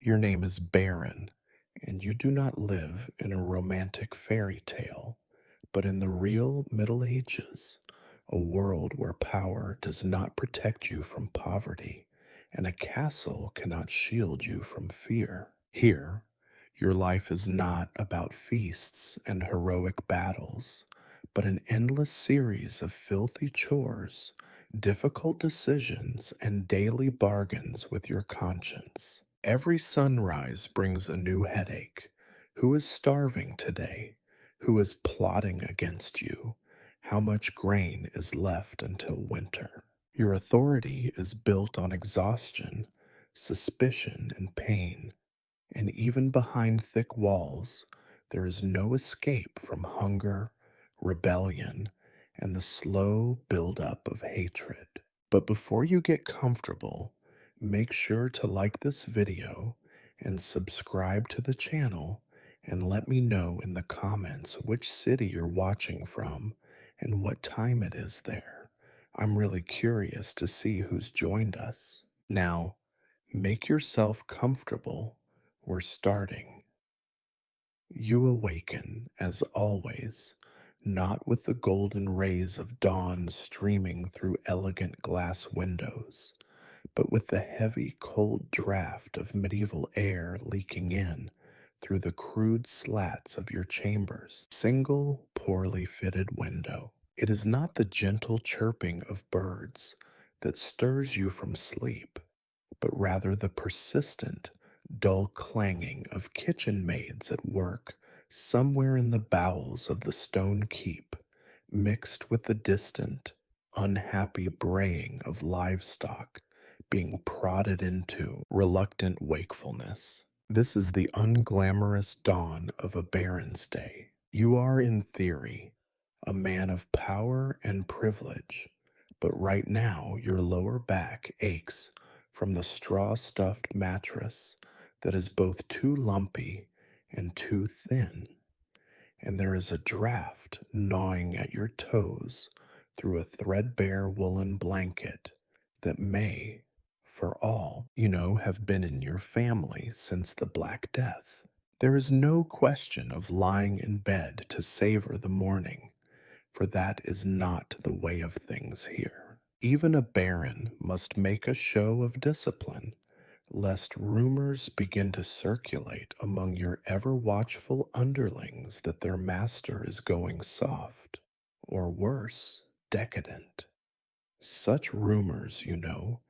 Your name is Baron, and you do not live in a romantic fairy tale, but in the real Middle Ages, a world where power does not protect you from poverty, and a castle cannot shield you from fear. Here, your life is not about feasts and heroic battles, but an endless series of filthy chores, difficult decisions, and daily bargains with your conscience. Every sunrise brings a new headache. Who is starving today? Who is plotting against you? How much grain is left until winter? Your authority is built on exhaustion, suspicion, and pain, and even behind thick walls, there is no escape from hunger, rebellion, and the slow buildup of hatred. But before you get comfortable, make sure to like this video and subscribe to the channel, and let me know in the comments which city you're watching from and what time it is there. I'm really curious to see who's joined us. Now, make yourself comfortable. We're starting. You awaken, as always, not with the golden rays of dawn streaming through elegant glass windows, but with the heavy, cold draft of medieval air leaking in through the crude slats of your chamber's single, poorly fitted window. It is not the gentle chirping of birds that stirs you from sleep, but rather the persistent, dull clanging of kitchen maids at work somewhere in the bowels of the stone keep, mixed with the distant, unhappy braying of livestock being prodded into reluctant wakefulness. This is the unglamorous dawn of a Baron's day. You are, in theory, a man of power and privilege, but right now your lower back aches from the straw stuffed mattress that is both too lumpy and too thin, and there is a draft gnawing at your toes through a threadbare woolen blanket that may, for all you know, have been in your family since the Black Death. There is no question of lying in bed to savor the morning, for that is not the way of things here. Even a baron must make a show of discipline, lest rumors begin to circulate among your ever watchful underlings that their master is going soft, or worse, decadent. Such rumors, you know,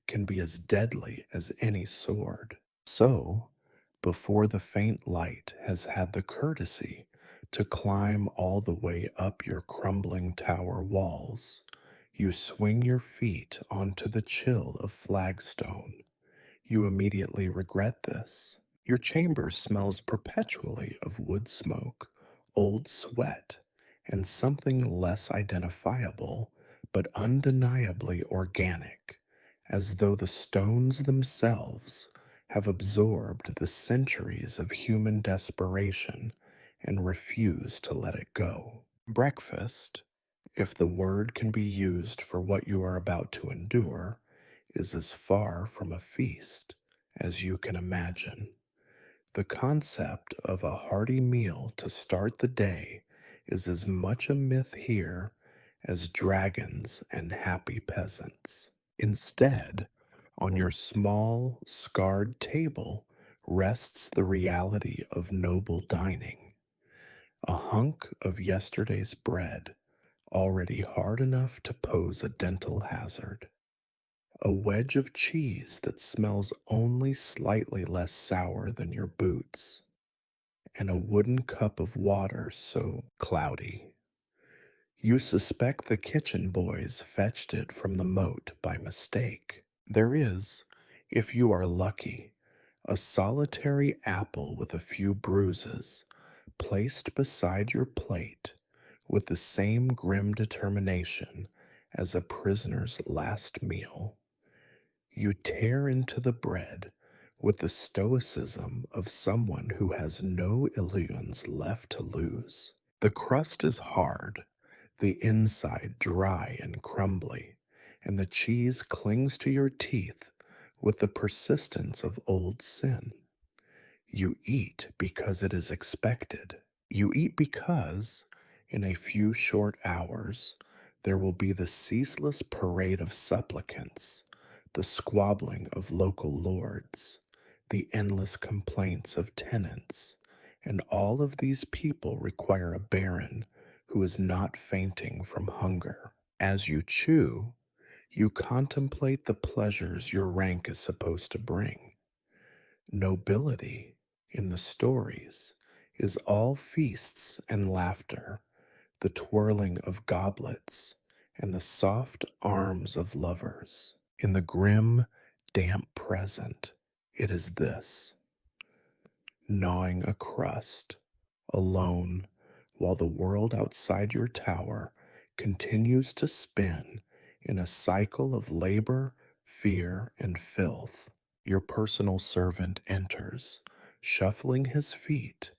can be as deadly as any sword. So, before the faint light has had the courtesy to climb all the way up your crumbling tower walls, you swing your feet onto the chill of flagstone. You immediately regret this. Your chamber smells perpetually of wood smoke, old sweat, and something less identifiable but undeniably organic, as though the stones themselves have absorbed the centuries of human desperation and refuse to let it go. Breakfast, if the word can be used for what you are about to endure, is as far from a feast as you can imagine. The concept of a hearty meal to start the day is as much a myth here as dragons and happy peasants. Instead, on your small, scarred table rests the reality of noble dining. A hunk of yesterday's bread, already hard enough to pose a dental hazard. A wedge of cheese that smells only slightly less sour than your boots, and a wooden cup of water so cloudy. You suspect the kitchen boys fetched it from the moat by mistake. There is, if you are lucky, a solitary apple with a few bruises, placed beside your plate with the same grim determination as a prisoner's last meal. You tear into the bread with the stoicism of someone who has no illusions left to lose. The crust is hard, the inside dry and crumbly, and the cheese clings to your teeth with the persistence of old sin. You eat because it is expected. You eat because, in a few short hours, there will be the ceaseless parade of supplicants, the squabbling of local lords, the endless complaints of tenants, and all of these people require a baron who is not fainting from hunger. As you chew, you contemplate the pleasures your rank is supposed to bring. Nobility in the stories is all feasts and laughter, the twirling of goblets, and the soft arms of lovers. In the grim, damp present, it is this: gnawing a crust, alone, while the world outside your tower continues to spin in a cycle of labor, fear, and filth. Your personal servant enters, shuffling his feet,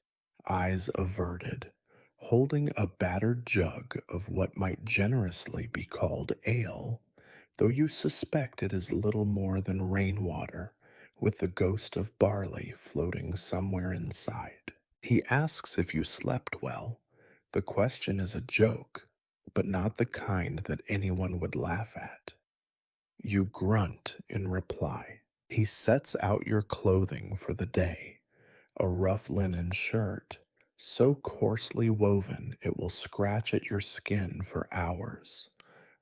eyes averted, holding a battered jug of what might generously be called ale, though you suspect it is little more than rainwater, with the ghost of barley floating somewhere inside. He asks if you slept well. The question is a joke, but not the kind that anyone would laugh at. You grunt in reply. He sets out your clothing for the day, a rough linen shirt, so coarsely woven it will scratch at your skin for hours,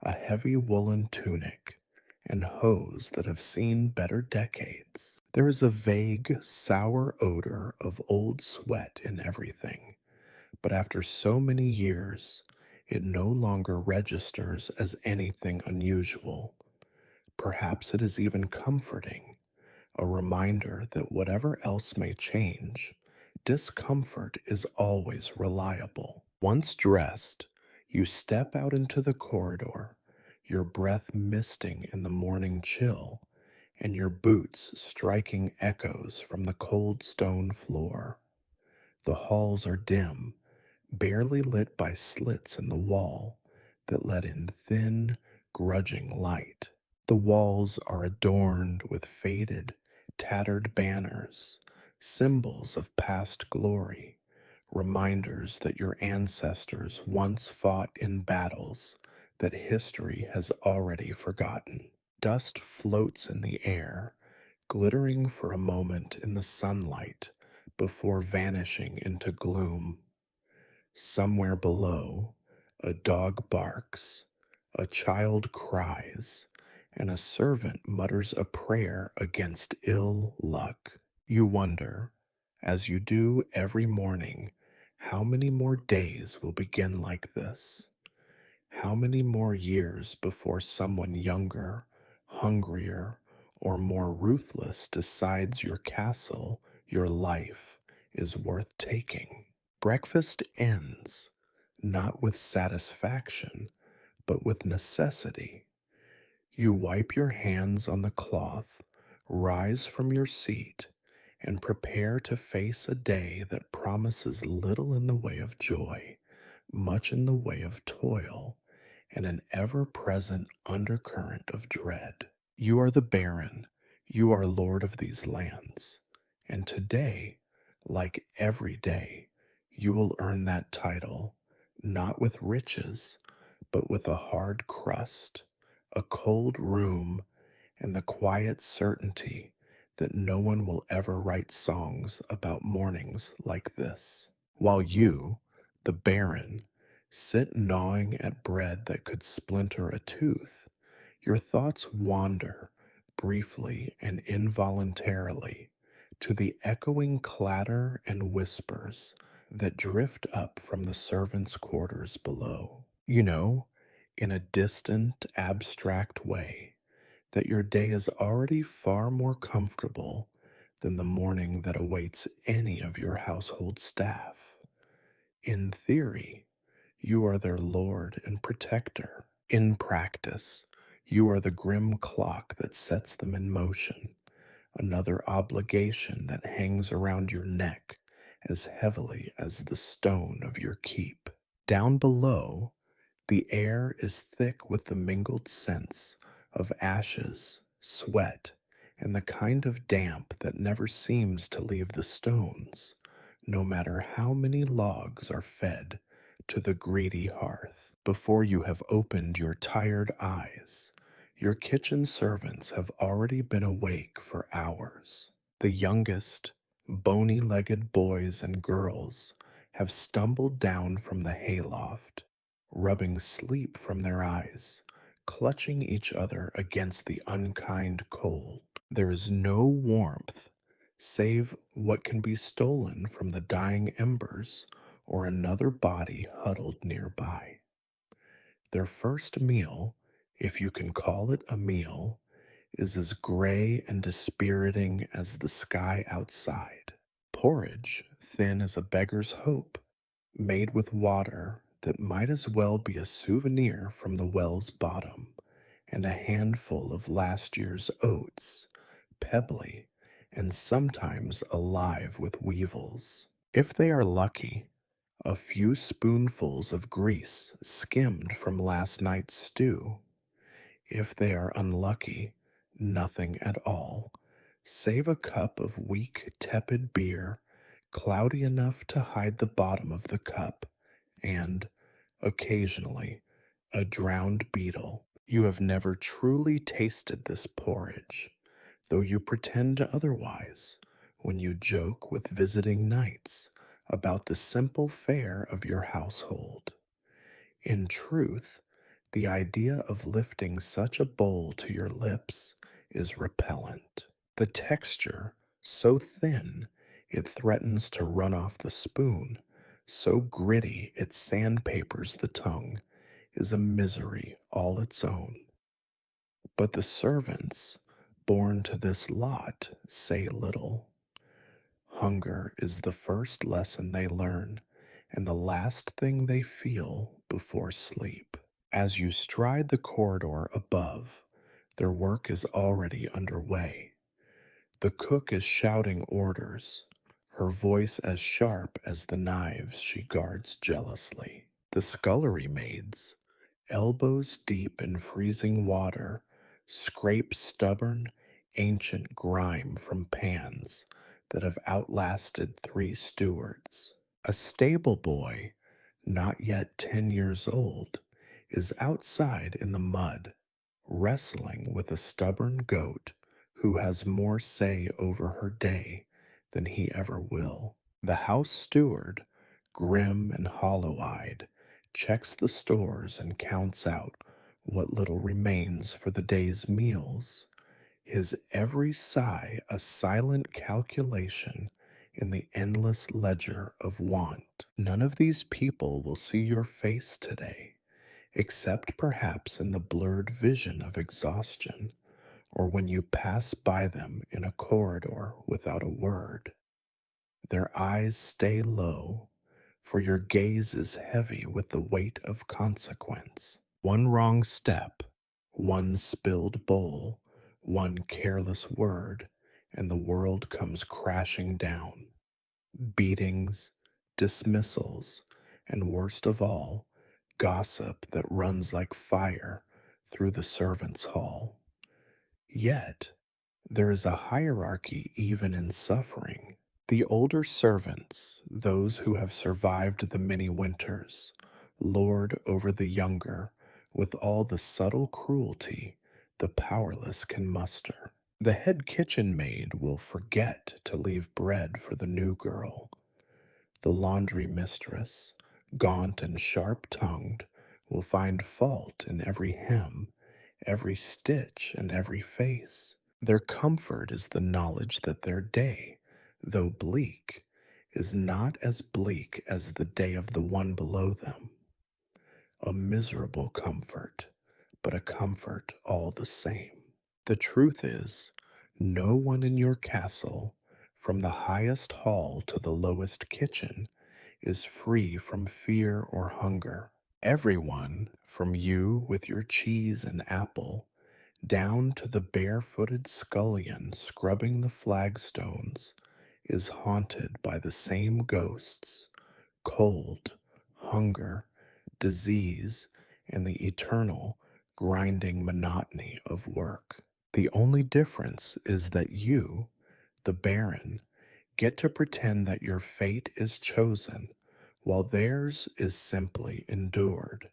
a heavy woolen tunic, and hose that have seen better decades. There is a vague, sour odor of old sweat in everything, but after so many years, it no longer registers as anything unusual. Perhaps it is even comforting, a reminder that whatever else may change, discomfort is always reliable. Once dressed, you step out into the corridor, your breath misting in the morning chill, and your boots striking echoes from the cold stone floor. The halls are dim, barely lit by slits in the wall that let in thin, grudging light. The walls are adorned with faded, tattered banners, symbols of past glory, reminders that your ancestors once fought in battles that history has already forgotten. Dust floats in the air, glittering for a moment in the sunlight before vanishing into gloom. Somewhere below, a dog barks, a child cries, and a servant mutters a prayer against ill luck. You wonder, as you do every morning, how many more days will begin like this? How many more years before someone younger, hungrier, or more ruthless decides your castle, your life, is worth taking? Breakfast ends, not with satisfaction, but with necessity. You wipe your hands on the cloth, rise from your seat, and prepare to face a day that promises little in the way of joy, much in the way of toil, and an ever present undercurrent of dread. You are the baron, you are lord of these lands, and today, like every day, you will earn that title, not with riches, but with a hard crust, a cold room, and the quiet certainty that no one will ever write songs about mornings like this. While you, the baron, sit gnawing at bread that could splinter a tooth, your thoughts wander, briefly and involuntarily, to the echoing clatter and whispers that drift up from the servants' quarters below. You know, in a distant, abstract way, that your day is already far more comfortable than the morning that awaits any of your household staff. In theory, you are their lord and protector. In practice, you are the grim clock that sets them in motion, another obligation that hangs around your neck as heavily as the stone of your keep. Down below, the air is thick with the mingled scents of ashes, sweat, and the kind of damp that never seems to leave the stones, no matter how many logs are fed to the greedy hearth. Before you have opened your tired eyes, your kitchen servants have already been awake for hours. The youngest, bony legged boys and girls have stumbled down from the hayloft, rubbing sleep from their eyes, clutching each other against the unkind cold. There is no warmth save what can be stolen from the dying embers or another body huddled nearby. Their first meal, if you can call it a meal, is as gray and dispiriting as the sky outside. Porridge, thin as a beggar's hope, made with water that might as well be a souvenir from the well's bottom, and a handful of last year's oats, pebbly, and sometimes alive with weevils. If they are lucky, a few spoonfuls of grease skimmed from last night's stew. If they are unlucky, nothing at all, save a cup of weak, tepid beer, cloudy enough to hide the bottom of the cup, and, occasionally, a drowned beetle. You have never truly tasted this porridge, though you pretend otherwise when you joke with visiting knights about the simple fare of your household. In truth, the idea of lifting such a bowl to your lips is repellent. The texture, so thin it threatens to run off the spoon, so gritty it sandpapers the tongue, is a misery all its own. But the servants, born to this lot, say little. Hunger is the first lesson they learn, and the last thing they feel before sleep. As you stride the corridor above, their work is already underway. The cook is shouting orders, her voice as sharp as the knives she guards jealously. The scullery maids, elbows deep in freezing water, scrape stubborn, ancient grime from pans that have outlasted 3 stewards. A stable boy, not yet 10 years old, is outside in the mud, wrestling with a stubborn goat who has more say over her day than he ever will. The house steward, grim and hollow eyed, checks the stores and counts out what little remains for the day's meals, his every sigh a silent calculation in the endless ledger of want. None of these people will see your face today, except perhaps in the blurred vision of exhaustion, or when you pass by them in a corridor without a word. Their eyes stay low, for your gaze is heavy with the weight of consequence. One wrong step, one spilled bowl, one careless word, and the world comes crashing down. Beatings, dismissals, and worst of all, gossip that runs like fire through the servants' hall. Yet, there is a hierarchy even in suffering. The older servants, those who have survived the many winters, lord over the younger with all the subtle cruelty the powerless can muster. The head kitchen maid will forget to leave bread for the new girl. The laundry mistress, gaunt and sharp tongued, will find fault in every hem, every stitch, and every face. Their comfort is the knowledge that their day, though bleak, is not as bleak as the day of the one below them. A miserable comfort, but a comfort all the same. The truth is, no one in your castle, from the highest hall to the lowest kitchen, is free from fear or hunger. Everyone, from you with your cheese and apple, down to the barefooted scullion scrubbing the flagstones, is haunted by the same ghosts: cold, hunger, disease, and the eternal grinding monotony of work. The only difference is that you, the Baron, get to pretend that your fate is chosen, while theirs is simply endured.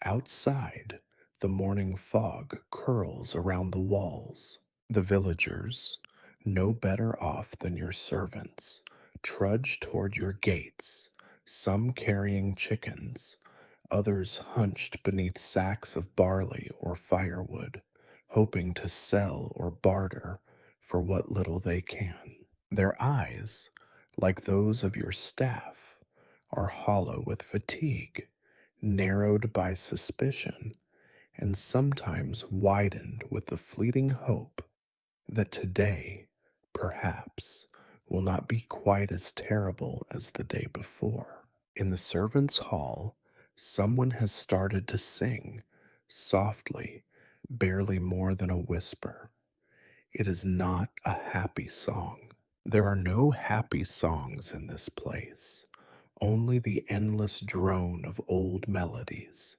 Outside, the morning fog curls around the walls. The villagers, no better off than your servants, trudge toward your gates, some carrying chickens, others hunched beneath sacks of barley or firewood, hoping to sell or barter for what little they can. Their eyes, like those of your staff, are hollow with fatigue, narrowed by suspicion, and sometimes widened with the fleeting hope that today, perhaps, will not be quite as terrible as the day before. In the servants' hall, someone has started to sing, softly, barely more than a whisper. It is not a happy song. There are no happy songs in this place, only the endless drone of old melodies,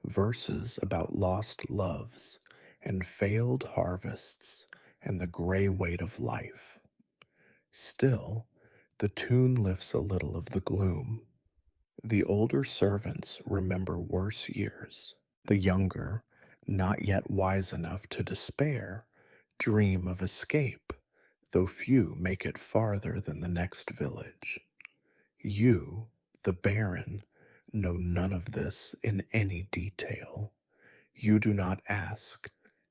verses about lost loves and failed harvests and the gray weight of life. Still, the tune lifts a little of the gloom. The older servants remember worse years. The younger, not yet wise enough to despair, dream of escape, though few make it farther than the next village. You, the Baron, know none of this in any detail. You do not ask,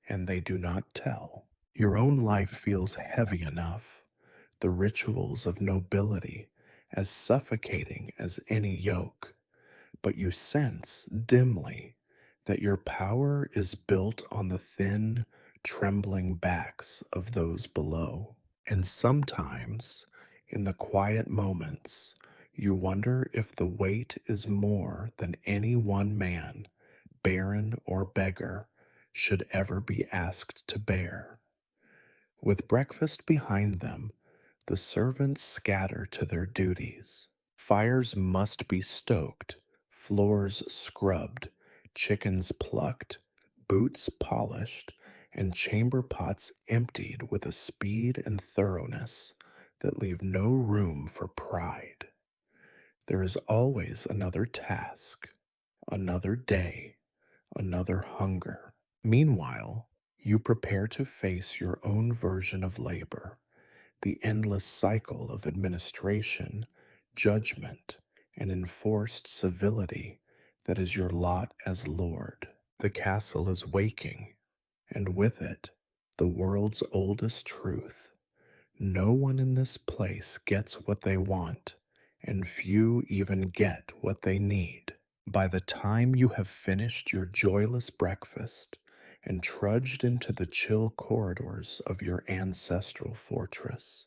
and they do not tell. Your own life feels heavy enough, the rituals of nobility as suffocating as any yoke, but you sense dimly that your power is built on the thin, trembling backs of those below. And sometimes, in the quiet moments, you wonder if the weight is more than any one man, baron or beggar, should ever be asked to bear. With breakfast behind them, the servants scatter to their duties. Fires must be stoked, floors scrubbed, chickens plucked, boots polished, and chamber pots emptied with a speed and thoroughness that leave no room for pride. There is always another task, another day, another hunger. Meanwhile, you prepare to face your own version of labor, the endless cycle of administration, judgment, and enforced civility that is your lot as lord. The castle is waking, and with it, the world's oldest truth. No one in this place gets what they want, and few even get what they need. By the time you have finished your joyless breakfast and trudged into the chill corridors of your ancestral fortress,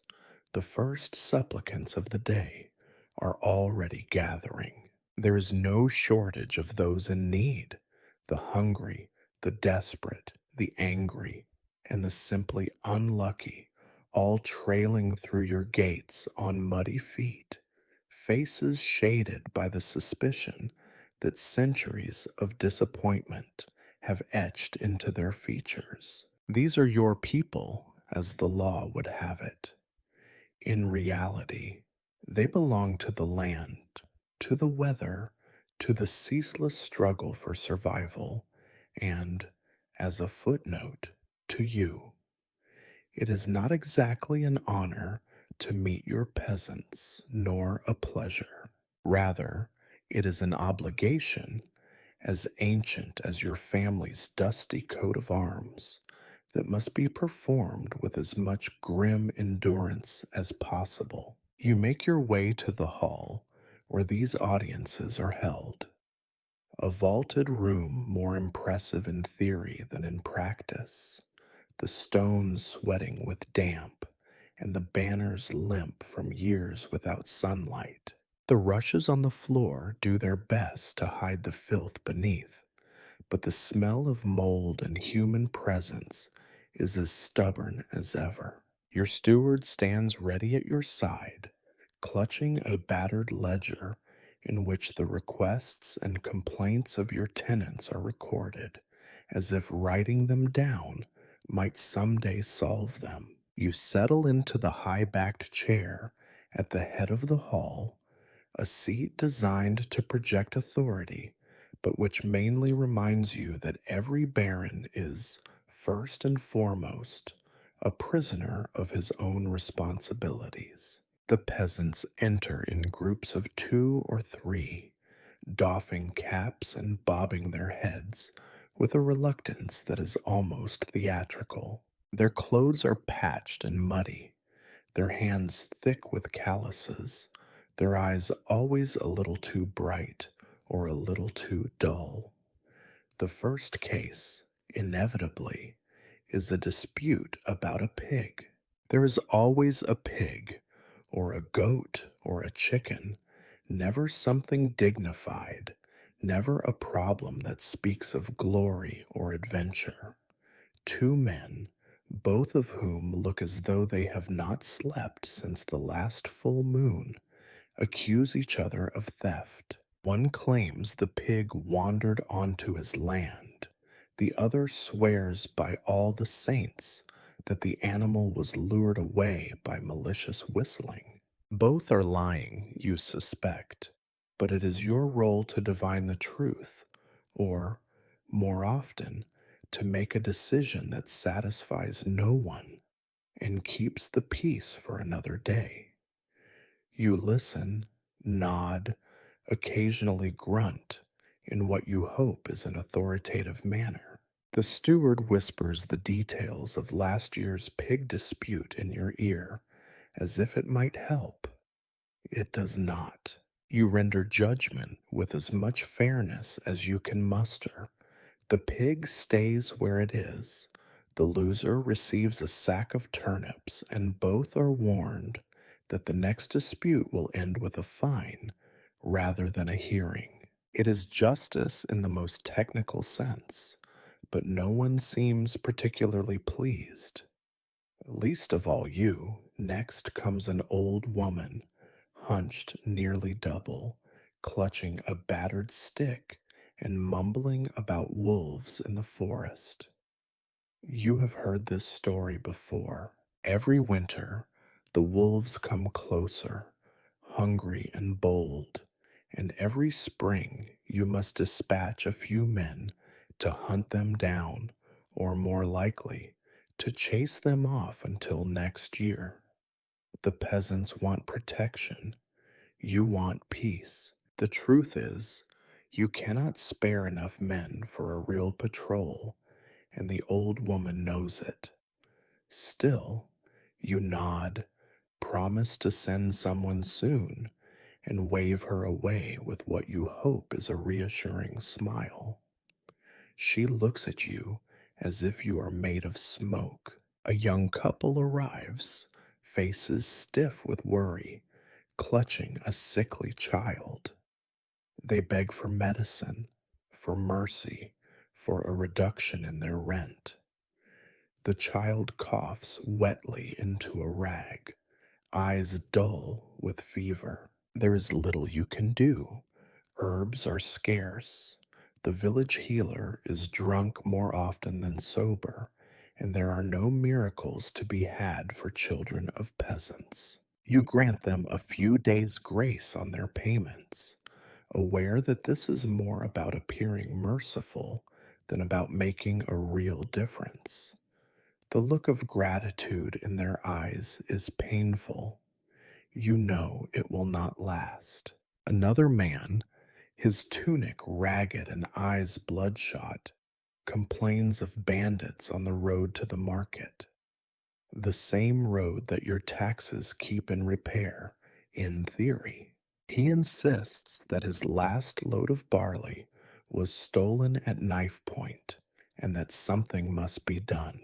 the first supplicants of the day are already gathering. There is no shortage of those in need, the hungry, the desperate, the angry, and the simply unlucky, all trailing through your gates on muddy feet, faces shaded by the suspicion that centuries of disappointment have etched into their features. These are your people, as the law would have it. In reality, they belong to the land, to the weather, to the ceaseless struggle for survival, and, as a footnote, to you. It is not exactly an honor to meet your peasants, nor a pleasure. Rather, it is an obligation, as ancient as your family's dusty coat of arms, that must be performed with as much grim endurance as possible. You make your way to the hall where these audiences are held, a vaulted room more impressive in theory than in practice, the stones sweating with damp, and the banners limp from years without sunlight. The rushes on the floor do their best to hide the filth beneath, but the smell of mold and human presence is as stubborn as ever. Your steward stands ready at your side, clutching a battered ledger in which the requests and complaints of your tenants are recorded, as if writing them down might someday solve them. You settle into the high backed chair at the head of the hall, a seat designed to project authority, but which mainly reminds you that every baron is, first and foremost, a prisoner of his own responsibilities. The peasants enter in groups of 2 or 3, doffing caps and bobbing their heads with a reluctance that is almost theatrical. Their clothes are patched and muddy, their hands thick with calluses, their eyes always a little too bright or a little too dull. The first case, inevitably, is a dispute about a pig. There is always a pig, or a goat, or a chicken, never something dignified, never a problem that speaks of glory or adventure. 2 men, both of whom look as though they have not slept since the last full moon, accuse each other of theft. One claims the pig wandered onto his land. The other swears by all the saints that the animal was lured away by malicious whistling. Both are lying, you suspect, but it is your role to divine the truth, or, more often, to make a decision that satisfies no one and keeps the peace for another day. You listen, nod, occasionally grunt in what you hope is an authoritative manner. The steward whispers the details of last year's pig dispute in your ear, as if it might help. It does not. You render judgment with as much fairness as you can muster. The pig stays where it is. The loser receives a sack of turnips, and both are warned that the next dispute will end with a fine rather than a hearing. It is justice in the most technical sense, but no one seems particularly pleased. Least of all you. Next comes an old woman, hunched nearly double, clutching a battered stick and mumbling about wolves in the forest. You have heard this story before. Every winter, the wolves come closer, hungry and bold, and every spring you must dispatch a few men to hunt them down, or more likely, to chase them off until next year. The peasants want protection. You want peace. The truth is, you cannot spare enough men for a real patrol, and the old woman knows it. Still, you nod, promise to send someone soon, and wave her away with what you hope is a reassuring smile. She looks at you as if you are made of smoke. A young couple arrives, faces stiff with worry, clutching a sickly child. They beg for medicine, for mercy, for a reduction in their rent. The child coughs wetly into a rag, eyes dull with fever. There is little you can do. Herbs are scarce. The village healer is drunk more often than sober, and there are no miracles to be had for children of peasants. You grant them a few days' grace on their payments, aware that this is more about appearing merciful than about making a real difference. The look of gratitude in their eyes is painful. You know it will not last. Another man, his tunic ragged and eyes bloodshot, complains of bandits on the road to the market, the same road that your taxes keep in repair, in theory. He insists that his last load of barley was stolen at knife point and that something must be done.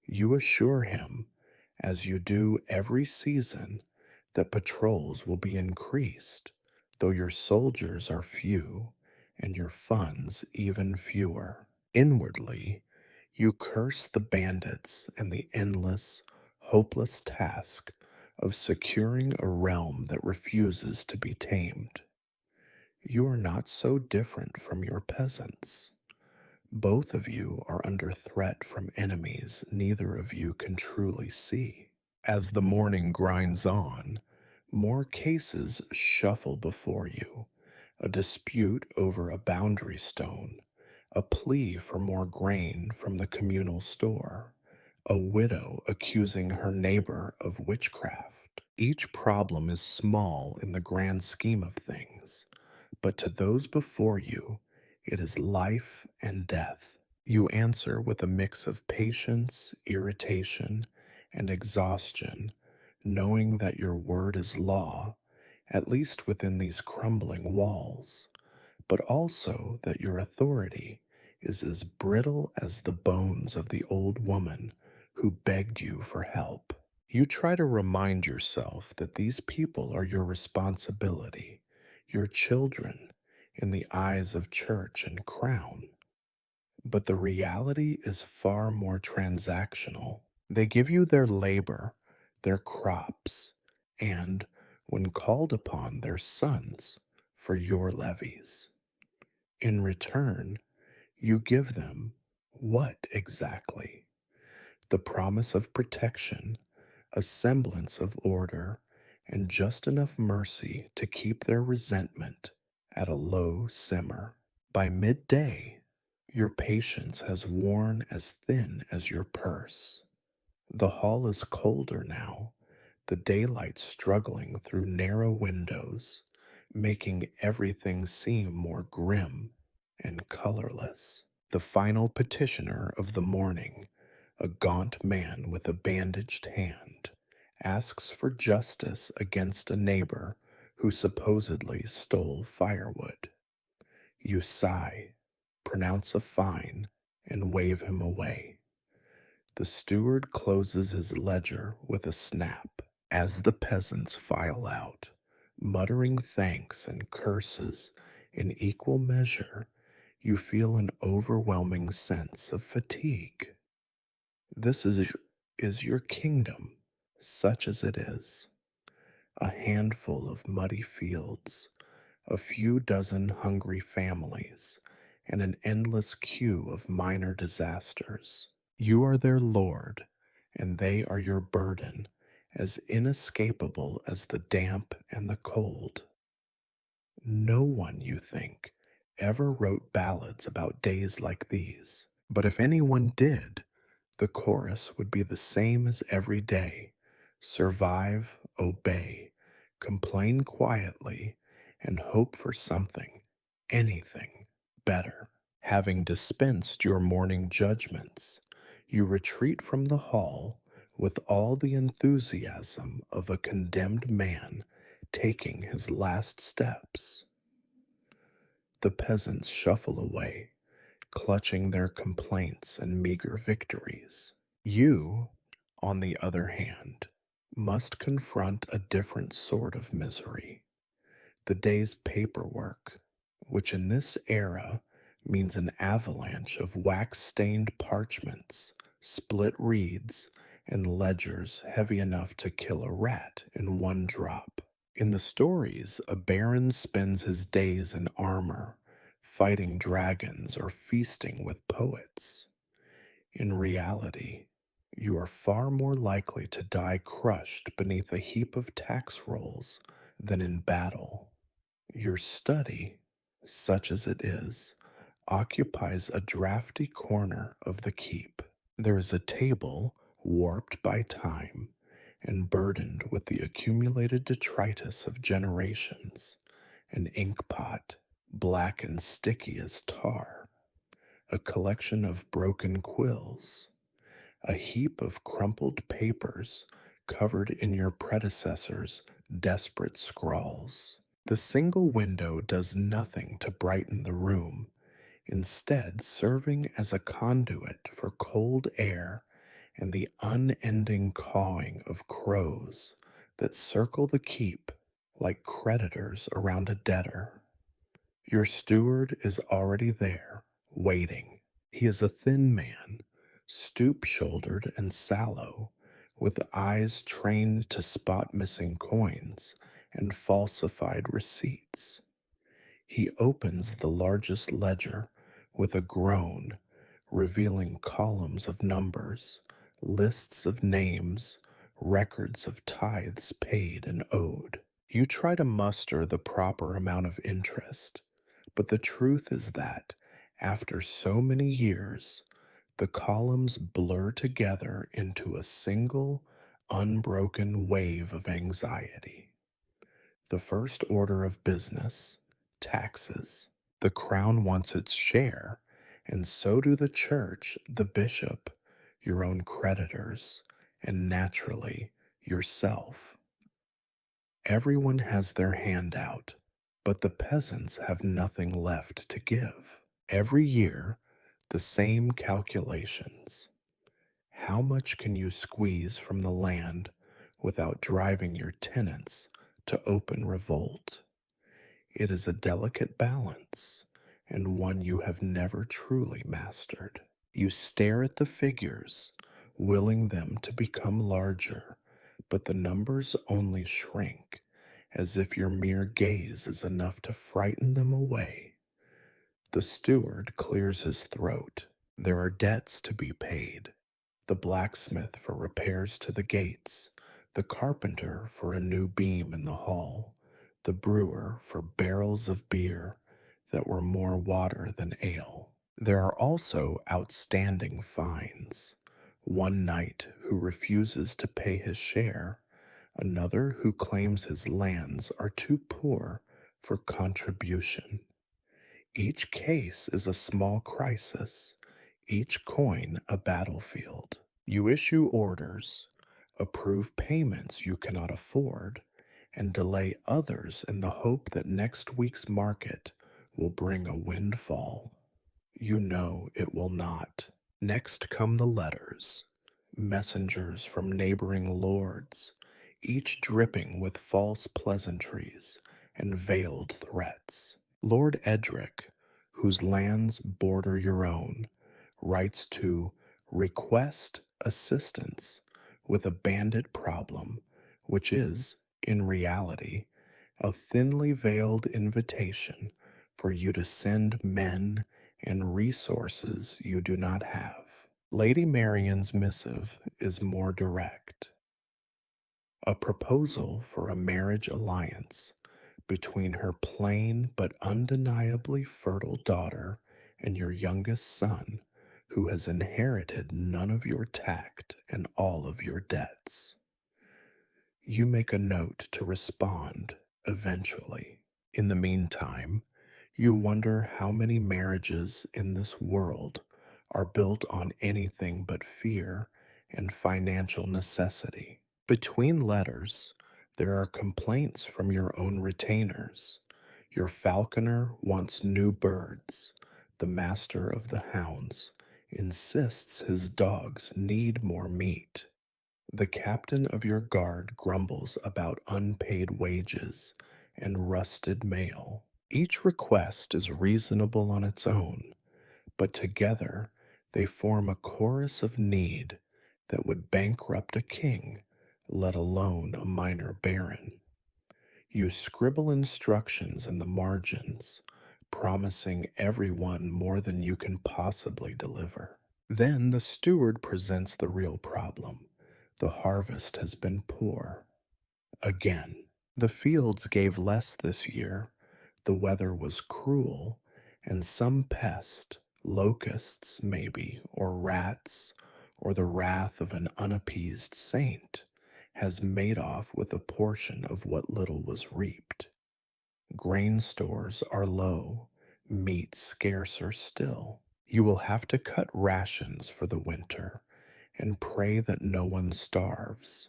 You assure him, as you do every season, that patrols will be increased, though your soldiers are few and your funds even fewer. Inwardly, you curse the bandits and the endless, hopeless task of securing a realm that refuses to be tamed. You are not so different from your peasants. Both of you are under threat from enemies neither of you can truly see. As the morning grinds on, more cases shuffle before you. A dispute over a boundary stone, a plea for more grain from the communal store, a widow accusing her neighbor of witchcraft. Each problem is small in the grand scheme of things, but to those before you, it is life and death. You answer with a mix of patience, irritation, and exhaustion, knowing that your word is law, at least within these crumbling walls, but also that your authority is as brittle as the bones of the old woman who begged you for help. You try to remind yourself that these people are your responsibility, your children, in the eyes of church and crown. But the reality is far more transactional. They give you their labor, their crops, and, when called upon, their sons for your levies. In return, you give them what exactly? The promise of protection, a semblance of order, and just enough mercy to keep their resentment at a low simmer. By midday, your patience has worn as thin as your purse. The hall is colder now, the daylight struggling through narrow windows, making everything seem more grim and colorless. The final petitioner of the morning, a gaunt man with a bandaged hand, asks for justice against a neighbor who supposedly stole firewood. You sigh, pronounce a fine, and wave him away. The steward closes his ledger with a snap as the peasants file out, muttering thanks and curses in equal measure. You feel an overwhelming sense of fatigue. This is your kingdom, such as it is. A handful of muddy fields, a few dozen hungry families, and an endless queue of minor disasters. You are their lord, and they are your burden, as inescapable as the damp and the cold. No one, you think, ever wrote ballads about days like these, but if anyone did, the chorus would be the same as every day: survive, obey, complain quietly, and hope for something, anything, better. Having dispensed your morning judgments, you retreat from the hall with all the enthusiasm of a condemned man taking his last steps. The peasants shuffle away, clutching their complaints and meager victories. You, on the other hand, must confront a different sort of misery: the day's paperwork, which in this era means an avalanche of wax-stained parchments, split reeds, and ledgers heavy enough to kill a rat in one drop. In the stories, a baron spends his days in armor, fighting dragons or feasting with poets. In reality, you are far more likely to die crushed beneath a heap of tax rolls than in battle. Your study, such as it is, occupies a drafty corner of the keep. There is a table warped by time and burdened with the accumulated detritus of generations, an inkpot, black and sticky as tar, a collection of broken quills, a heap of crumpled papers covered in your predecessor's desperate scrawls. The single window does nothing to brighten the room, instead serving as a conduit for cold air and the unending cawing of crows that circle the keep like creditors around a debtor. Your steward is already there, waiting. He is a thin man, stoop-shouldered and sallow, with eyes trained to spot missing coins and falsified receipts. He opens the largest ledger with a groan revealing columns of numbers, lists of names, records of tithes paid and owed. You try to muster the proper amount of interest, but the truth is that, after so many years, the columns blur together into a single, unbroken wave of anxiety. The first order of business, taxes. The crown wants its share, and so do the church, the bishop, your own creditors, and naturally, yourself. Everyone has their hand out, but the peasants have nothing left to give. Every year, the same calculations. How much can you squeeze from the land without driving your tenants to open revolt? It is a delicate balance, and one you have never truly mastered. You stare at the figures, willing them to become larger, but the numbers only shrink, as if your mere gaze is enough to frighten them away. The steward clears his throat. There are debts to be paid. The blacksmith for repairs to the gates, the carpenter for a new beam in the hall, the brewer for barrels of beer that were more water than ale. There are also outstanding fines. One knight who refuses to pay his share, another who claims his lands are too poor for contribution. Each case is a small crisis, each coin a battlefield. You issue orders, approve payments you cannot afford, and delay others in the hope that next week's market will bring a windfall. You know it will not. Next come the letters, messengers from neighboring lords, each dripping with false pleasantries and veiled threats. Lord Edric, whose lands border your own, writes to request assistance with a bandit problem, which is, in reality, a thinly veiled invitation for you to send men and resources you do not have. Lady Marion's missive is more direct. A proposal for a marriage alliance between her plain but undeniably fertile daughter and your youngest son, who has inherited none of your tact and all of your debts. You make a note to respond eventually. In the meantime, you wonder how many marriages in this world are built on anything but fear and financial necessity. Between letters, there are complaints from your own retainers. Your falconer wants new birds. The master of the hounds insists his dogs need more meat. The captain of your guard grumbles about unpaid wages and rusted mail. Each request is reasonable on its own, but together they form a chorus of need that would bankrupt a king, let alone a minor baron. You scribble instructions in the margins, promising everyone more than you can possibly deliver. Then the steward presents the real problem. The harvest has been poor. Again, the fields gave less this year, the weather was cruel, and some pest, locusts maybe, or rats, or the wrath of an unappeased saint, has made off with a portion of what little was reaped. Grain stores are low, meat scarcer still. You will have to cut rations for the winter and pray that no one starves.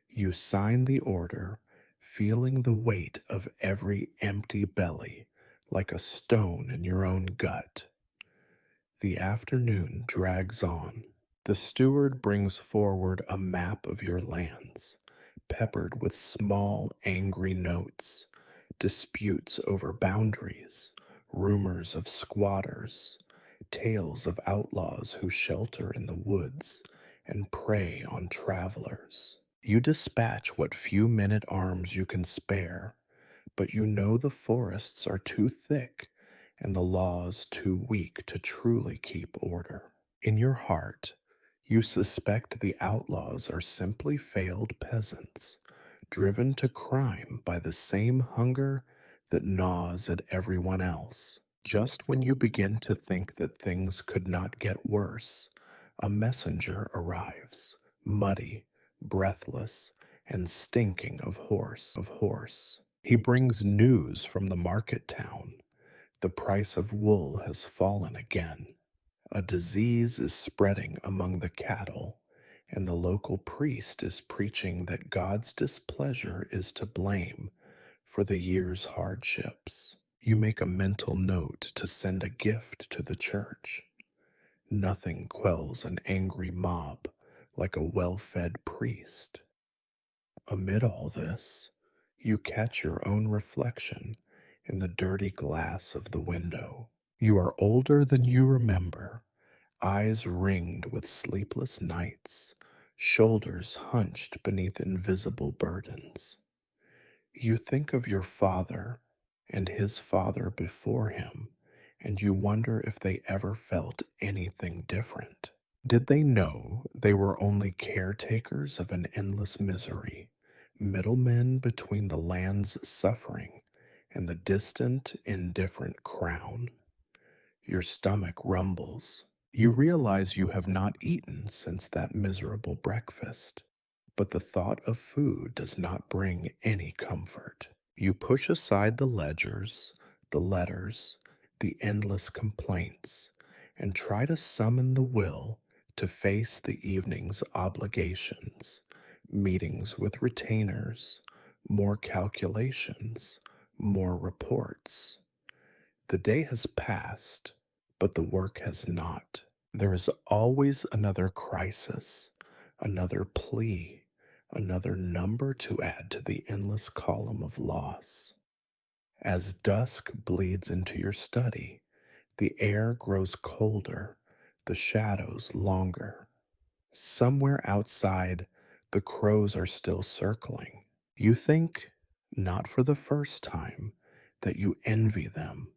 You sign the order, feeling the weight of every empty belly like a stone in your own gut. The afternoon drags on. The steward brings forward a map of your lands, peppered with small, angry notes, disputes over boundaries, rumors of squatters, tales of outlaws who shelter in the woods and prey on travelers. You dispatch what few men-at-arms you can spare, but you know the forests are too thick and the laws too weak to truly keep order. In your heart, you suspect the outlaws are simply failed peasants, driven to crime by the same hunger that gnaws at everyone else. Just when you begin to think that things could not get worse, a messenger arrives, muddy, breathless, and stinking of horse. He brings news from the market town. The price of wool has fallen again. A disease is spreading among the cattle, and the local priest is preaching that God's displeasure is to blame for the year's hardships. You make a mental note to send a gift to the church. Nothing quells an angry mob like a well fed priest. Amid all this, you catch your own reflection in the dirty glass of the window. You are older than you remember, eyes ringed with sleepless nights, shoulders hunched beneath invisible burdens. You think of your father and his father before him, and you wonder if they ever felt anything different. Did they know they were only caretakers of an endless misery, middlemen between the land's suffering and the distant, indifferent crown? Your stomach rumbles. You realize you have not eaten since that miserable breakfast, but the thought of food does not bring any comfort. You push aside the ledgers, the letters, the endless complaints, and try to summon the will to face the evening's obligations, meetings with retainers, more calculations, more reports. The day has passed, but the work has not. There is always another crisis, another plea, another number to add to the endless column of loss. As dusk bleeds into your study, the air grows colder, the shadows longer. Somewhere outside, the crows are still circling. You think, not for the first time, that you envy them,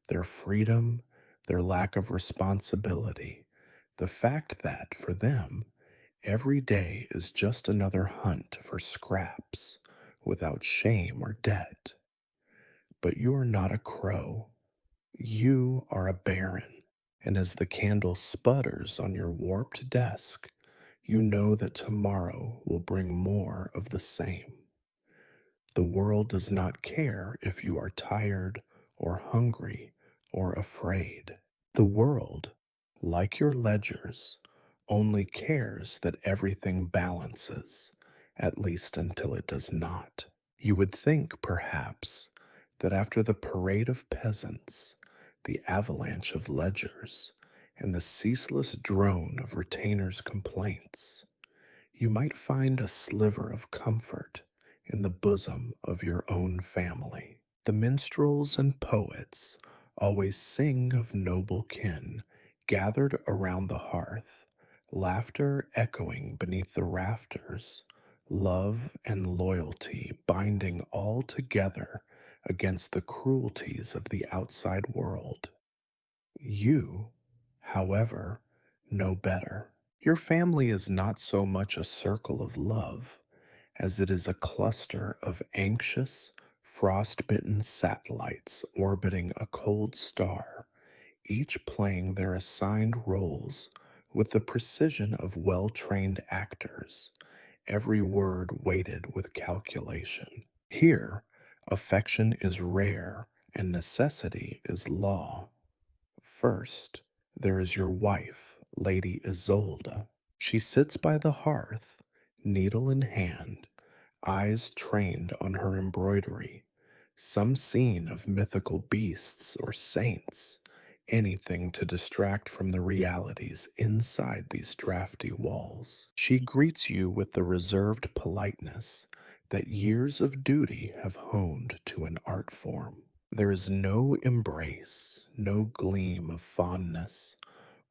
their freedom, their lack of responsibility, the fact that, for them, every day is just another hunt for scraps, without shame or debt. But you are not a crow. You are a baron, and as the candle sputters on your warped desk, you know that tomorrow will bring more of the same. The world does not care if you are tired or hungry or afraid. The world, like your ledgers, only cares that everything balances, at least until it does not. You would think, perhaps, that after the parade of peasants, the avalanche of ledgers, and the ceaseless drone of retainers' complaints, you might find a sliver of comfort in the bosom of your own family. The minstrels and poets always sing of noble kin gathered around the hearth, laughter echoing beneath the rafters, love and loyalty binding all together against the cruelties of the outside world. You, however, know better. Your family is not so much a circle of love as it is a cluster of anxious, frost-bitten satellites orbiting a cold star, each playing their assigned roles with the precision of well-trained actors, every word weighted with calculation. Here, affection is rare and necessity is law. First, there is your wife, Lady Isolde. She sits by the hearth, needle in hand, eyes trained on her embroidery, some scene of mythical beasts or saints, anything to distract from the realities inside these drafty walls. She greets you with the reserved politeness that years of duty have honed to an art form. There is no embrace, no gleam of fondness,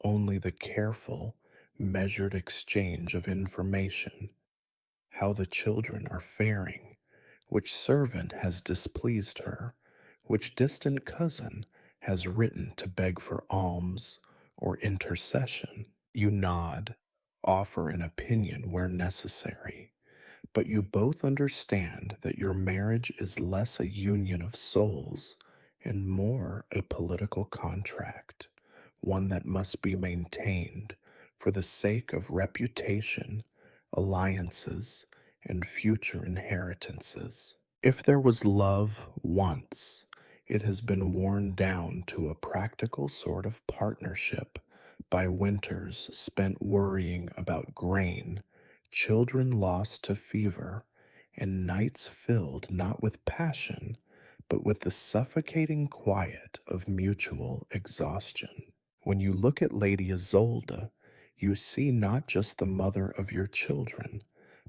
only the careful, measured exchange of information. How the children are faring, which servant has displeased her, which distant cousin has written to beg for alms or intercession. You nod, offer an opinion where necessary, but you both understand that your marriage is less a union of souls and more a political contract, one that must be maintained for the sake of reputation, alliances, and future inheritances. If there was love once, it has been worn down to a practical sort of partnership by winters spent worrying about grain, children lost to fever, and nights filled not with passion, but with the suffocating quiet of mutual exhaustion. When you look at Lady Isolde, you see not just the mother of your children,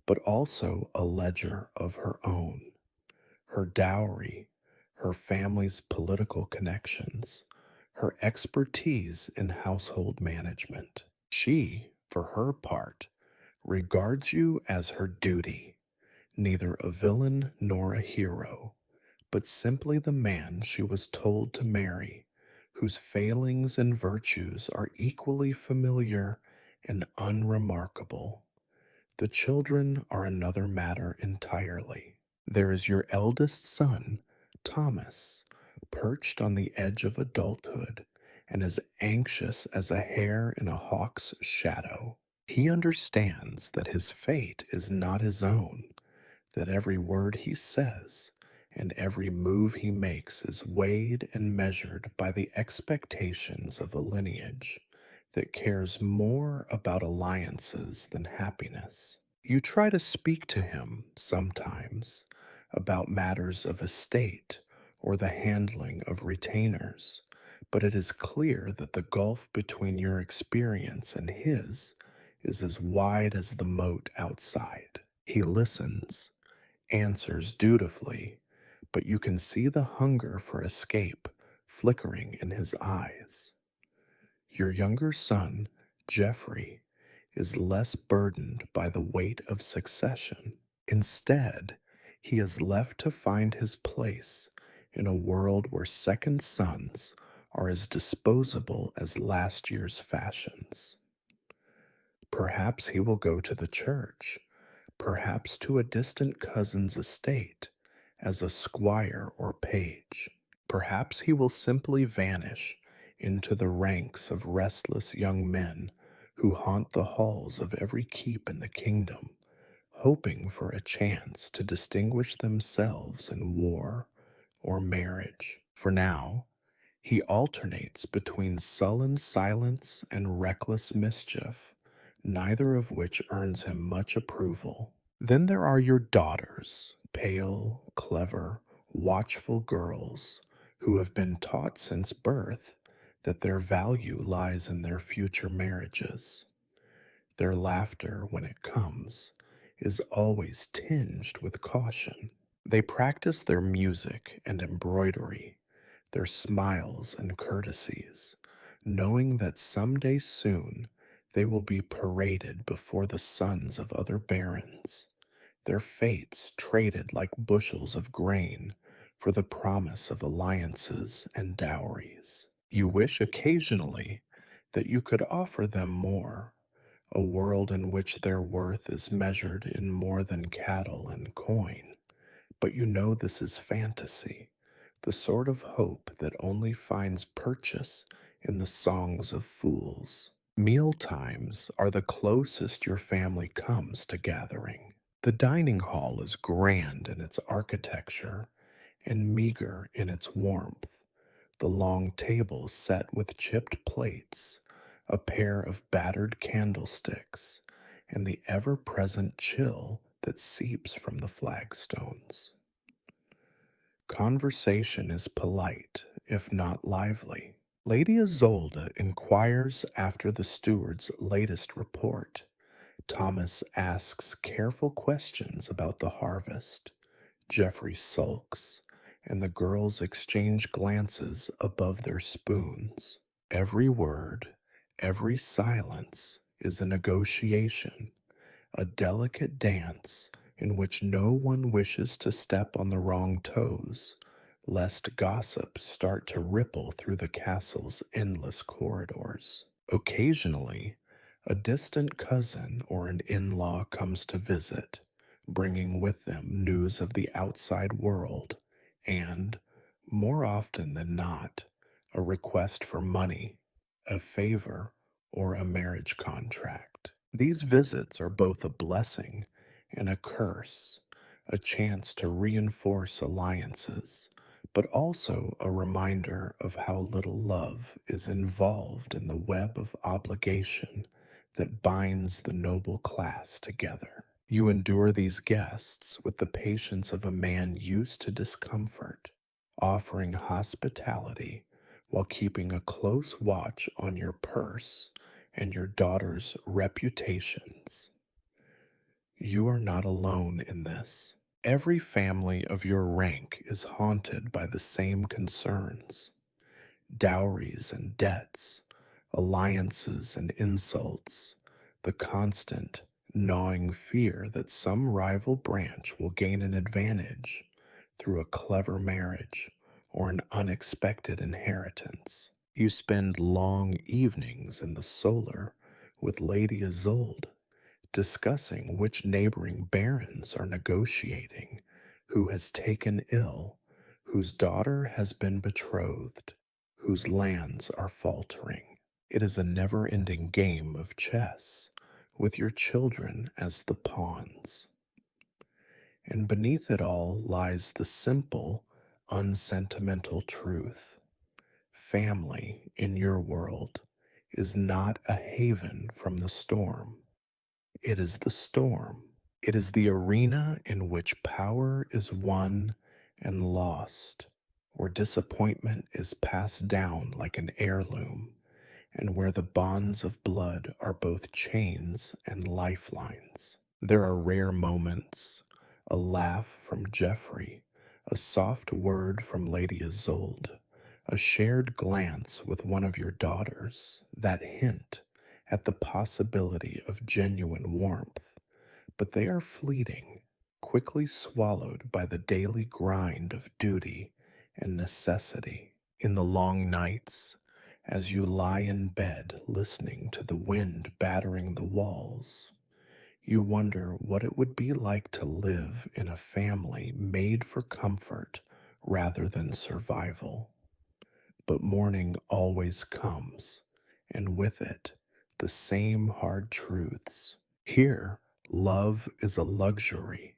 but also a ledger of her own, her dowry, her family's political connections, her expertise in household management. She, for her part, regards you as her duty, neither a villain nor a hero, but simply the man she was told to marry, whose failings and virtues are equally familiar and unremarkable. The children are another matter entirely. There is your eldest son, Thomas, perched on the edge of adulthood and as anxious as a hare in a hawk's shadow. He understands that his fate is not his own, that every word he says and every move he makes is weighed and measured by the expectations of a lineage that cares more about alliances than happiness. You try to speak to him sometimes about matters of estate or the handling of retainers, but it is clear that the gulf between your experience and his is as wide as the moat outside. He listens, answers dutifully, but you can see the hunger for escape flickering in his eyes. Your younger son, Geoffrey, is less burdened by the weight of succession. Instead, he is left to find his place in a world where second sons are as disposable as last year's fashions. Perhaps he will go to the church, perhaps to a distant cousin's estate as a squire or page. Perhaps he will simply vanish into the ranks of restless young men who haunt the halls of every keep in the kingdom, hoping for a chance to distinguish themselves in war or marriage. For now, he alternates between sullen silence and reckless mischief, neither of which earns him much approval. Then there are your daughters, pale, clever, watchful girls who have been taught since birth that their value lies in their future marriages. Their laughter, when it comes, is always tinged with caution. They practice their music and embroidery, their smiles and courtesies, knowing that someday soon they will be paraded before the sons of other barons, their fates traded like bushels of grain for the promise of alliances and dowries. You wish occasionally that you could offer them more, a world in which their worth is measured in more than cattle and coin. But you know this is fantasy, the sort of hope that only finds purchase in the songs of fools. Meal times are the closest your family comes to gathering. The dining hall is grand in its architecture and meager in its warmth. The long table set with chipped plates, a pair of battered candlesticks, and the ever present chill that seeps from the flagstones. Conversation is polite, if not lively. Lady Isolde inquires after the steward's latest report. Thomas asks careful questions about the harvest. Geoffrey sulks, and the girls exchange glances above their spoons. Every word, every silence is a negotiation, a delicate dance in which no one wishes to step on the wrong toes, lest gossip start to ripple through the castle's endless corridors. Occasionally, a distant cousin or an in law comes to visit, bringing with them news of the outside world and, more often than not, a request for money, a favor, or a marriage contract. These visits are both a blessing and a curse, a chance to reinforce alliances, but also a reminder of how little love is involved in the web of obligation that binds the noble class together. You endure these guests with the patience of a man used to discomfort, offering hospitality while keeping a close watch on your purse and your daughter's reputations. You are not alone in this. Every family of your rank is haunted by the same concerns: dowries and debts, alliances and insults, the constant, gnawing fear that some rival branch will gain an advantage through a clever marriage or an unexpected inheritance. You spend long evenings in the solar with Lady Isolde, discussing which neighboring barons are negotiating, who has taken ill, whose daughter has been betrothed, whose lands are faltering. It is a never ending game of chess, with your children as the pawns. And beneath it all lies the simple, unsentimental truth: family in your world is not a haven from the storm. It is the storm. It is the arena in which power is won and lost, where disappointment is passed down like an heirloom, and where the bonds of blood are both chains and lifelines. There are rare moments: a laugh from Geoffrey, a soft word from Lady Isolde, a shared glance with one of your daughters, that hint at the possibility of genuine warmth. But they are fleeting, quickly swallowed by the daily grind of duty and necessity. In the long nights, as you lie in bed listening to the wind battering the walls, you wonder what it would be like to live in a family made for comfort rather than survival. But morning always comes, and with it, the same hard truths. Here, love is a luxury,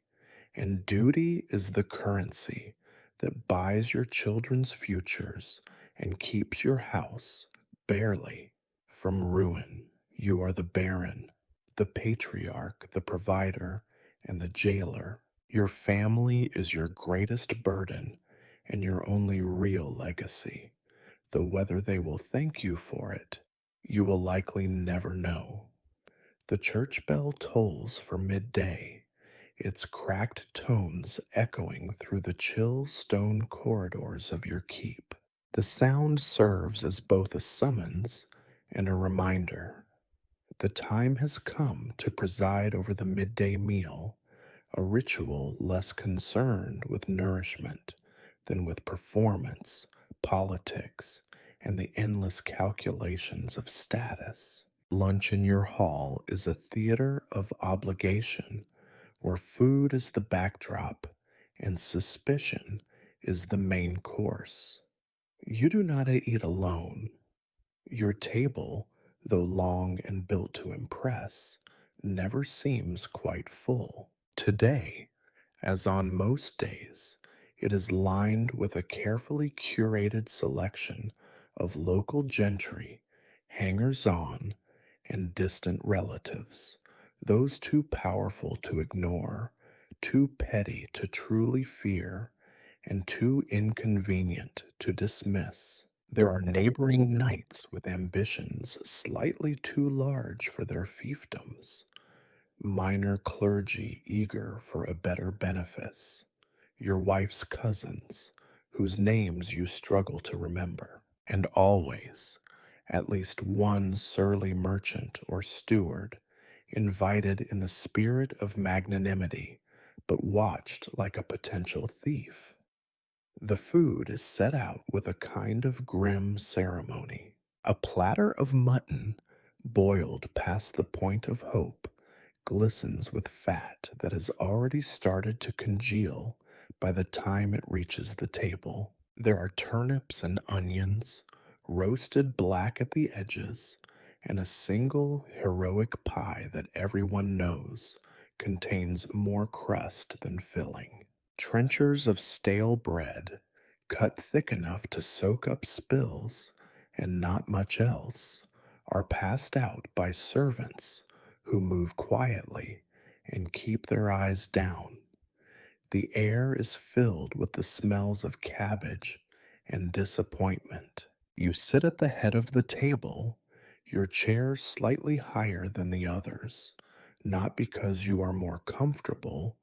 and duty is the currency that buys your children's futures and keeps your house, barely, from ruin. You are the baron, the patriarch, the provider, and the jailer. Your family is your greatest burden and your only real legacy, though whether they will thank you for it, you will likely never know. The church bell tolls for midday, its cracked tones echoing through the chill stone corridors of your keep. The sound serves as both a summons and a reminder. The time has come to preside over the midday meal, a ritual less concerned with nourishment than with performance, politics, and the endless calculations of status. Lunch in your hall is a theater of obligation, where food is the backdrop and suspicion is the main course. You do not eat alone. Your table, though long and built to impress, never seems quite full. Today, as on most days, it is lined with a carefully curated selection of local gentry, hangers on, and distant relatives, those too powerful to ignore, too petty to truly fear, and too inconvenient to dismiss. There are neighboring knights with ambitions slightly too large for their fiefdoms, minor clergy eager for a better benefice, your wife's cousins, whose names you struggle to remember, and always at least one surly merchant or steward, invited in the spirit of magnanimity, but watched like a potential thief. The food is set out with a kind of grim ceremony. A platter of mutton, boiled past the point of hope, glistens with fat that has already started to congeal by the time it reaches the table. There are turnips and onions, roasted black at the edges, and a single heroic pie that everyone knows contains more crust than filling. Trenchers of stale bread, cut thick enough to soak up spills, and not much else, are passed out by servants who move quietly and keep their eyes down. The air is filled with the smells of cabbage and disappointment. You sit at the head of the table, your chair slightly higher than the others, not because you are more comfortable,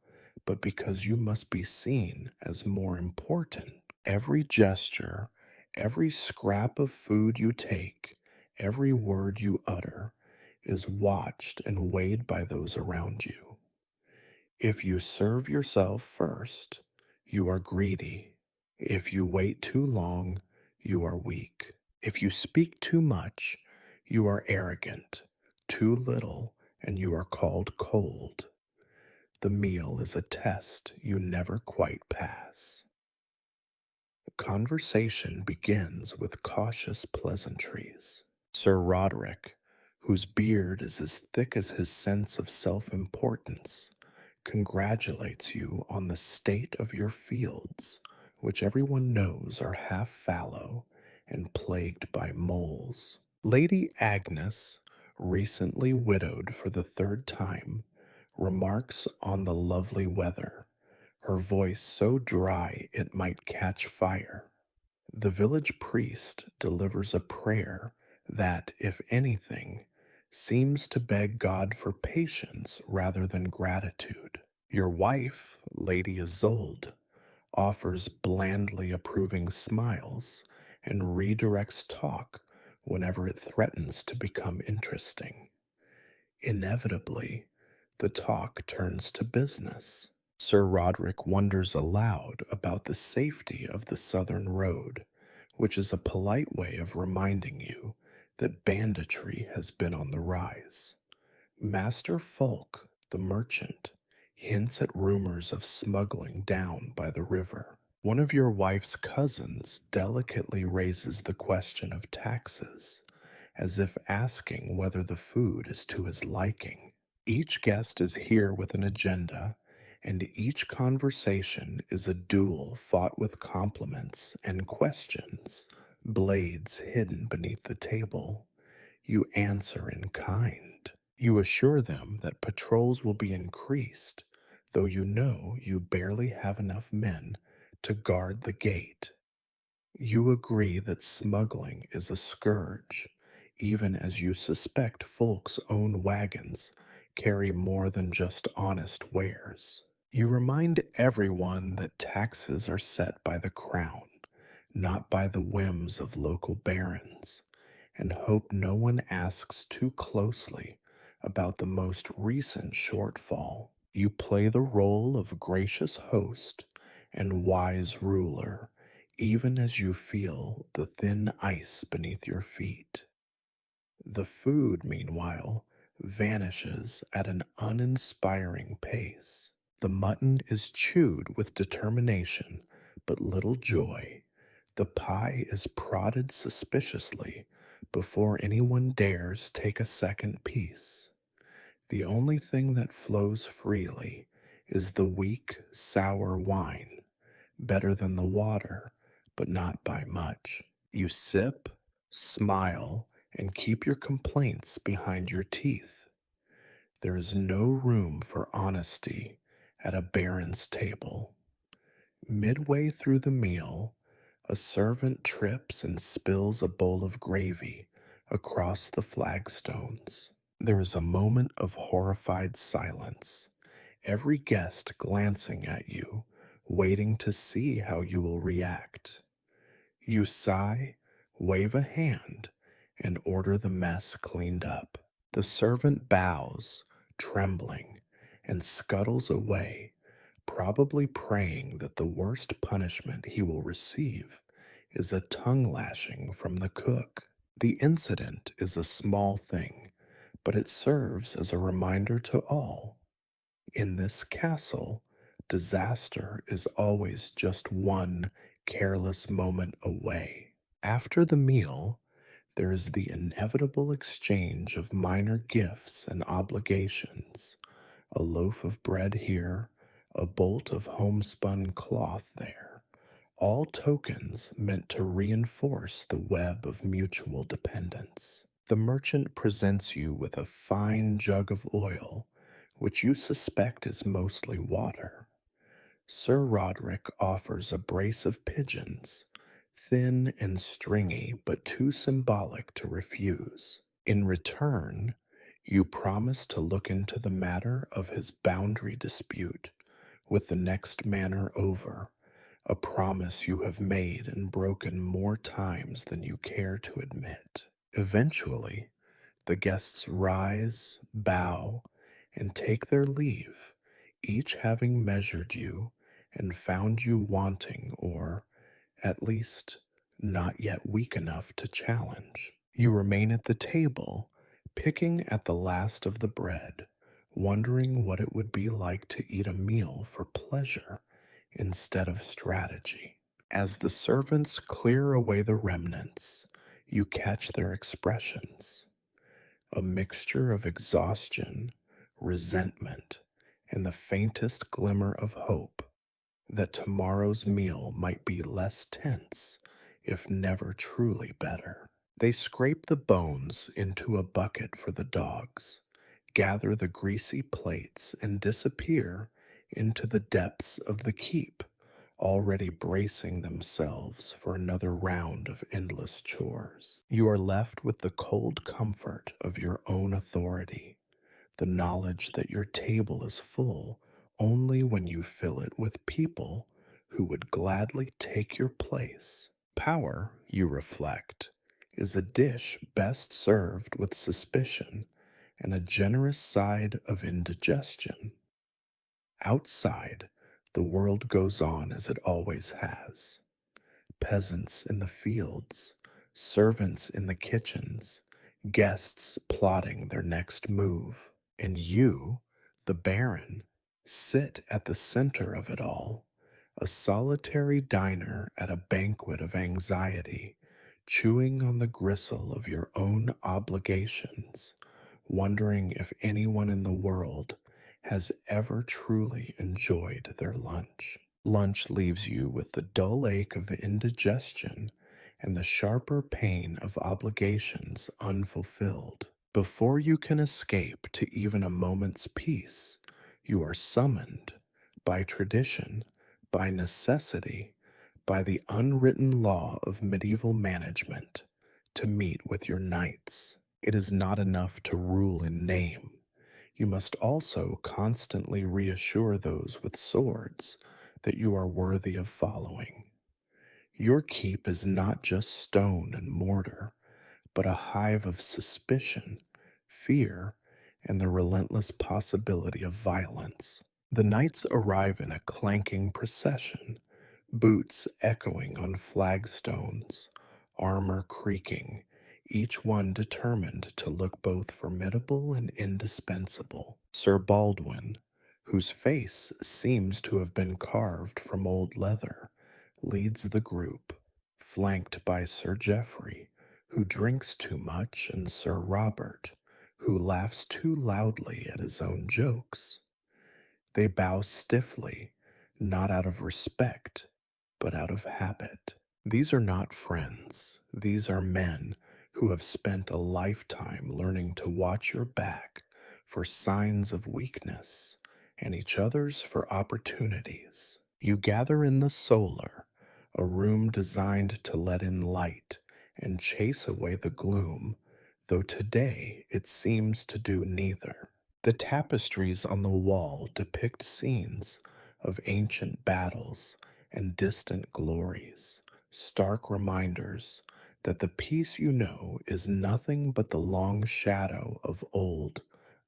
but because you must be seen as more important. Every gesture, every scrap of food you take, every word you utter is watched and weighed by those around you. If you serve yourself first, you are greedy. If you wait too long, you are weak. If you speak too much, you are arrogant. Too little, and you are called cold. The meal is a test you never quite pass. Conversation begins with cautious pleasantries. Sir Roderick, whose beard is as thick as his sense of self importance, congratulates you on the state of your fields, which everyone knows are half fallow and plagued by moles. Lady Agnes, recently widowed for the third time, remarks on the lovely weather, her voice so dry it might catch fire. The village priest delivers a prayer that, if anything, seems to beg God for patience rather than gratitude. Your wife, Lady Isolde, offers blandly approving smiles and redirects talk whenever it threatens to become interesting. Inevitably, the talk turns to business. Sir Roderick wonders aloud about the safety of the southern road, which is a polite way of reminding you that banditry has been on the rise. Master Fulk, the merchant, hints at rumors of smuggling down by the river. One of your wife's cousins delicately raises the question of taxes, as if asking whether the food is to his liking. Each guest is here with an agenda, and each conversation is a duel fought with compliments and questions, blades hidden beneath the table. You answer in kind. You assure them that patrols will be increased, though you know you barely have enough men to guard the gate. You agree that smuggling is a scourge, even as you suspect folks' own wagons carry more than just honest wares. You remind everyone that taxes are set by the crown, not by the whims of local barons, and hope no one asks too closely about the most recent shortfall. You play the role of gracious host and wise ruler, even as you feel the thin ice beneath your feet. The food, meanwhile, vanishes at an uninspiring pace. The mutton is chewed with determination, but little joy. The pie is prodded suspiciously before anyone dares take a second piece. The only thing that flows freely is the weak, sour wine, better than the water, but not by much. You sip, smile, and keep your complaints behind your teeth. There is no room for honesty at a baron's table. Midway through the meal, a servant trips and spills a bowl of gravy across the flagstones. There is a moment of horrified silence, every guest glancing at you, waiting to see how you will react. You sigh, wave a hand, and order the mess cleaned up. The servant bows, trembling, and scuttles away, probably praying that the worst punishment he will receive is a tongue lashing from the cook. The incident is a small thing, but it serves as a reminder to all. In this castle, disaster is always just one careless moment away. After the meal, there is the inevitable exchange of minor gifts and obligations, a loaf of bread here, a bolt of homespun cloth there, all tokens meant to reinforce the web of mutual dependence. The merchant presents you with a fine jug of oil, which you suspect is mostly water. Sir Roderick offers a brace of pigeons, thin and stringy but too symbolic to refuse. In return, you promise to look into the matter of his boundary dispute with the next manor over, a promise you have made and broken more times than you care to admit. Eventually, the guests rise, bow, and take their leave, each having measured you and found you wanting or, at least, not yet weak enough to challenge. You remain at the table, picking at the last of the bread, wondering what it would be like to eat a meal for pleasure instead of strategy. As the servants clear away the remnants, you catch their expressions, a mixture of exhaustion, resentment, and the faintest glimmer of hope that tomorrow's meal might be less tense, if never truly better. They scrape the bones into a bucket for the dogs, gather the greasy plates, and disappear into the depths of the keep, already bracing themselves for another round of endless chores. You are left with the cold comfort of your own authority, the knowledge that your table is full only when you fill it with people who would gladly take your place. Power, you reflect, is a dish best served with suspicion and a generous side of indigestion. Outside, the world goes on as it always has. Peasants in the fields, servants in the kitchens, guests plotting their next move. And you, the Baron, sit at the center of it all, a solitary diner at a banquet of anxiety, chewing on the gristle of your own obligations, wondering if anyone in the world has ever truly enjoyed their lunch. Lunch leaves you with the dull ache of indigestion and the sharper pain of obligations unfulfilled. Before you can escape to even a moment's peace, you are summoned by tradition, by necessity, by the unwritten law of medieval management to meet with your knights. It is not enough to rule in name. You must also constantly reassure those with swords that you are worthy of following. Your keep is not just stone and mortar, but a hive of suspicion, fear, and the relentless possibility of violence. The knights arrive in a clanking procession, boots echoing on flagstones, armor creaking, each one determined to look both formidable and indispensable. Sir Baldwin, whose face seems to have been carved from old leather, leads the group, flanked by Sir Geoffrey, who drinks too much, and Sir Robert, who laughs too loudly at his own jokes. They bow stiffly, not out of respect, but out of habit. These are not friends. These are men who have spent a lifetime learning to watch your back for signs of weakness and each other's for opportunities. You gather in the solar, a room designed to let in light and chase away the gloom, though today it seems to do neither. The tapestries on the wall depict scenes of ancient battles and distant glories, stark reminders that the peace you know is nothing but the long shadow of old,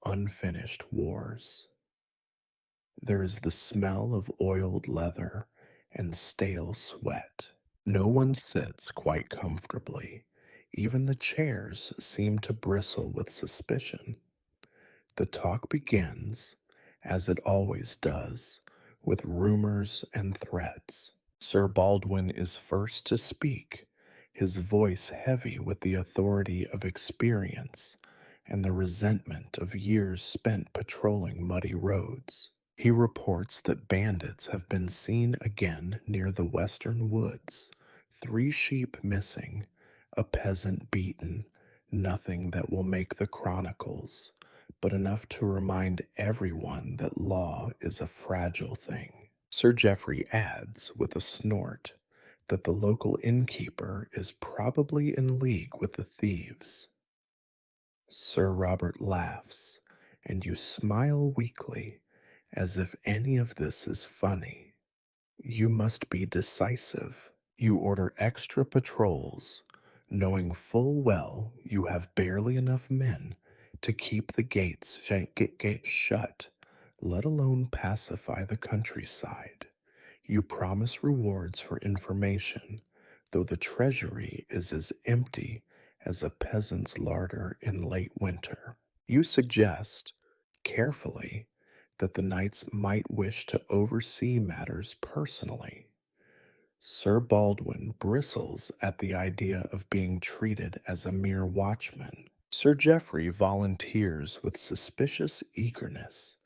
unfinished wars. There is the smell of oiled leather and stale sweat. No one sits quite comfortably. Even the chairs seem to bristle with suspicion. The talk begins, as it always does, with rumors and threats. Sir Baldwin is first to speak, his voice heavy with the authority of experience and the resentment of years spent patrolling muddy roads. He reports that bandits have been seen again near the western woods, 3 sheep missing, a peasant beaten, nothing that will make the chronicles, but enough to remind everyone that law is a fragile thing. Sir Geoffrey adds, with a snort, that the local innkeeper is probably in league with the thieves. Sir Robert laughs, and you smile weakly, as if any of this is funny. You must be decisive. You order extra patrols, knowing full well you have barely enough men to keep the gates shut, let alone pacify the countryside. You promise rewards for information, though the treasury is as empty as a peasant's larder in late winter. You suggest, carefully, that the knights might wish to oversee matters personally. Sir Baldwin bristles at the idea of being treated as a mere watchman. Sir Geoffrey volunteers with suspicious eagerness,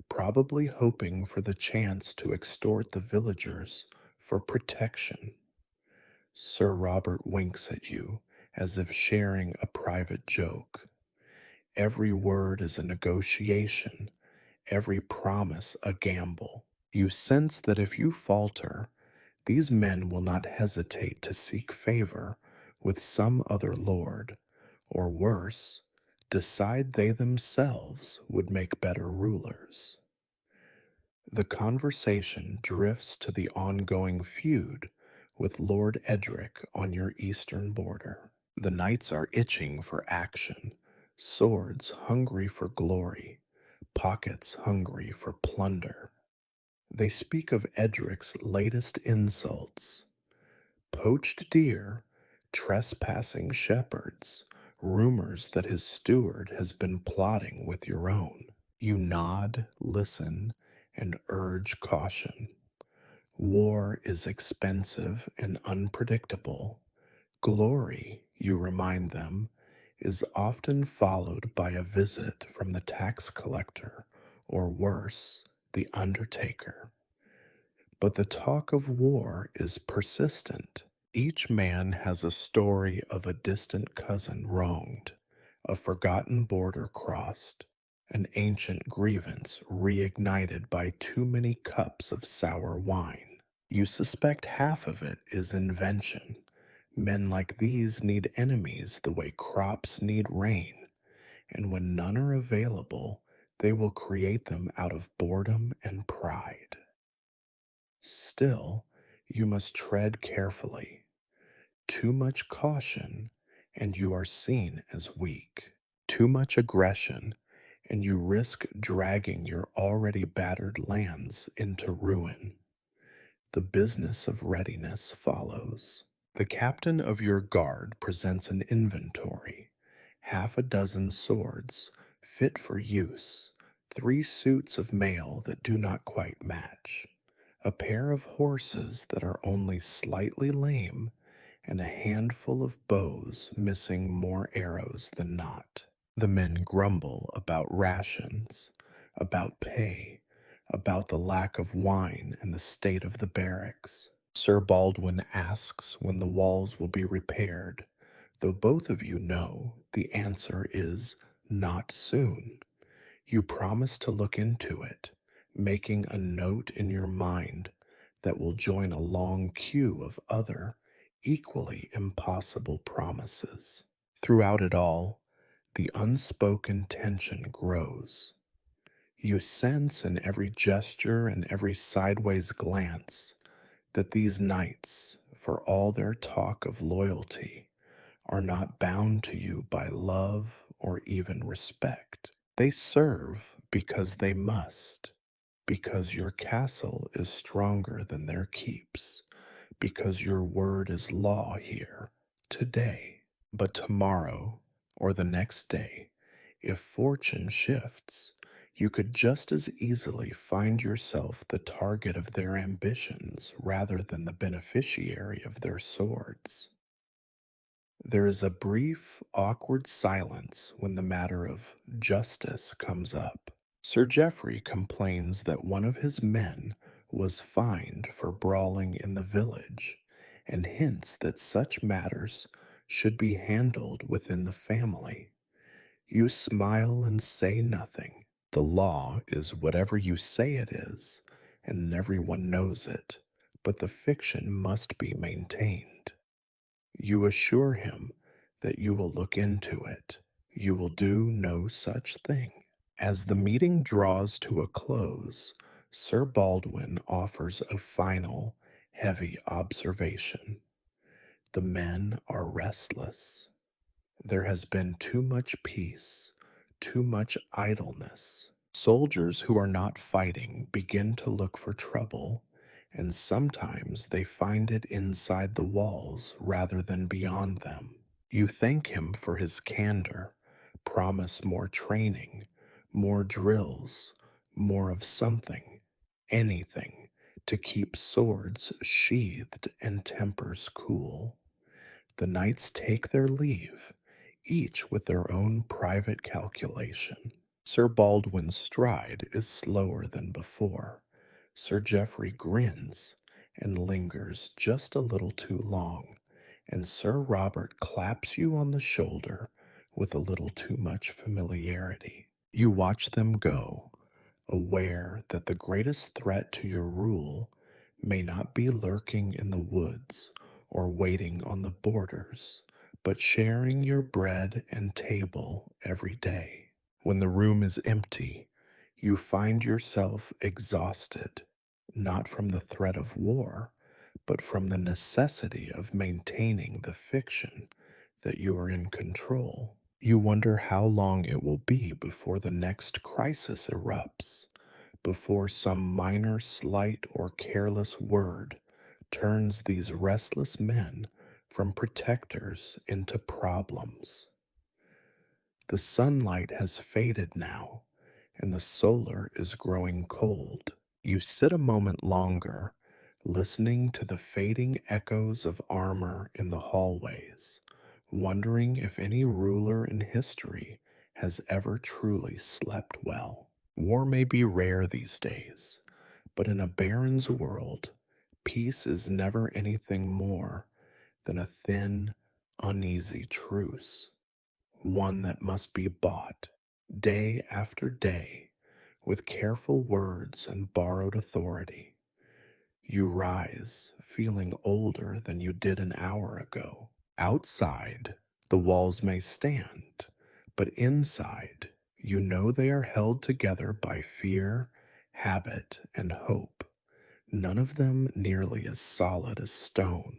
probably hoping for the chance to extort the villagers for protection. Sir Robert winks at you as if sharing a private joke. Every word is a negotiation, every promise a gamble. You sense that if you falter, these men will not hesitate to seek favor with some other lord, or worse, decide they themselves would make better rulers. The conversation drifts to the ongoing feud with Lord Edric on your eastern border. The knights are itching for action, swords hungry for glory, pockets hungry for plunder. They speak of Edric's latest insults: poached deer, trespassing shepherds, rumors that his steward has been plotting with your own. You nod, listen, and urge caution. War is expensive and unpredictable. Glory, you remind them, is often followed by a visit from the tax collector, or worse, the undertaker. But the talk of war is persistent. Each man has a story of a distant cousin wronged, a forgotten border crossed, an ancient grievance reignited by too many cups of sour wine. You suspect half of it is invention. Men like these need enemies the way crops need rain, and when none are available, they will create them out of boredom and pride. Still, you must tread carefully. Too much caution, and you are seen as weak. Too much aggression, and you risk dragging your already battered lands into ruin. The business of readiness follows. The captain of your guard presents an inventory: half a dozen swords, fit for use, 3 suits of mail that do not quite match, a pair of horses that are only slightly lame, and a handful of bows missing more arrows than not. The men grumble about rations, about pay, about the lack of wine and the state of the barracks. Sir Baldwin asks when the walls will be repaired, though both of you know the answer is not soon. You promise to look into it, making a note in your mind that will join a long queue of other, equally impossible promises. Throughout it all, the unspoken tension grows. You sense in every gesture and every sideways glance that these knights, for all their talk of loyalty, are not bound to you by love or even respect. They serve because they must. because your castle is stronger than their keeps, because your word is law here, today. But tomorrow, or the next day, if fortune shifts, you could just as easily find yourself the target of their ambitions rather than the beneficiary of their swords. There is a brief, awkward silence when the matter of justice comes up. Sir Geoffrey complains that one of his men was fined for brawling in the village, and hints that such matters should be handled within the family. You smile and say nothing. The law is whatever you say it is, and everyone knows it, but the fiction must be maintained. You assure him that you will look into it. You will do no such thing. As the meeting draws to a close, Sir Baldwin offers a final, heavy observation. The men are restless. There has been too much peace, too much idleness. Soldiers who are not fighting begin to look for trouble, and sometimes they find it inside the walls rather than beyond them. You thank him for his candor, promise more training, more drills, more of something, anything, to keep swords sheathed and tempers cool. The knights take their leave, each with their own private calculation. Sir Baldwin's stride is slower than before. Sir Geoffrey grins and lingers just a little too long, and Sir Robert claps you on the shoulder with a little too much familiarity. You watch them go, aware that the greatest threat to your rule may not be lurking in the woods or waiting on the borders, but sharing your bread and table every day. When the room is empty, you find yourself exhausted, not from the threat of war, but from the necessity of maintaining the fiction that you are in control. You wonder how long it will be before the next crisis erupts, before some minor slight or careless word turns these restless men from protectors into problems. The sunlight has faded now, and the solar is growing cold. You sit a moment longer, listening to the fading echoes of armor in the hallways, wondering if any ruler in history has ever truly slept well. War may be rare these days, but in a baron's world, peace is never anything more than a thin, uneasy truce, one that must be bought day after day with careful words and borrowed authority. You rise, feeling older than you did an hour ago. Outside, the walls may stand, but inside, you know they are held together by fear, habit, and hope, none of them nearly as solid as stone.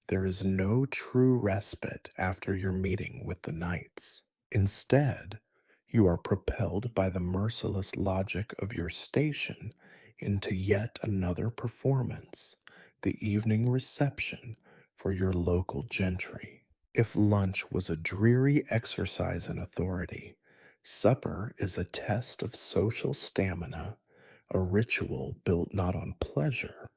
There is no true respite after your meeting with the knights. Instead, you are propelled by the merciless logic of your station into yet another performance, the evening reception for your local gentry. If lunch was a dreary exercise in authority, supper is a test of social stamina, a ritual built not on pleasure,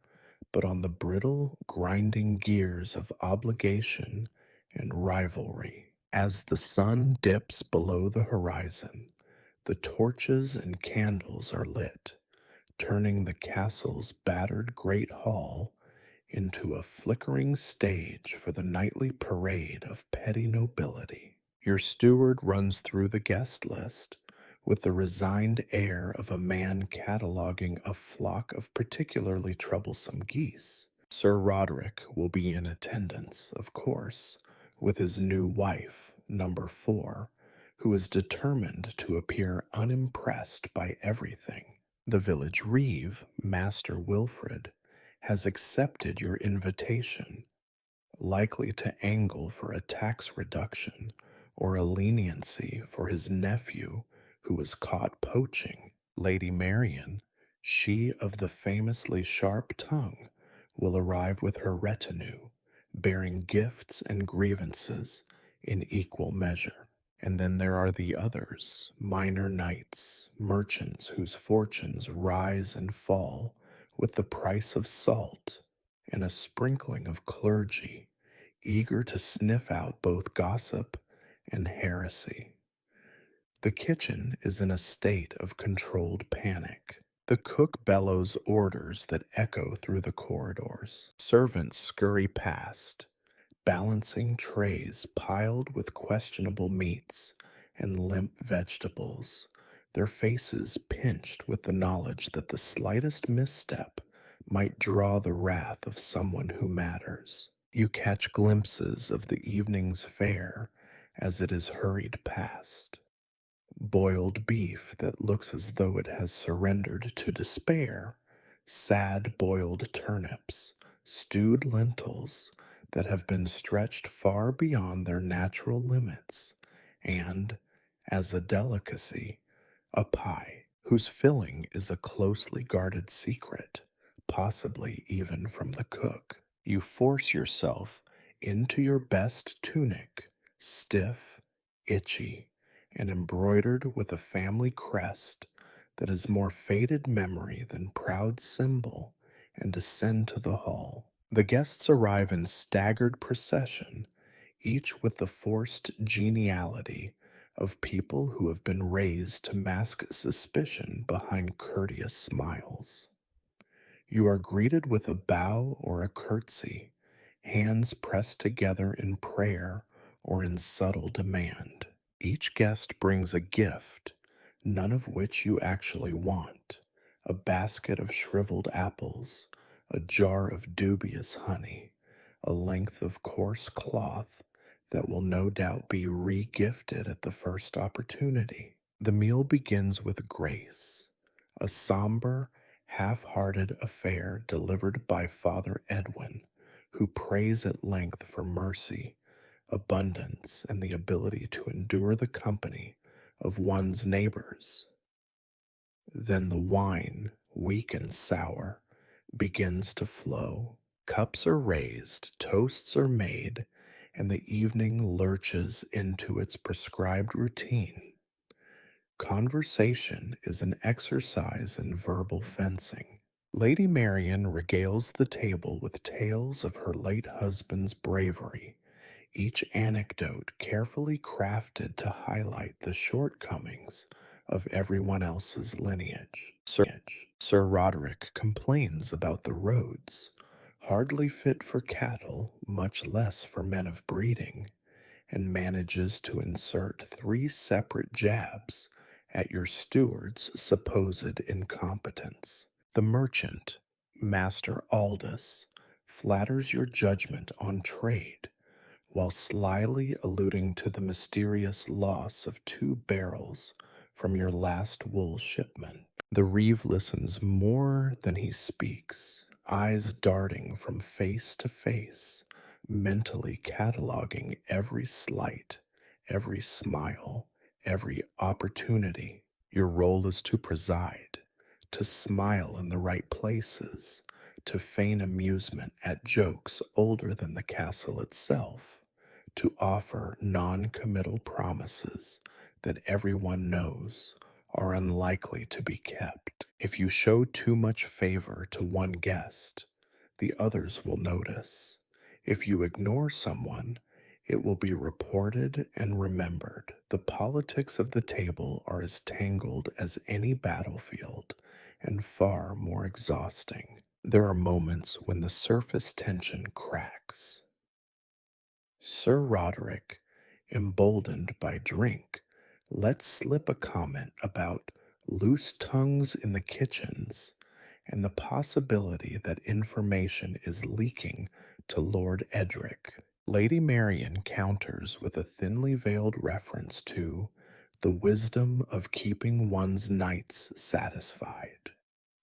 but on the brittle, grinding gears of obligation and rivalry. As the sun dips below the horizon, the torches and candles are lit, turning the castle's battered great hall into a flickering stage for the nightly parade of petty nobility. Your steward runs through the guest list with the resigned air of a man cataloging a flock of particularly troublesome geese. Sir Roderick will be in attendance, of course, with his new wife, number 4, who is determined to appear unimpressed by everything. The village reeve, Master Wilfred, has accepted your invitation, likely to angle for a tax reduction or a leniency for his nephew who was caught poaching. Lady Marian She of the famously sharp tongue will arrive with her retinue, bearing gifts and grievances in equal measure. And then there are the others, minor knights, merchants whose fortunes rise and fall with the price of salt, and a sprinkling of clergy, eager to sniff out both gossip and heresy. The kitchen is in a state of controlled panic. The cook bellows orders that echo through the corridors. Servants scurry past, balancing trays piled with questionable meats and limp vegetables, their faces pinched with the knowledge that the slightest misstep might draw the wrath of someone who matters. You catch glimpses of the evening's fare as it is hurried past. Boiled beef that looks as though it has surrendered to despair, sad boiled turnips, stewed lentils that have been stretched far beyond their natural limits, and, as a delicacy, a pie whose filling is a closely guarded secret, possibly even from the cook. You force yourself into your best tunic, stiff, itchy, and embroidered with a family crest that is more faded memory than proud symbol, and descend to the hall. The guests arrive in staggered procession, each with the forced geniality of people who have been raised to mask suspicion behind courteous smiles. You are greeted with a bow or a curtsy, hands pressed together in prayer or in subtle demand. Each guest brings a gift, none of which you actually want: a basket of shriveled apples, a jar of dubious honey, a length of coarse cloth that will no doubt be re-gifted at the first opportunity. The meal begins with grace, a somber, half-hearted affair delivered by Father Edwin, who prays at length for mercy, abundance, and the ability to endure the company of one's neighbors. Then the wine, weak and sour, begins to flow. Cups are raised, toasts are made, and the evening lurches into its prescribed routine. Conversation is an exercise in verbal fencing. Lady Marian regales the table with tales of her late husband's bravery, each anecdote carefully crafted to highlight the shortcomings of everyone else's lineage. Sir Roderick complains about the roads, hardly fit for cattle, much less for men of breeding, and manages to insert 3 separate jabs at your steward's supposed incompetence. The merchant, Master Aldous, flatters your judgment on trade while slyly alluding to the mysterious loss of 2 barrels from your last wool shipment. The reeve listens more than he speaks, eyes darting from face to face, mentally cataloging every slight, every smile, every opportunity. Your role is to preside, to smile in the right places, to feign amusement at jokes older than the castle itself, to offer non-committal promises that everyone knows are unlikely to be kept. If you show too much favor to one guest, the others will notice. If you ignore someone, it will be reported and remembered. The politics of the table are as tangled as any battlefield and far more exhausting. There are moments when the surface tension cracks. Sir Roderick, emboldened by drink, lets slip a comment about loose tongues in the kitchens and the possibility that information is leaking to Lord Edric. Lady Marian counters with a thinly veiled reference to the wisdom of keeping one's nights satisfied.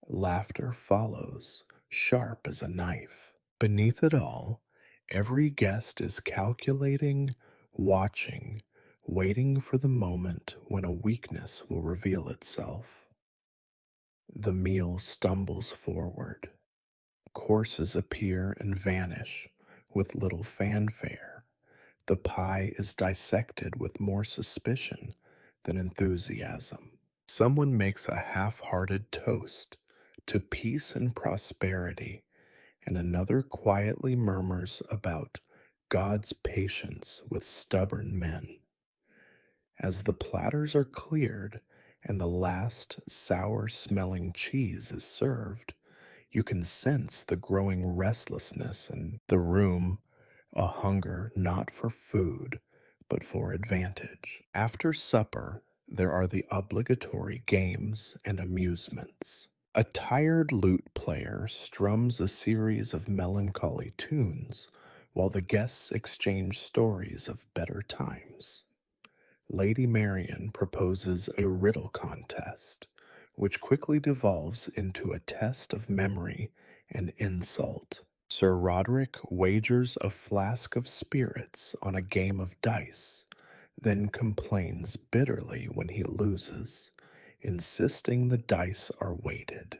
Laughter follows, sharp as a knife. Beneath it all, every guest is calculating, watching, waiting for the moment when a weakness will reveal itself. The meal stumbles forward. Courses appear and vanish with little fanfare. The pie is dissected with more suspicion than enthusiasm. Someone makes a half hearted toast to peace and prosperity, and another quietly murmurs about God's patience with stubborn men. As the platters are cleared and the last sour smelling cheese is served, you can sense the growing restlessness in the room, a hunger not for food, but for advantage. After supper, there are the obligatory games and amusements. A tired lute player strums a series of melancholy tunes while the guests exchange stories of better times. Lady Marian proposes a riddle contest, which quickly devolves into a test of memory and insult. Sir Roderick wagers a flask of spirits on a game of dice, then complains bitterly when he loses, insisting the dice are weighted.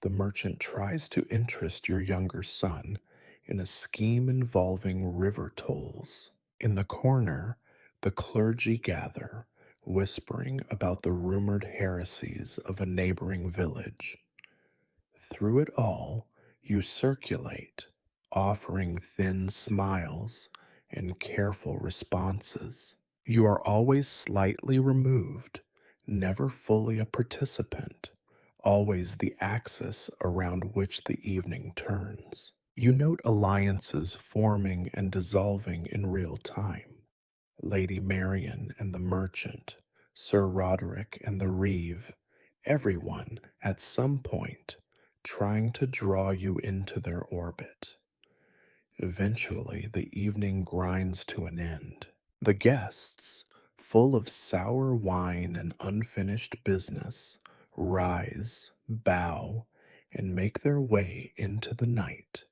The merchant tries to interest your younger son in a scheme involving river tolls. In the corner, the clergy gather, whispering about the rumored heresies of a neighboring village. Through it all, you circulate, offering thin smiles and careful responses. You are always slightly removed, never fully a participant, always the axis around which the evening turns. You note alliances forming and dissolving in real time. Lady Marian and the merchant, Sir Roderick and the reeve, everyone at some point trying to draw you into their orbit. Eventually, the evening grinds to an end. The guests, full of sour wine and unfinished business, rise, bow, and make their way into the night,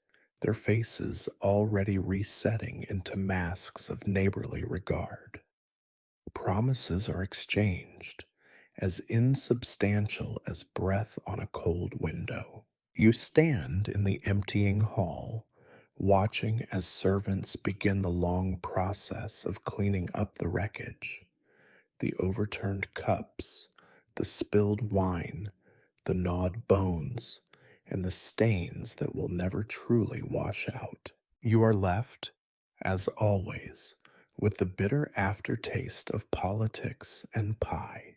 their faces already resetting into masks of neighborly regard. Promises are exchanged, as insubstantial as breath on a cold window. You stand in the emptying hall, watching as servants begin the long process of cleaning up the wreckage, the overturned cups, the spilled wine, the gnawed bones, and the stains that will never truly wash out. You are left, as always, with the bitter aftertaste of politics and pie.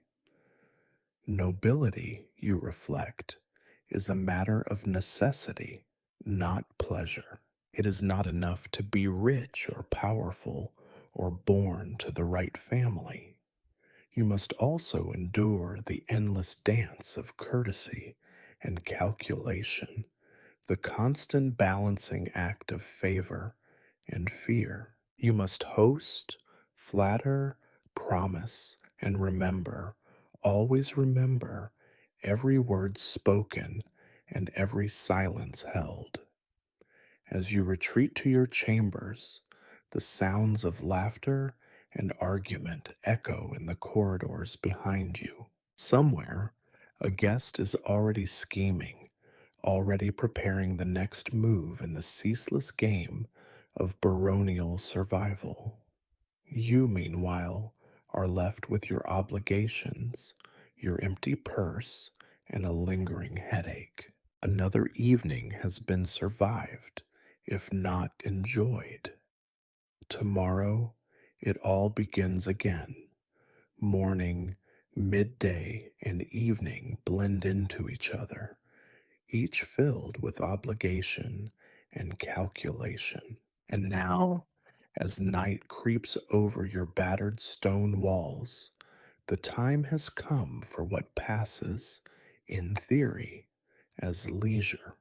Nobility, you reflect, is a matter of necessity, not pleasure. It is not enough to be rich or powerful or born to the right family. You must also endure the endless dance of courtesy and calculation, the constant balancing act of favor and fear. You must host, flatter, promise, and remember, always remember, every word spoken and every silence held. As you retreat to your chambers, the sounds of laughter and argument echo in the corridors behind you. Somewhere, a guest is already scheming, already preparing the next move in the ceaseless game of baronial survival. You, meanwhile, are left with your obligations, your empty purse, and a lingering headache. Another evening has been survived, if not enjoyed. Tomorrow, it all begins again. Morning, midday, and evening blend into each other, each filled with obligation and calculation. And now, as night creeps over your battered stone walls, the time has come for what passes, in theory, as leisure.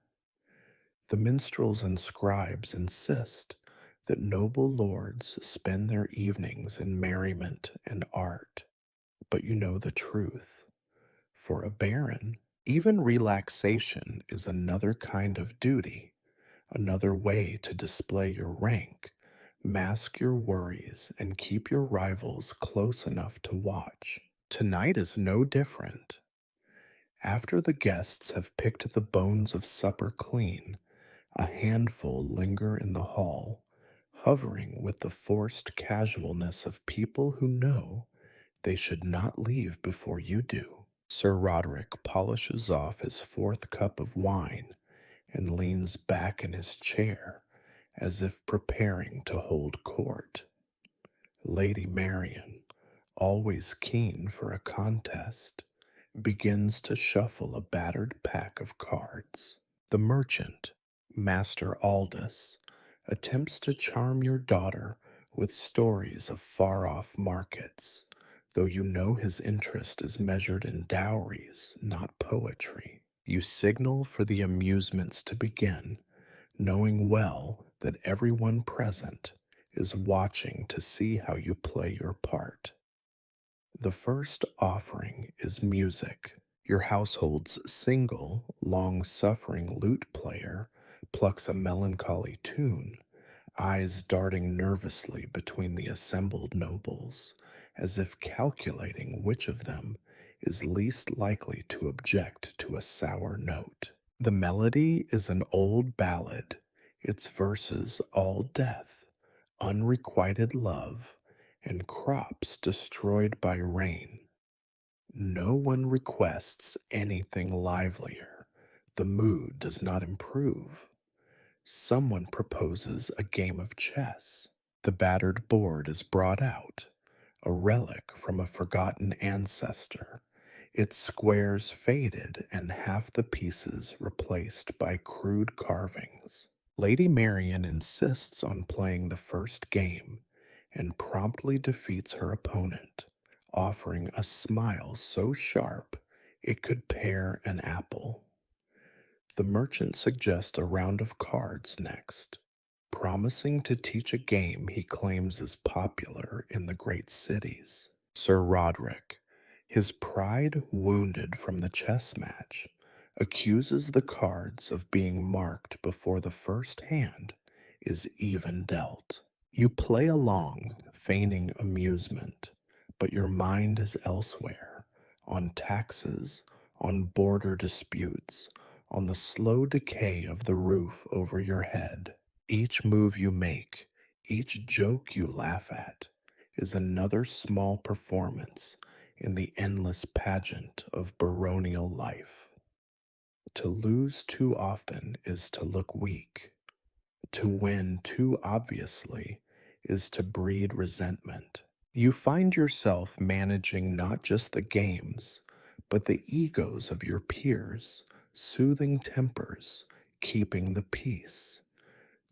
The minstrels and scribes insist that noble lords spend their evenings in merriment and art. But you know the truth. For a baron, even relaxation is another kind of duty, another way to display your rank, mask your worries, and keep your rivals close enough to watch. Tonight is no different. After the guests have picked the bones of supper clean, a handful linger in the hall, hovering with the forced casualness of people who know they should not leave before you do. Sir Roderick polishes off his fourth cup of wine and leans back in his chair as if preparing to hold court. Lady Marian, always keen for a contest, begins to shuffle a battered pack of cards. The merchant, Master Aldous, attempts to charm your daughter with stories of far off markets, though you know his interest is measured in dowries, not poetry. You signal for the amusements to begin, knowing well that everyone present is watching to see how you play your part. The first offering is music. Your household's single, long suffering lute player plucks a melancholy tune, eyes darting nervously between the assembled nobles, as if calculating which of them is least likely to object to a sour note. The melody is an old ballad, its verses all death, unrequited love, and crops destroyed by rain. No one requests anything livelier. The mood does not improve. Someone proposes a game of chess. The battered board is brought out, a relic from a forgotten ancestor, its squares faded and half the pieces replaced by crude carvings. Lady Marian insists on playing the first game and promptly defeats her opponent, offering a smile so sharp it could pare an apple. The merchant suggests a round of cards next, promising to teach a game he claims is popular in the great cities. Sir Roderick, his pride wounded from the chess match, accuses the cards of being marked before the first hand is even dealt. You play along, feigning amusement, but your mind is elsewhere, on taxes, on border disputes, on the slow decay of the roof over your head. Each move you make, each joke you laugh at, is another small performance in the endless pageant of baronial life. To lose too often is to look weak. To win too obviously is to breed resentment. You find yourself managing not just the games, but the egos of your peers, soothing tempers, keeping the peace.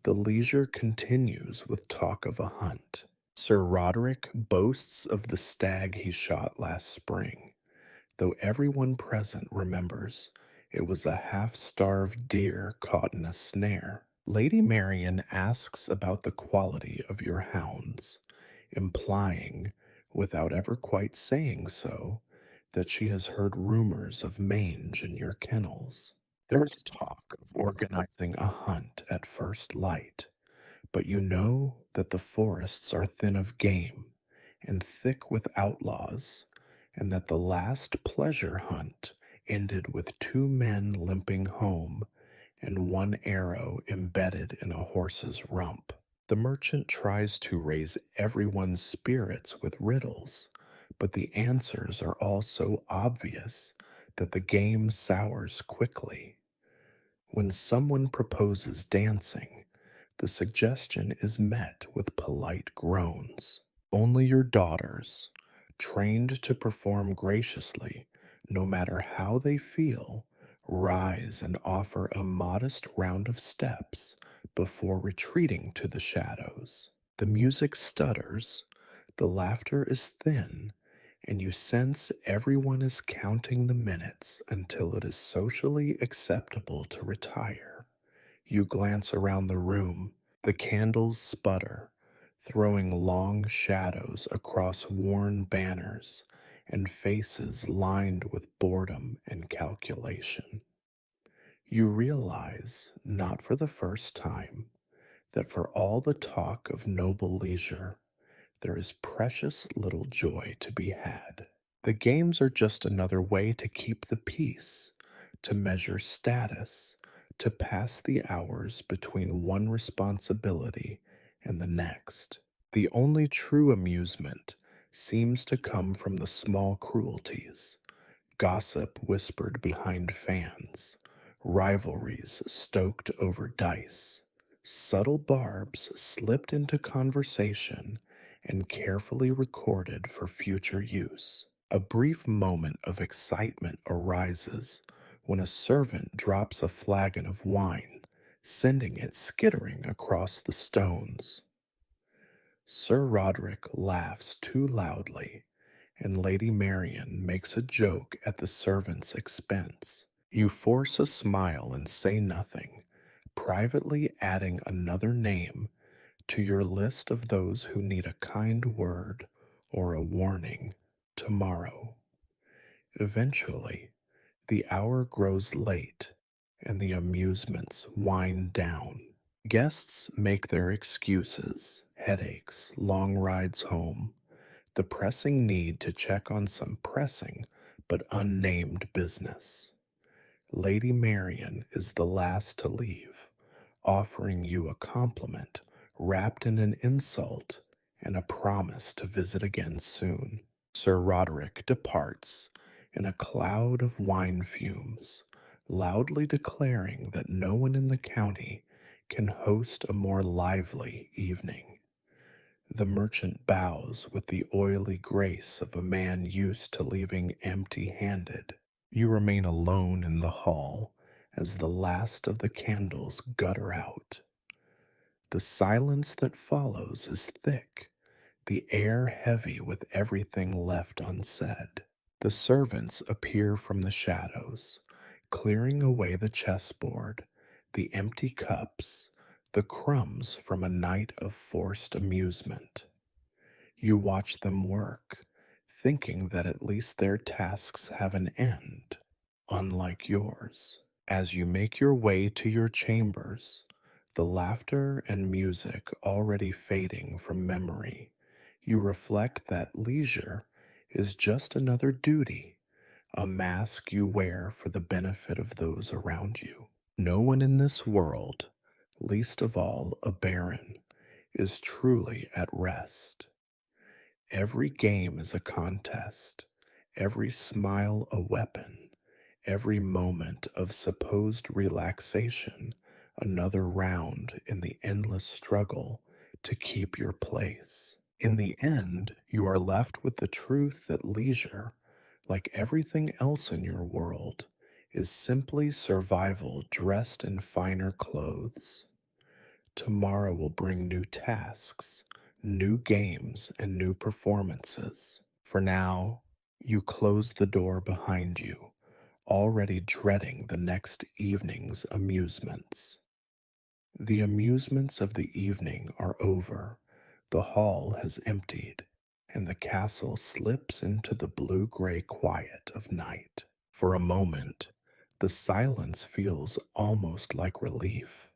The leisure continues with talk of a hunt. Sir Roderick boasts of the stag he shot last spring, though everyone present remembers it was a half-starved deer caught in a snare. Lady Marian asks about the quality of your hounds, implying, without ever quite saying so, that she has heard rumors of mange in your kennels. There is talk of organizing a hunt at first light, but you know that the forests are thin of game and thick with outlaws, and that the last pleasure hunt ended with two men limping home and one arrow embedded in a horse's rump. The merchant tries to raise everyone's spirits with riddles, but the answers are all so obvious that the game sours quickly. When someone proposes dancing, the suggestion is met with polite groans. Only your daughters, trained to perform graciously, no matter how they feel, rise and offer a modest round of steps before retreating to the shadows. The music stutters, the laughter is thin, and you sense everyone is counting the minutes until it is socially acceptable to retire. You glance around the room, the candles sputter, throwing long shadows across worn banners and faces lined with boredom and calculation. You realize, not for the first time, that for all the talk of noble leisure, there is precious little joy to be had. The games are just another way to keep the peace, to measure status, to pass the hours between one responsibility and the next. The only true amusement seems to come from the small cruelties, gossip whispered behind fans, rivalries stoked over dice, subtle barbs slipped into conversation and carefully recorded for future use. A brief moment of excitement arises when a servant drops a flagon of wine, sending it skittering across the stones. Sir Roderick laughs too loudly, and Lady Marian makes a joke at the servant's expense. You force a smile and say nothing, privately adding another name to your list of those who need a kind word or a warning tomorrow. Eventually, the hour grows late and the amusements wind down. Guests make their excuses, headaches, long rides home, the pressing need to check on some pressing but unnamed business. Lady Marian is the last to leave, offering you a compliment wrapped in an insult and a promise to visit again soon. Sir Roderick departs in a cloud of wine fumes, loudly declaring that no one in the county can host a more lively evening. The merchant bows with the oily grace of a man used to leaving empty handed. You remain alone in the hall as the last of the candles gutter out. The silence that follows is thick, the air heavy with everything left unsaid. The servants appear from the shadows, clearing away the chessboard, the empty cups, the crumbs from a night of forced amusement. You watch them work, thinking that at least their tasks have an end, unlike yours. As you make your way to your chambers, the laughter and music already fading from memory, you reflect that leisure is just another duty, a mask you wear for the benefit of those around you. No one in this world, least of all a baron, is truly at rest. Every game is a contest, every smile a weapon, every moment of supposed relaxation another round in the endless struggle to keep your place. In the end, you are left with the truth that leisure, like everything else in your world, is simply survival dressed in finer clothes. Tomorrow will bring new tasks, new games, and new performances. For now, you close the door behind you, already dreading the next evening's amusements. The amusements of the evening are over, the hall has emptied, and the castle slips into the blue-gray quiet of night. For a moment, the silence feels almost like relief.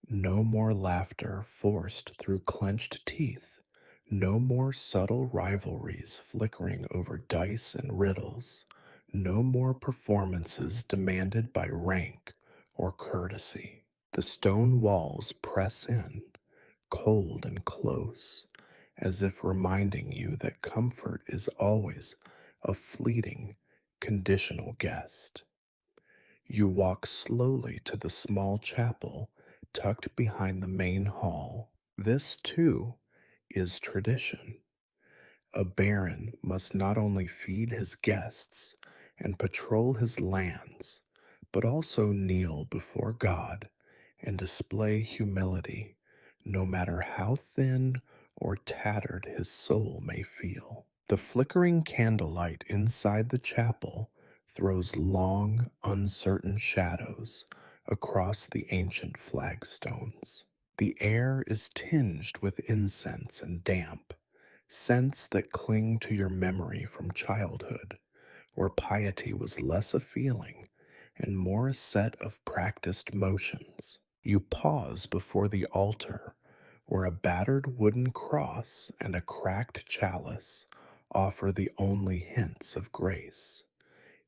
No more laughter forced through clenched teeth. No more subtle rivalries flickering over dice and riddles. No more performances demanded by rank or courtesy. The stone walls press in, cold and close, as if reminding you that comfort is always a fleeting, conditional guest. You walk slowly to the small chapel tucked behind the main hall. This, too, is tradition. A baron must not only feed his guests and patrol his lands, but also kneel before God and display humility, no matter how thin or tattered his soul may feel. The flickering candlelight inside the chapel throws long, uncertain shadows across the ancient flagstones. The air is tinged with incense and damp, scents that cling to your memory from childhood, where piety was less a feeling and more a set of practiced motions. You pause before the altar, where a battered wooden cross and a cracked chalice offer the only hints of grace.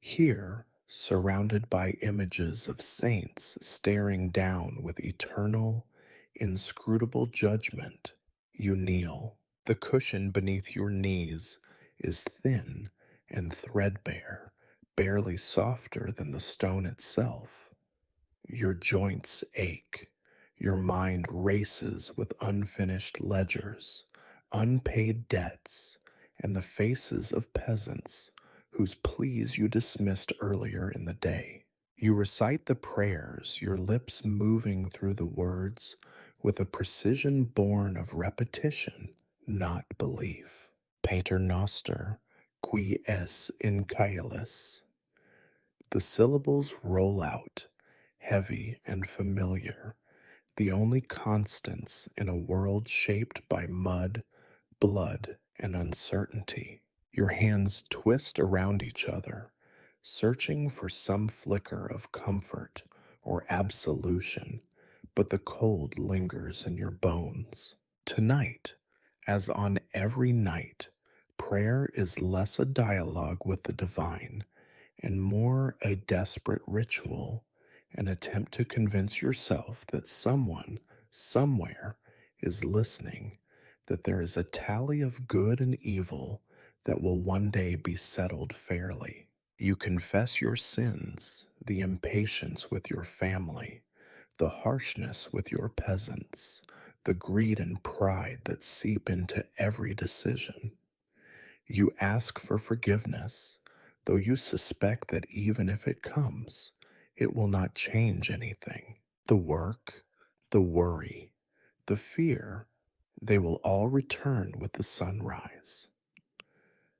Here, surrounded by images of saints staring down with eternal, inscrutable judgment, you kneel. The cushion beneath your knees is thin and threadbare, barely softer than the stone itself. Your joints ache. Your mind races with unfinished ledgers, unpaid debts, and the faces of peasants whose pleas you dismissed earlier in the day. You recite the prayers, your lips moving through the words with a precision born of repetition, not belief. Pater noster, qui es in caelis. The syllables roll out, heavy and familiar, the only constants in a world shaped by mud, blood, and uncertainty. Your hands twist around each other, searching for some flicker of comfort or absolution, but the cold lingers in your bones. Tonight, as on every night, prayer is less a dialogue with the divine and more a desperate ritual, an attempt to convince yourself that someone, somewhere, is listening, that there is a tally of good and evil that will one day be settled fairly. You confess your sins, the impatience with your family, the harshness with your peasants, the greed and pride that seep into every decision. You ask for forgiveness, though you suspect that even if it comes, it will not change anything. The work, the worry, the fear, they will all return with the sunrise.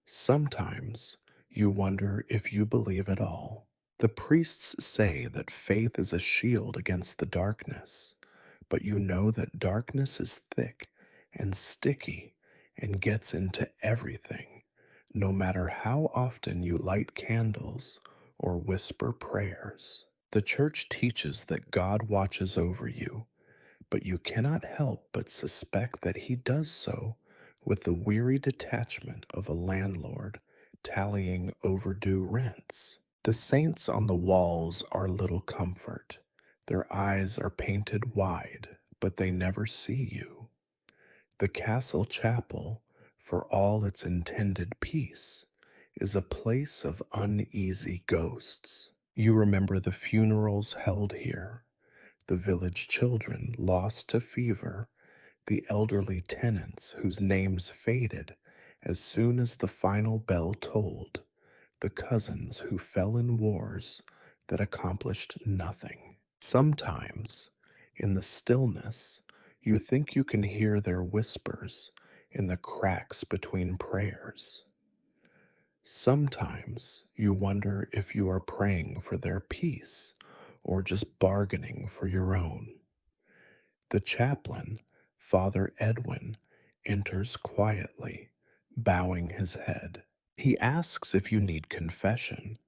Sometimes you wonder if you believe at all. The priests say that faith is a shield against the darkness, but you know that darkness is thick and sticky and gets into everything, no matter how often you light candles or whisper prayers. The church teaches that God watches over you, but you cannot help but suspect that he does so with the weary detachment of a landlord tallying overdue rents. The saints on the walls are little comfort. Their eyes are painted wide, but they never see you. The castle chapel, for all its intended peace, is a place of uneasy ghosts. You remember the funerals held here, the village children lost to fever, the elderly tenants whose names faded as soon as the final bell tolled, the cousins who fell in wars that accomplished nothing. Sometimes, in the stillness, you think you can hear their whispers in the cracks between prayers. Sometimes you wonder if you are praying for their peace or just bargaining for your own. The chaplain, Father Edwin, enters quietly, bowing his head. He asks if you need confession,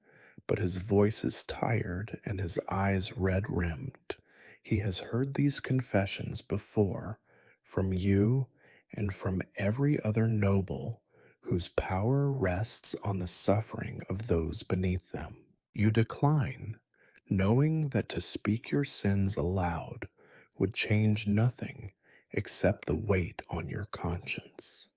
but his voice is tired and his eyes red-rimmed. He has heard these confessions before, from you and from every other noble whose power rests on the suffering of those beneath them. You decline, knowing that to speak your sins aloud would change nothing except the weight on your conscience.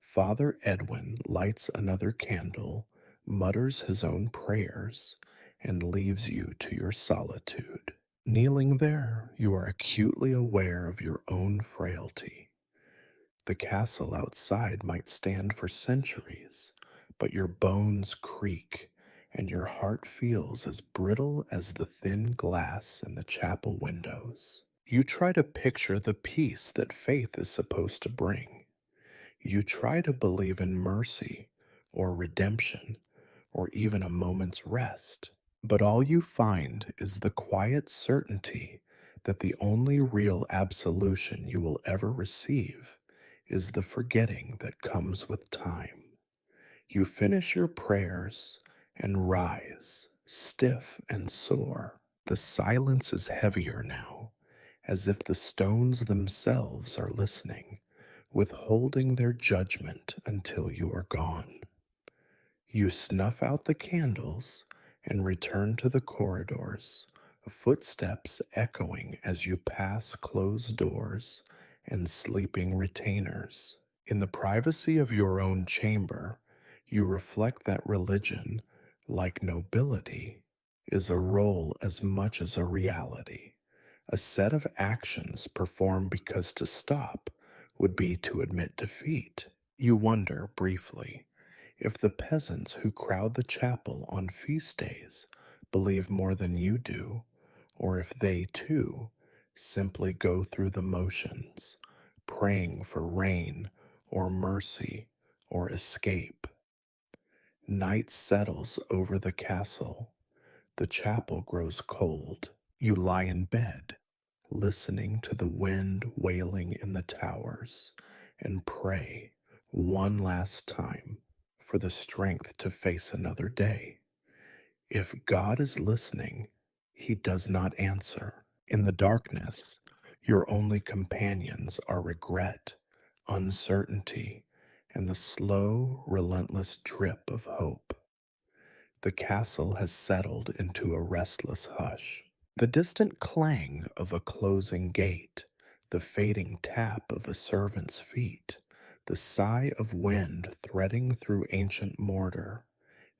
Father Edwin lights another candle, mutters his own prayers, and leaves you to your solitude. Kneeling there, you are acutely aware of your own frailty. The castle outside might stand for centuries, but your bones creak and your heart feels as brittle as the thin glass in the chapel windows. You try to picture the peace that faith is supposed to bring. You try to believe in mercy or redemption or even a moment's rest, but all you find is the quiet certainty that the only real absolution you will ever receive is the forgetting that comes with time. You finish your prayers and rise, stiff and sore. The silence is heavier now, as if the stones themselves are listening, withholding their judgment until you are gone. You snuff out the candles and return to the corridors, footsteps echoing as you pass closed doors and sleeping retainers. In the privacy of your own chamber, you reflect that religion, like nobility, is a role as much as a reality, a set of actions performed because to stop would be to admit defeat. You wonder briefly if the peasants who crowd the chapel on feast days believe more than you do, or if they too simply go through the motions, praying for rain or mercy or escape. Night settles over the castle. The chapel grows cold. You lie in bed, listening to the wind wailing in the towers, and pray one last time for the strength to face another day. If God is listening, he does not answer. In the darkness, your only companions are regret, uncertainty, and the slow, relentless drip of hope. The castle has settled into a restless hush. The distant clang of a closing gate, the fading tap of a servant's feet, the sigh of wind threading through ancient mortar,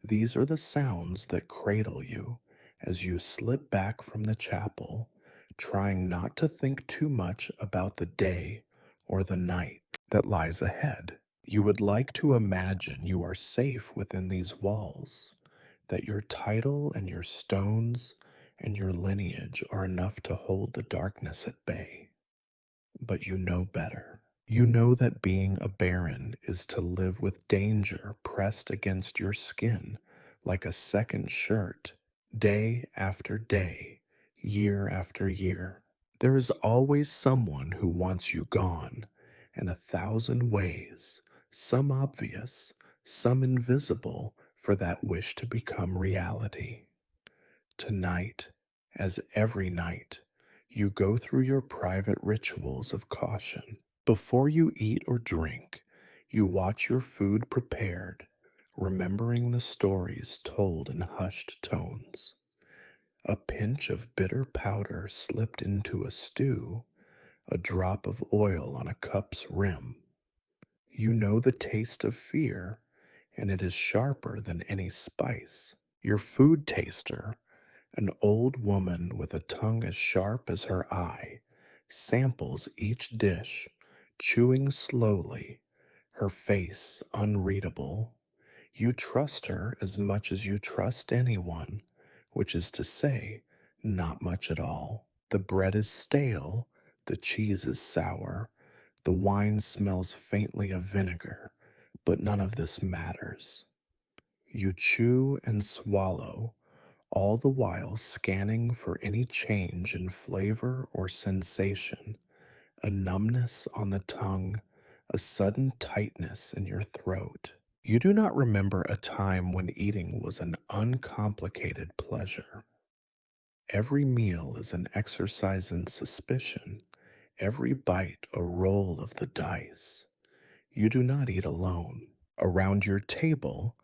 these are the sounds that cradle you as you slip back from the chapel, trying not to think too much about the day or the night that lies ahead. You would like to imagine you are safe within these walls, that your title and your stones and your lineage are enough to hold the darkness at bay. But you know better. You know that being a baron is to live with danger pressed against your skin like a second shirt, day after day, year after year. There is always someone who wants you gone, and 1,000 ways, some obvious, some invisible, for that wish to become reality. Tonight, as every night, you go through your private rituals of caution. Before you eat or drink, you watch your food prepared, remembering the stories told in hushed tones. A pinch of bitter powder slipped into a stew, a drop of oil on a cup's rim. You know the taste of fear, and it is sharper than any spice. Your food taster, an old woman with a tongue as sharp as her eye, samples each dish, chewing slowly, her face unreadable. You trust her as much as you trust anyone, which is to say, not much at all. The bread is stale, the cheese is sour, the wine smells faintly of vinegar, but none of this matters. You chew and swallow, all the while scanning for any change in flavor or sensation, a numbness on the tongue, a sudden tightness in your throat. You do not remember a time when eating was an uncomplicated pleasure. Every meal is an exercise in suspicion, every bite a roll of the dice. You do not eat alone. Around your table,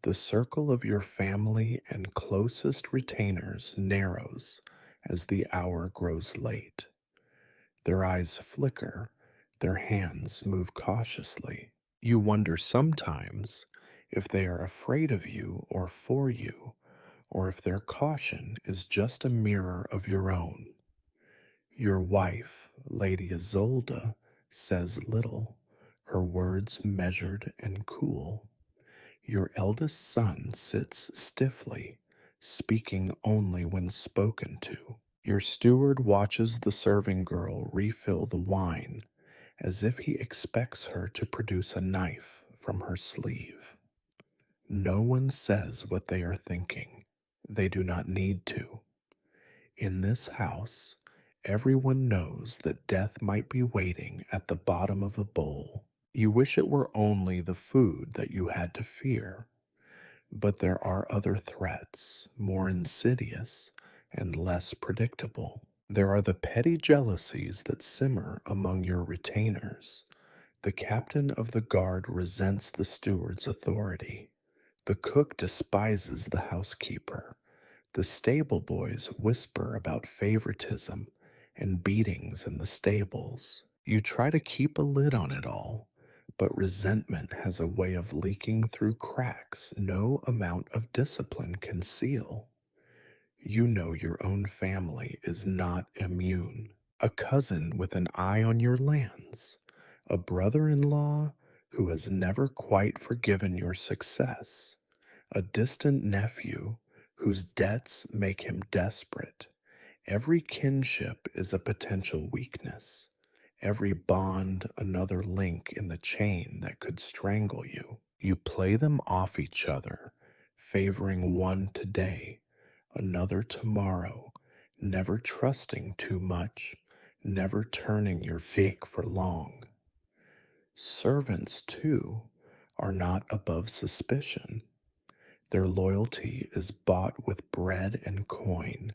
the circle of your family and closest retainers narrows as the hour grows late. Their eyes flicker, their hands move cautiously. You wonder sometimes if they are afraid of you or for you, or if their caution is just a mirror of your own. Your wife, Lady Isolde, says little, her words measured and cool. Your eldest son sits stiffly, speaking only when spoken to. Your steward watches the serving girl refill the wine as if he expects her to produce a knife from her sleeve. No one says what they are thinking. They do not need to. In this house, everyone knows that death might be waiting at the bottom of a bowl. You wish it were only the food that you had to fear, but there are other threats, more insidious and less predictable. There are the petty jealousies that simmer among your retainers, The captain of the guard resents the steward's authority. The cook despises the housekeeper. The stable boys whisper about favoritism and beatings in the stables. You try to keep a lid on it all, but resentment has a way of leaking through cracks no amount of discipline can seal. You know your own family is not immune. A cousin with an eye on your lands, a brother in law who has never quite forgiven your success, a distant nephew whose debts make him desperate. Every kinship is a potential weakness, every bond another link in the chain that could strangle you. You play them off each other, favoring one today, another tomorrow, never trusting too much, never turning your fake for long. Servants, too, are not above suspicion. Their loyalty is bought with bread and coin,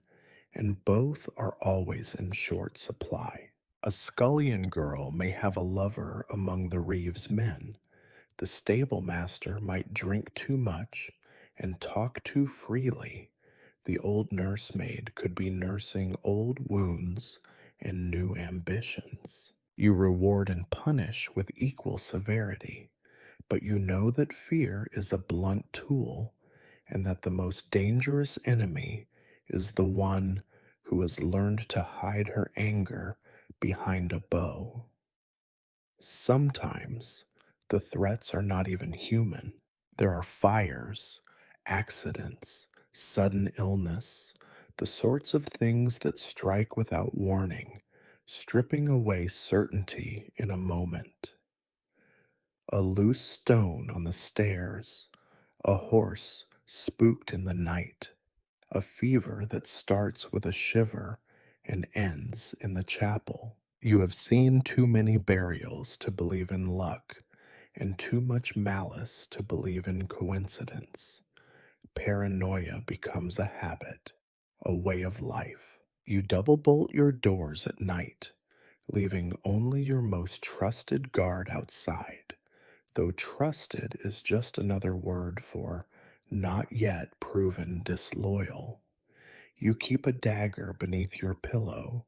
and both are always in short supply. A scullion girl may have a lover among the Reeves men. The stable master might drink too much and talk too freely. The old nursemaid could be nursing old wounds and new ambitions. You reward and punish with equal severity, but you know that fear is a blunt tool and that the most dangerous enemy is the one who has learned to hide her anger behind a bow. Sometimes the threats are not even human. There are fires, accidents, sudden illness, the sorts of things that strike without warning, stripping away certainty in a moment. A loose stone on the stairs, a horse spooked in the night, a fever that starts with a shiver and ends in the chapel. You have seen too many burials to believe in luck, and too much malice to believe in coincidence. Paranoia becomes a habit, a way of life. You double bolt your doors at night, leaving only your most trusted guard outside, though trusted is just another word for not yet proven disloyal. You keep a dagger beneath your pillow,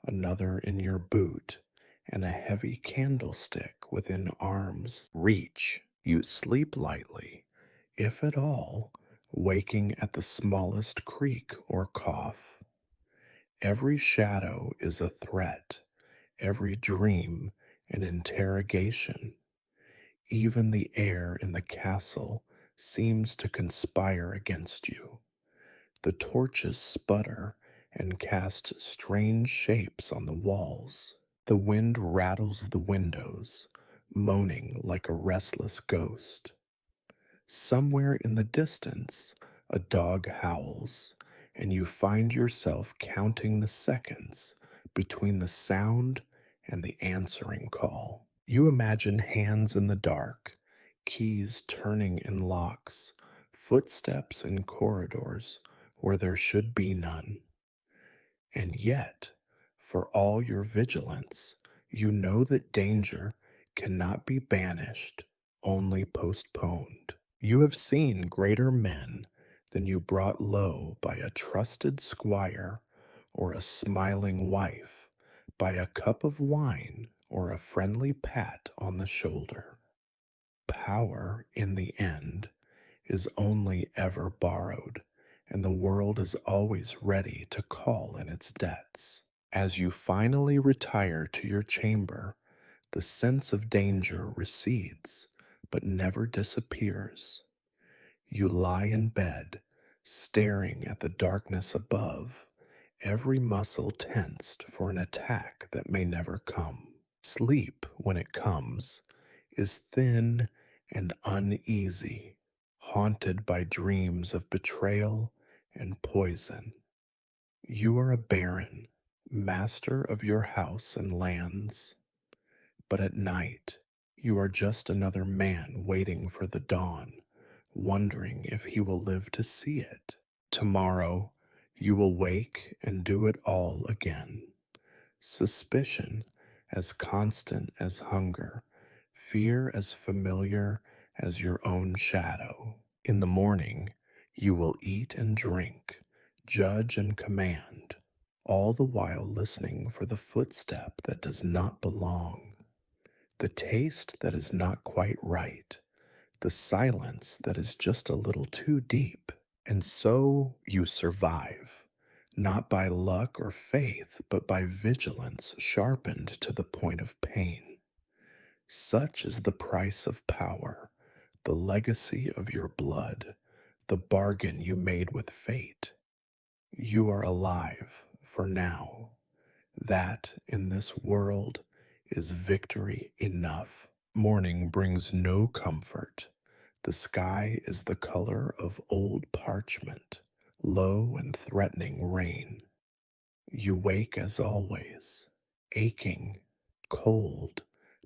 another in your boot, and a heavy candlestick within arm's reach. You sleep lightly, if at all, waking at the smallest creak or cough. Every shadow is a threat, every dream an interrogation. Even the air in the castle seems to conspire against you. The torches sputter and cast strange shapes on the walls. The wind rattles the windows, moaning like a restless ghost. Somewhere in the distance, a dog howls, and you find yourself counting the seconds between the sound and the answering call. You imagine hands in the dark, keys turning in locks, footsteps in corridors where there should be none. And yet, for all your vigilance, you know that danger cannot be banished, only postponed. You have seen greater men than you brought low by a trusted squire or a smiling wife, by a cup of wine or a friendly pat on the shoulder. Power, in the end, is only ever borrowed, and the world is always ready to call in its debts. As you finally retire to your chamber, the sense of danger recedes, but never disappears. You lie in bed, staring at the darkness above, every muscle tensed for an attack that may never come. Sleep, when it comes, is thin and uneasy, haunted by dreams of betrayal and poison. You are a baron, master of your house and lands, but at night you are just another man waiting for the dawn, wondering if he will live to see it. Tomorrow you will wake and do it all again. Suspicion, as constant as hunger, fear as familiar as your own shadow. In the morning, you will eat and drink, judge and command, all the while listening for the footstep that does not belong, the taste that is not quite right, the silence that is just a little too deep. And so you survive, not by luck or faith, but by vigilance sharpened to the point of pain. Such is the price of power, the legacy of your blood, the bargain you made with fate. You are alive for now. That in this world is victory enough. Morning brings no comfort. The sky is the color of old parchment, low and threatening rain. You wake as always, aching, cold,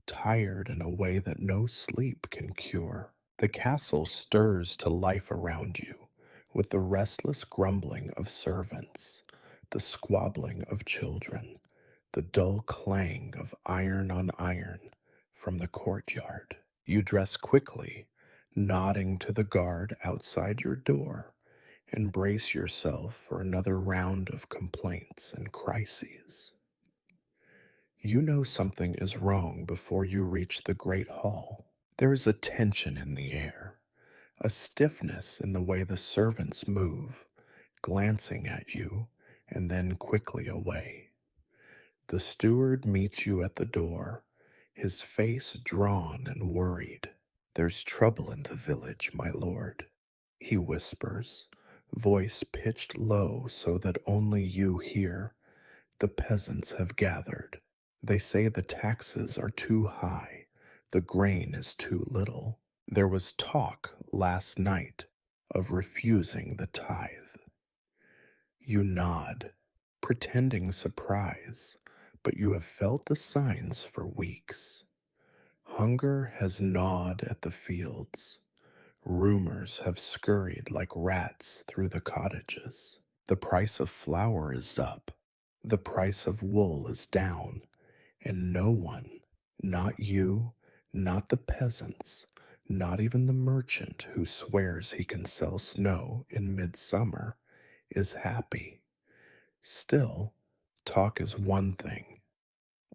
tired in a way that no sleep can cure. The castle stirs to life around you with the restless grumbling of servants, the squabbling of children, the dull clang of iron on iron from the courtyard. You dress quickly, nodding to the guard outside your door, and brace yourself for another round of complaints and crises. You know something is wrong before you reach the great hall. There is a tension in the air, a stiffness in the way the servants move, glancing at you and then quickly away. The steward meets you at the door, his face drawn and worried. "There's trouble in the village, my lord," he whispers, voice pitched low so that only you hear. "The peasants have gathered. They say the taxes are too high, the grain is too little. There was talk last night of refusing the tithe." You nod, pretending surprise, but you have felt the signs for weeks. Hunger has gnawed at the fields. Rumors have scurried like rats through the cottages. The price of flour is up. The price of wool is down. And no one, not you, not the peasants, not even the merchant who swears he can sell snow in midsummer, is happy. Still, talk is one thing.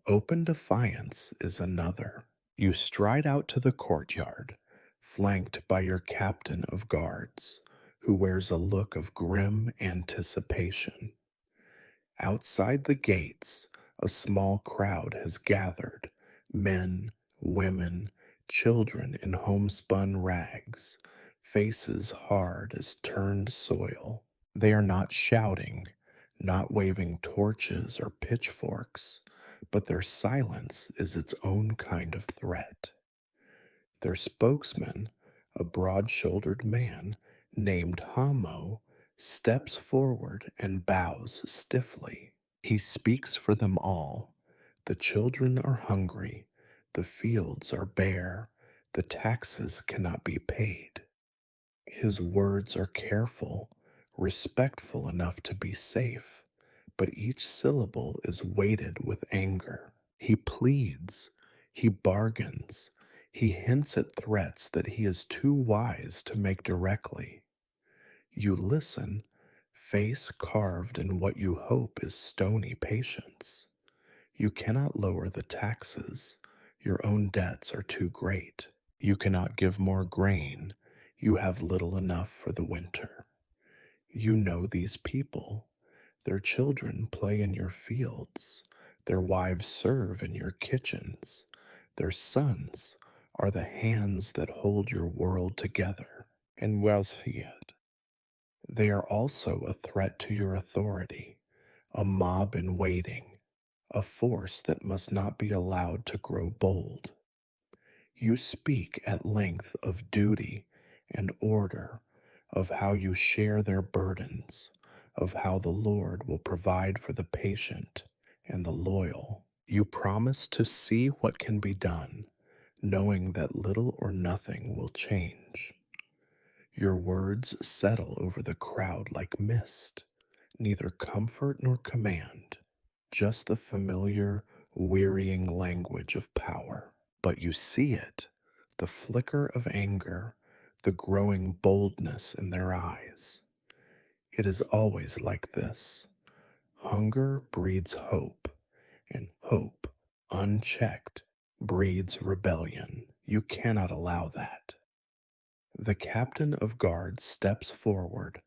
Open defiance is another. You stride out to the courtyard, flanked by your captain of guards, who wears a look of grim anticipation. Outside the gates, a small crowd has gathered, men, women, children in homespun rags, faces hard as turned soil. They are not shouting, not waving torches or pitchforks, but their silence is its own kind of threat. Their spokesman, a broad shouldered man named Hamo, steps forward and bows stiffly. He speaks for them all. The children are hungry, the fields are bare, the taxes cannot be paid. His words are careful, respectful enough to be safe, but each syllable is weighted with anger. He pleads, he bargains, he hints at threats that he is too wise to make directly. You listen, face carved in what you hope is stony patience. You cannot lower the taxes. Your own debts are too great. You cannot give more grain. You have little enough for the winter. You know these people. Their children play in your fields. Their wives serve in your kitchens. Their sons are the hands that hold your world together. And Welsfiat. They are also a threat to your authority, a mob in waiting, a force that must not be allowed to grow bold. You speak at length of duty and order, of how you share their burdens, of how the Lord will provide for the patient and the loyal. You promise to see what can be done, knowing that little or nothing will change. Your words settle over the crowd like mist, neither comfort nor command, just the familiar, wearying language of power. But you see it, the flicker of anger, the growing boldness in their eyes. It is always like this. Hunger breeds hope, and hope, unchecked, breeds rebellion. You cannot allow that. The captain of guards steps forward,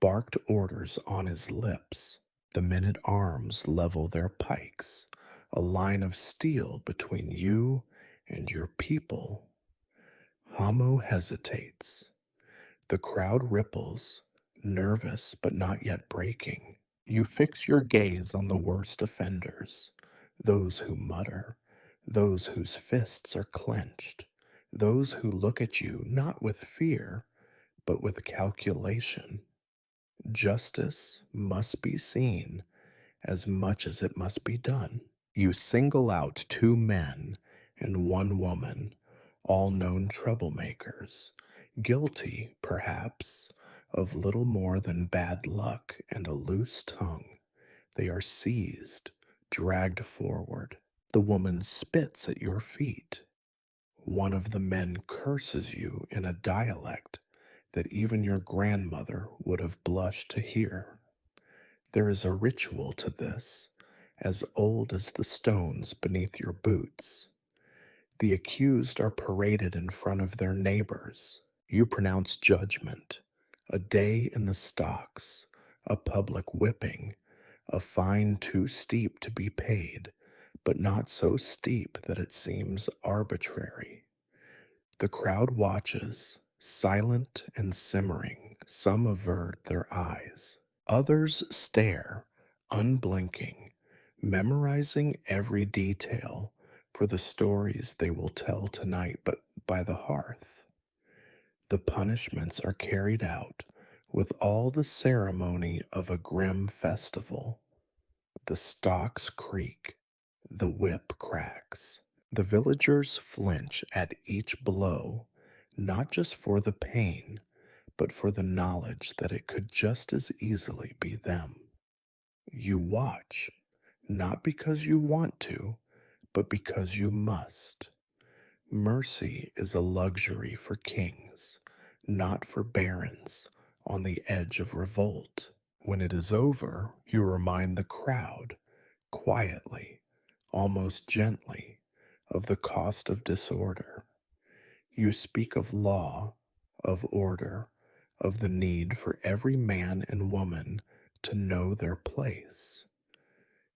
barked orders on his lips. The men at arms level their pikes, a line of steel between you and your people. Hamo hesitates. The crowd ripples, nervous but not yet breaking. You fix your gaze on the worst offenders, those who mutter, those whose fists are clenched, those who look at you not with fear, but with calculation. Justice must be seen as much as it must be done. You single out two men and one woman, all known troublemakers, guilty, perhaps, of little more than bad luck and a loose tongue. They are seized, dragged forward. The woman spits at your feet. One of the men curses you in a dialect that even your grandmother would have blushed to hear. There is a ritual to this, as old as the stones beneath your boots. The accused are paraded in front of their neighbors. You pronounce judgment, a day in the stocks, a public whipping, a fine too steep to be paid, but not so steep that it seems arbitrary. The crowd watches, silent and simmering. Some avert their eyes. Others stare, unblinking, memorizing every detail for the stories they will tell tonight but by the hearth. The punishments are carried out with all the ceremony of a grim festival. The stocks creak, the whip cracks. The villagers flinch at each blow, not just for the pain, but for the knowledge that it could just as easily be them. You watch, not because you want to, but because you must. Mercy is a luxury for kings, not for barons on the edge of revolt. When it is over, you remind the crowd, quietly, almost gently, of the cost of disorder. You speak of law, of order, of the need for every man and woman to know their place.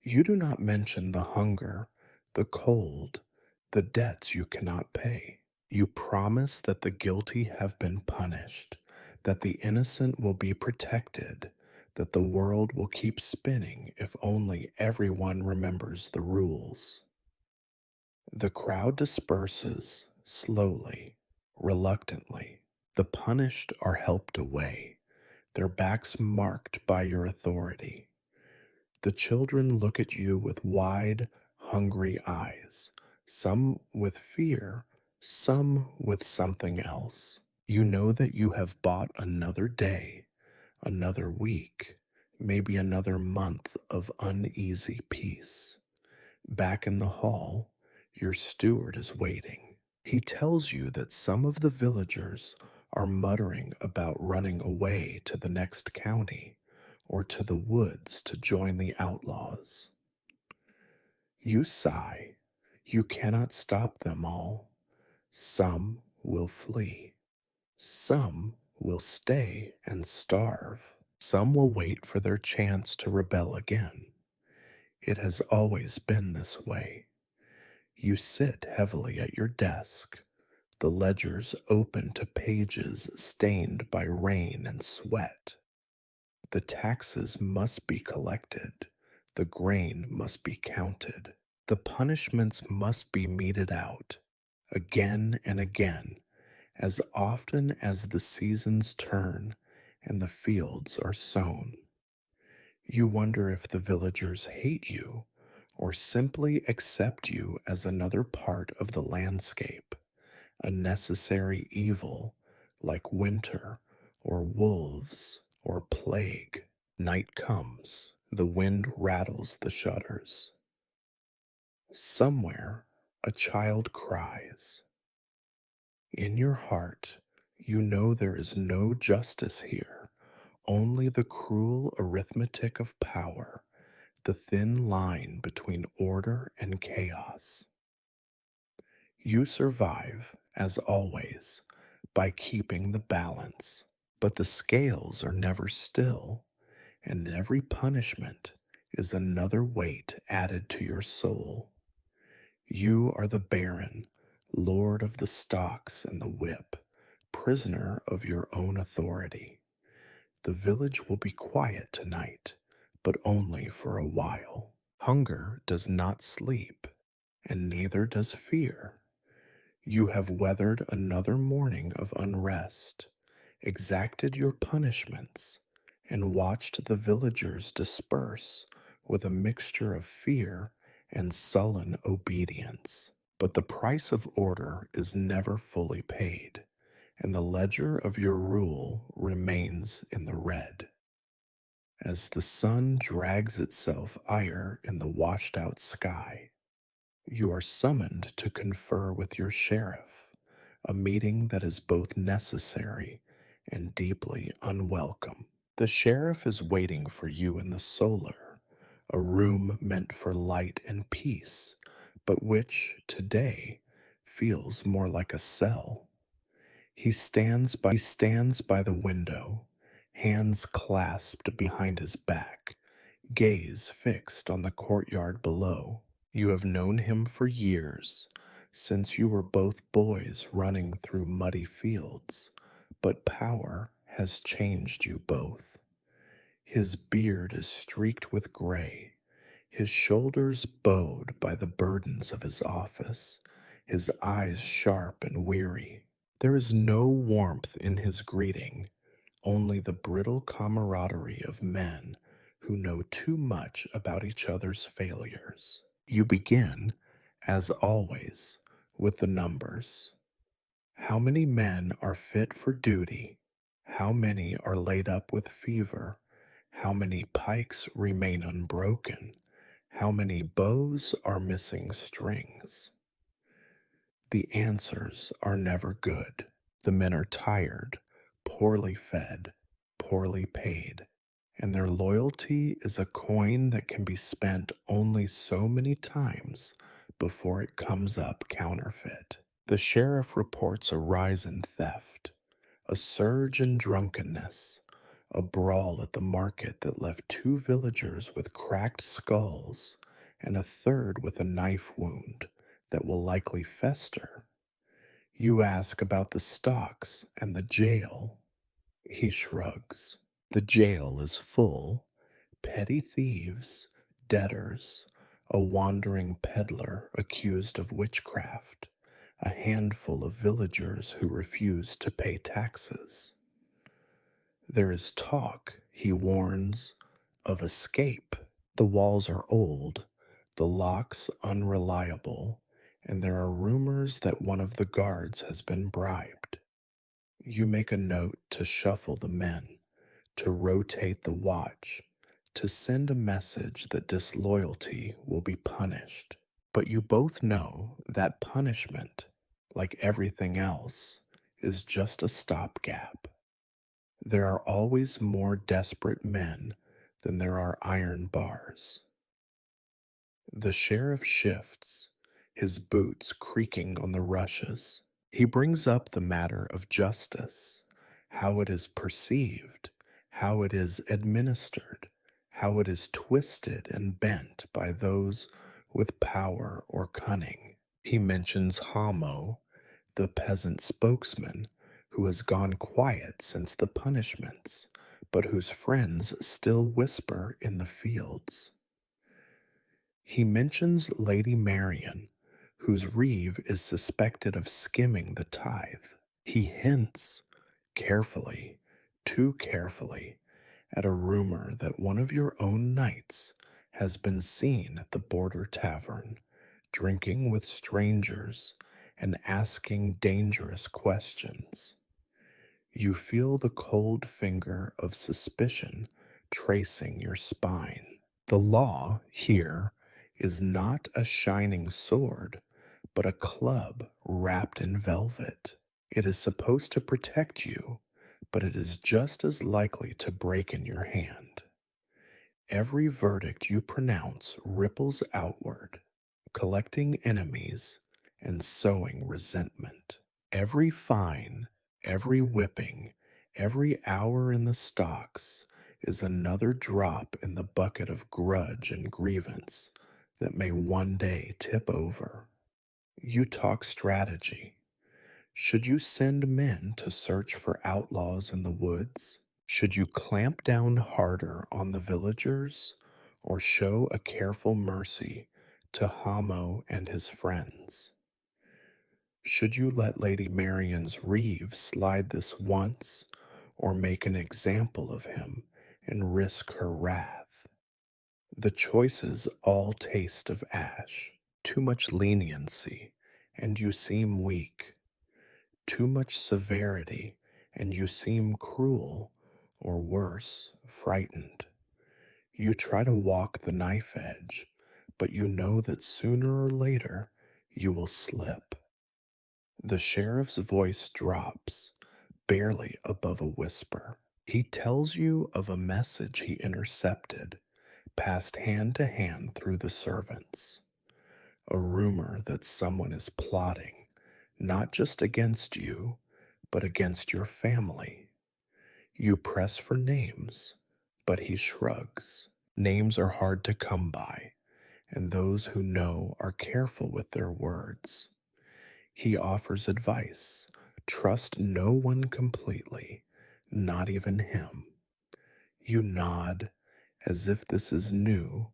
You do not mention the hunger, the cold, the debts you cannot pay. You promise that the guilty have been punished, that the innocent will be protected, that the world will keep spinning if only everyone remembers the rules. The crowd disperses slowly, reluctantly. The punished are helped away, their backs marked by your authority. The children look at you with wide, hungry eyes, some with fear, some with something else. You know that you have bought another day, another week, maybe another month of uneasy peace. Back in the hall, your steward is waiting. He tells you that some of the villagers are muttering about running away to the next county or to the woods to join the outlaws. You sigh. You cannot stop them all. Some will flee. Some will stay and starve. Some will wait for their chance to rebel again. It has always been this way. You sit heavily at your desk, the ledgers open to pages stained by rain and sweat. The taxes must be collected, the grain must be counted, the punishments must be meted out, again and again, as often as the seasons turn and the fields are sown. You wonder if the villagers hate you or simply accept you as another part of the landscape, a necessary evil like winter or wolves or plague. Night comes, the wind rattles the shutters. Somewhere, A child cries. In your heart, you know there is no justice here, only the cruel arithmetic of power, the thin line between order and chaos. You survive, as always, by keeping the balance, but the scales are never still, and every punishment is another weight added to your soul. You are the baron, lord of the stocks and the whip, prisoner of your own authority. The village will be quiet tonight, but only for a while. Hunger does not sleep, and neither does fear. You have weathered another morning of unrest, exacted your punishments, and watched the villagers disperse with a mixture of fear and sullen obedience. But the price of order is never fully paid, and the ledger of your rule remains in the red. As the sun drags itself ire in the washed out sky, you are summoned to confer with your sheriff, a meeting that is both necessary and deeply unwelcome. The sheriff is waiting for you in the solar, a room meant for light and peace, but which, today, feels more like a cell. He stands by the window, hands clasped behind his back, gaze fixed on the courtyard below. You have known him for years, since you were both boys running through muddy fields, but power has changed you both. His beard is streaked with gray, his shoulders bowed by the burdens of his office, his eyes sharp and weary. There is no warmth in his greeting, only the brittle camaraderie of men who know too much about each other's failures. You begin, as always, with the numbers. How many men are fit for duty? How many are laid up with fever? How many pikes remain unbroken? How many bows are missing strings? The answers are never good. The men are tired, poorly fed, poorly paid, and their loyalty is a coin that can be spent only so many times before it comes up counterfeit. The sheriff reports a rise in theft, a surge in drunkenness, a brawl at the market that left two villagers with cracked skulls and a third with a knife wound that will likely fester. You ask about the stocks and the jail. He shrugs. The jail is full. Petty thieves, debtors, a wandering peddler accused of witchcraft, a handful of villagers who refuse to pay taxes. There is talk, he warns, of escape. The walls are old, the locks unreliable, and there are rumors that one of the guards has been bribed. You make a note to shuffle the men, to rotate the watch, to send a message that disloyalty will be punished. But you both know that punishment, like everything else, is just a stopgap. There are always more desperate men than there are iron bars. The sheriff shifts, his boots creaking on the rushes. He brings up the matter of justice, how it is perceived, how it is administered, how it is twisted and bent by those with power or cunning. He mentions Hamo, the peasant spokesman, who has gone quiet since the punishments, but whose friends still whisper in the fields. He mentions Lady Marian, whose reeve is suspected of skimming the tithe. He hints, carefully, too carefully, at a rumor that one of your own knights has been seen at the border tavern, drinking with strangers and asking dangerous questions. You feel the cold finger of suspicion tracing your spine. The law here is not a shining sword, but a club wrapped in velvet. It is supposed to protect you, but it is just as likely to break in your hand. Every verdict you pronounce ripples outward, collecting enemies and sowing resentment. Every fine, every whipping, every hour in the stocks is another drop in the bucket of grudge and grievance that may one day tip over. You talk strategy. Should you send men to search for outlaws in the woods? Should you clamp down harder on the villagers or show a careful mercy to Hamo and his friends? Should you let Lady Marion's reeve slide this once or make an example of him and risk her wrath? The choices all taste of ash. Too much leniency, and you seem weak. Too much severity, and you seem cruel, or worse, frightened. You try to walk the knife edge, but you know that sooner or later you will slip. The sheriff's voice drops, barely above a whisper. He tells you of a message he intercepted, passed hand to hand through the servants. A rumor that someone is plotting, not just against you, but against your family. You press for names, but he shrugs. Names are hard to come by, and those who know are careful with their words. He offers advice. Trust no one completely, not even him. You nod as if this is new,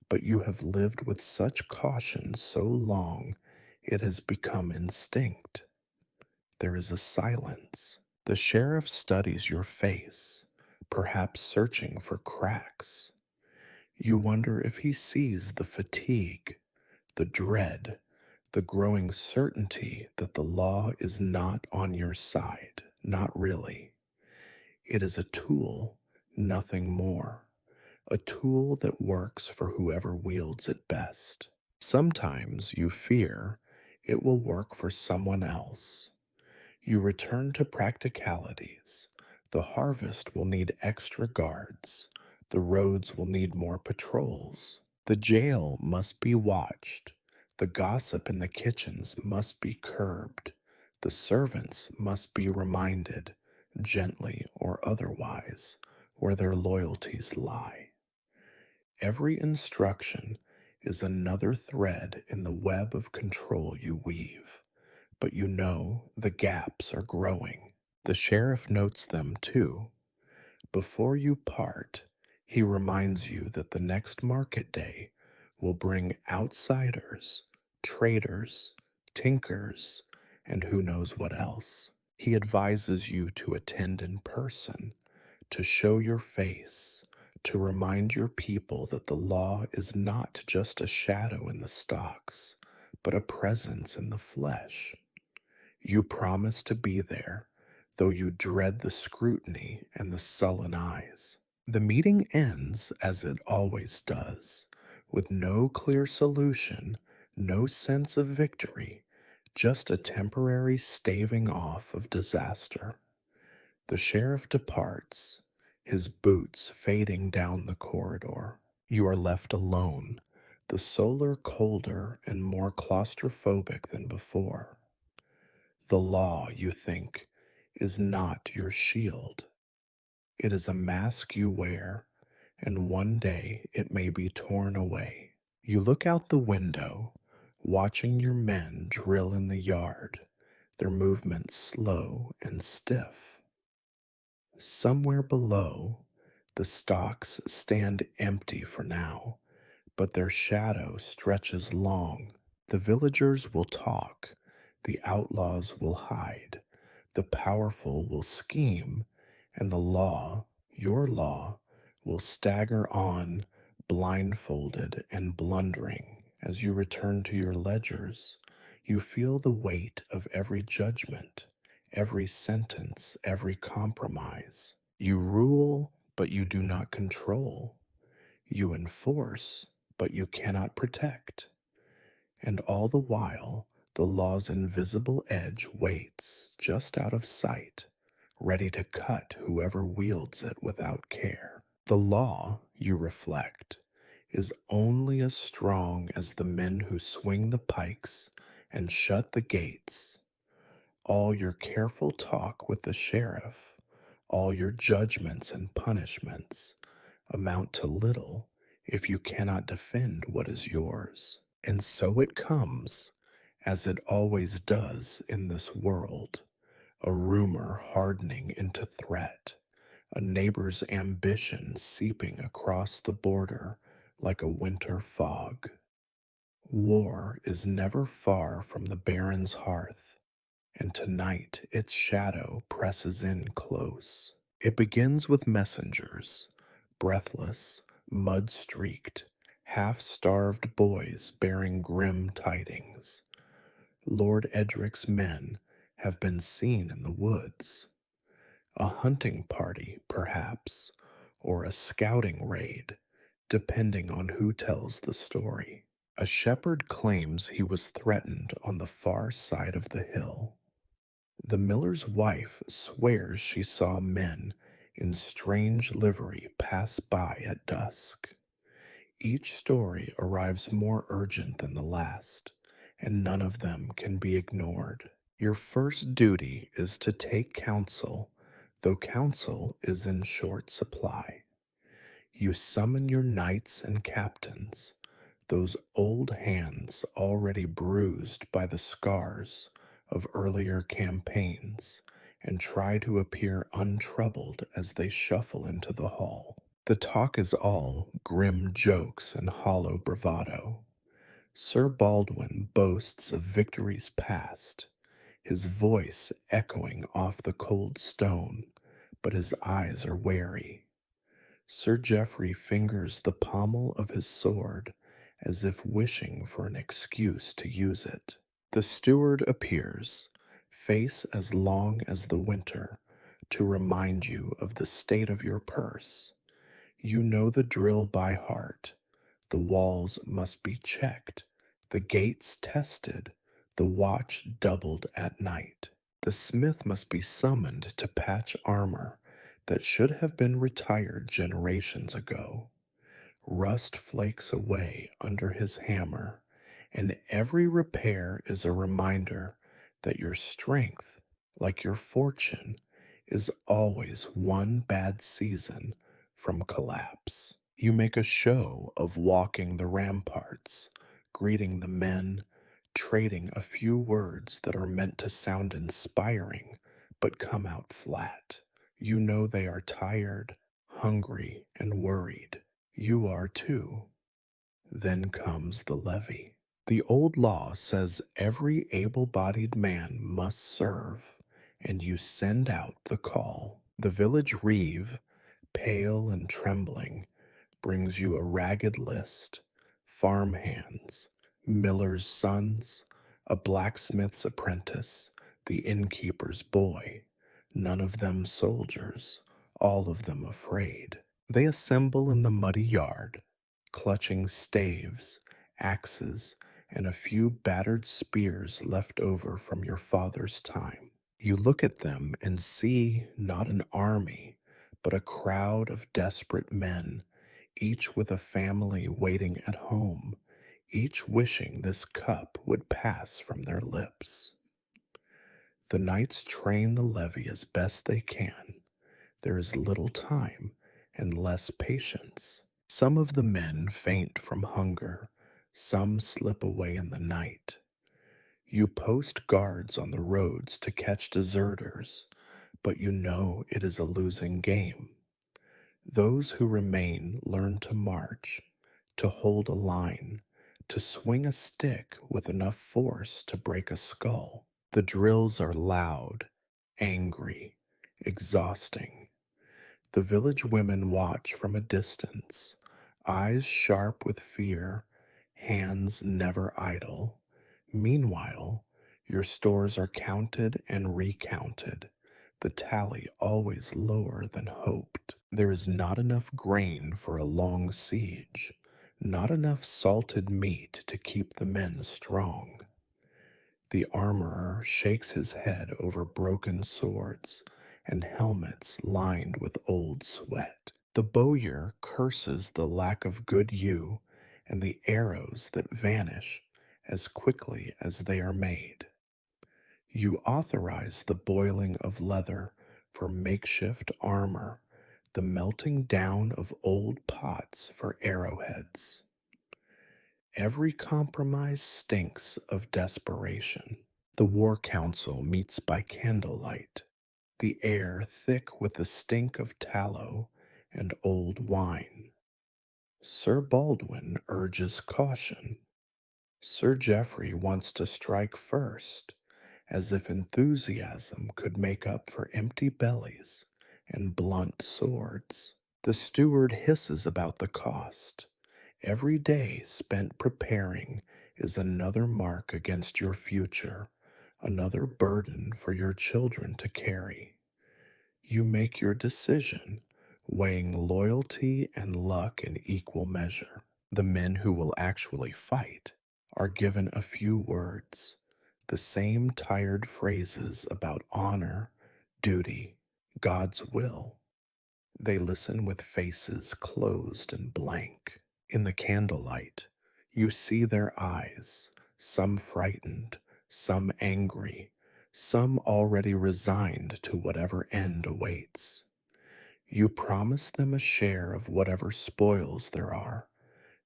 but you have lived with such caution so long it has become instinct. There is a silence. The sheriff studies your face, perhaps searching for cracks. You wonder if he sees the fatigue, the dread, the growing certainty that the law is not on your side. Not really. It is a tool, nothing more. A tool that works for whoever wields it best. Sometimes you fear it will work for someone else. You return to practicalities. The harvest will need extra guards. The roads will need more patrols. The jail must be watched. The gossip in the kitchens must be curbed. The servants must be reminded, gently or otherwise, where their loyalties lie. Every instruction is another thread in the web of control you weave, but you know the gaps are growing. The sheriff notes them too. Before you part, he reminds you that the next market day will bring outsiders, traders, tinkers, and who knows what else. He advises you to attend in person, to show your face, to remind your people that the law is not just a shadow in the stocks, but a presence in the flesh. You promise to be there, though you dread the scrutiny and the sullen eyes. The meeting ends as it always does, with no clear solution, no sense of victory, just a temporary staving off of disaster. The sheriff departs, his boots fading down the corridor. You are left alone, the solar colder and more claustrophobic than before. The law, you think, is not your shield. It is a mask you wear, and one day it may be torn away. You look out the window, watching your men drill in the yard, their movements slow and stiff. Somewhere below, the stocks stand empty for now, but their shadow stretches long. The villagers will talk, the outlaws will hide, the powerful will scheme, and the law, your law, will stagger on, blindfolded and blundering. As you return to your ledgers, you feel the weight of every judgment, every sentence, every compromise. You rule, but you do not control. You enforce, but you cannot protect. And all the while, The law's invisible edge waits just out of sight, ready to cut whoever wields it without care. The law, you reflect, is only as strong as the men who swing the pikes and shut the gates. All your careful talk with the sheriff, all your judgments and punishments amount to little if you cannot defend what is yours. And so it comes, as it always does in this world, a rumor hardening into threat, a neighbor's ambition seeping across the border like a winter fog. War is never far from the baron's hearth, and tonight its shadow presses in close. It begins with messengers, breathless, mud streaked, half starved boys bearing grim tidings. Lord Edric's men have been seen in the woods. A hunting party, perhaps, or a scouting raid, depending on who tells the story. A shepherd claims he was threatened on the far side of the hill. The miller's wife swears she saw men in strange livery pass by at dusk. Each story arrives more urgent than the last, and none of them can be ignored. Your first duty is to take counsel, though counsel is in short supply. You summon your knights and captains, those old hands already bruised by the scars of earlier campaigns, and try to appear untroubled as they shuffle into the hall. The talk is all grim jokes and hollow bravado. Sir Baldwin boasts of victories past, his voice echoing off the cold stone, but his eyes are wary. Sir Geoffrey fingers the pommel of his sword as if wishing for an excuse to use it. The steward appears, face as long as the winter, to remind you of the state of your purse. You know the drill by heart. The walls must be checked, the gates tested, the watch doubled at night. The smith must be summoned to patch armor that should have been retired generations ago. Rust flakes away under his hammer, and every repair is a reminder that your strength, like your fortune, is always one bad season from collapse. You make a show of walking the ramparts, greeting the men, trading a few words that are meant to sound inspiring but come out flat. You know they are tired, hungry, and worried. You are too. Then comes the levy. The old law says every able bodied man must serve, and you send out the call. The village reeve, pale and trembling, brings you a ragged list: farm hands, miller's sons, a blacksmith's apprentice, the innkeeper's boy, none of them soldiers, all of them afraid. They assemble in the muddy yard, clutching staves, axes, and a few battered spears left over from your father's time. You look at them and see not an army, but a crowd of desperate men, each with a family waiting at home, each wishing this cup would pass from their lips. The knights train the levy as best they can. There is little time and less patience. Some of the men faint from hunger, some slip away in the night. You post guards on the roads to catch deserters, but you know it is a losing game. Those who remain learn to march, to hold a line, to swing a stick with enough force to break a skull. The drills are loud, angry, exhausting. The village women watch from a distance, eyes sharp with fear, hands never idle. Meanwhile, your stores are counted and recounted, the tally always lower than hoped. There is not enough grain for a long siege, not enough salted meat to keep the men strong. The armorer shakes his head over broken swords and helmets lined with old sweat. The bowyer curses the lack of good yew and the arrows that vanish as quickly as they are made. You authorize the boiling of leather for makeshift armor, the melting down of old pots for arrowheads. Every compromise stinks of desperation. The war council meets by candlelight, the air thick with the stink of tallow and old wine. Sir Baldwin urges caution. Sir Geoffrey wants to strike first, as if enthusiasm could make up for empty bellies and blunt swords. The steward hisses about the cost. Every day spent preparing is another mark against your future, another burden for your children to carry. You make your decision, weighing loyalty and luck in equal measure. The men who will actually fight are given a few words, the same tired phrases about honor, duty, God's will. They listen with faces closed and blank. In the candlelight, you see their eyes, some frightened, some angry, some already resigned to whatever end awaits. You promise them a share of whatever spoils there are,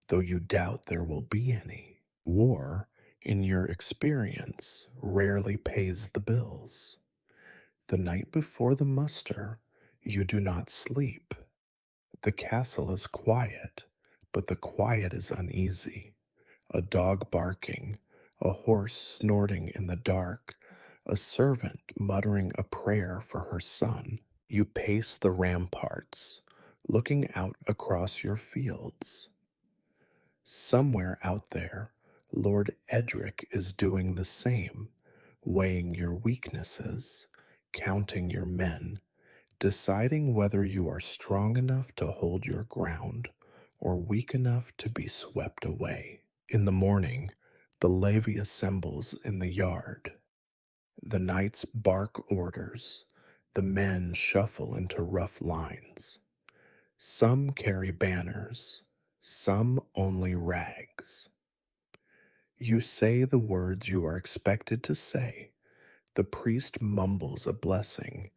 though you doubt there will be any. War, in your experience, rarely pays the bills. The night before the muster, you do not sleep. The castle is quiet, but the quiet is uneasy. A dog barking, a horse snorting in the dark, a servant muttering a prayer for her son. You pace the ramparts, looking out across your fields. Somewhere out there, Lord Edric is doing the same, weighing your weaknesses, counting your men, deciding whether you are strong enough to hold your ground or weak enough to be swept away. In the morning, the levy assembles in the yard. The knights bark orders. The men shuffle into rough lines. Some carry banners, some only rags. You say the words you are expected to say. The priest mumbles a blessing,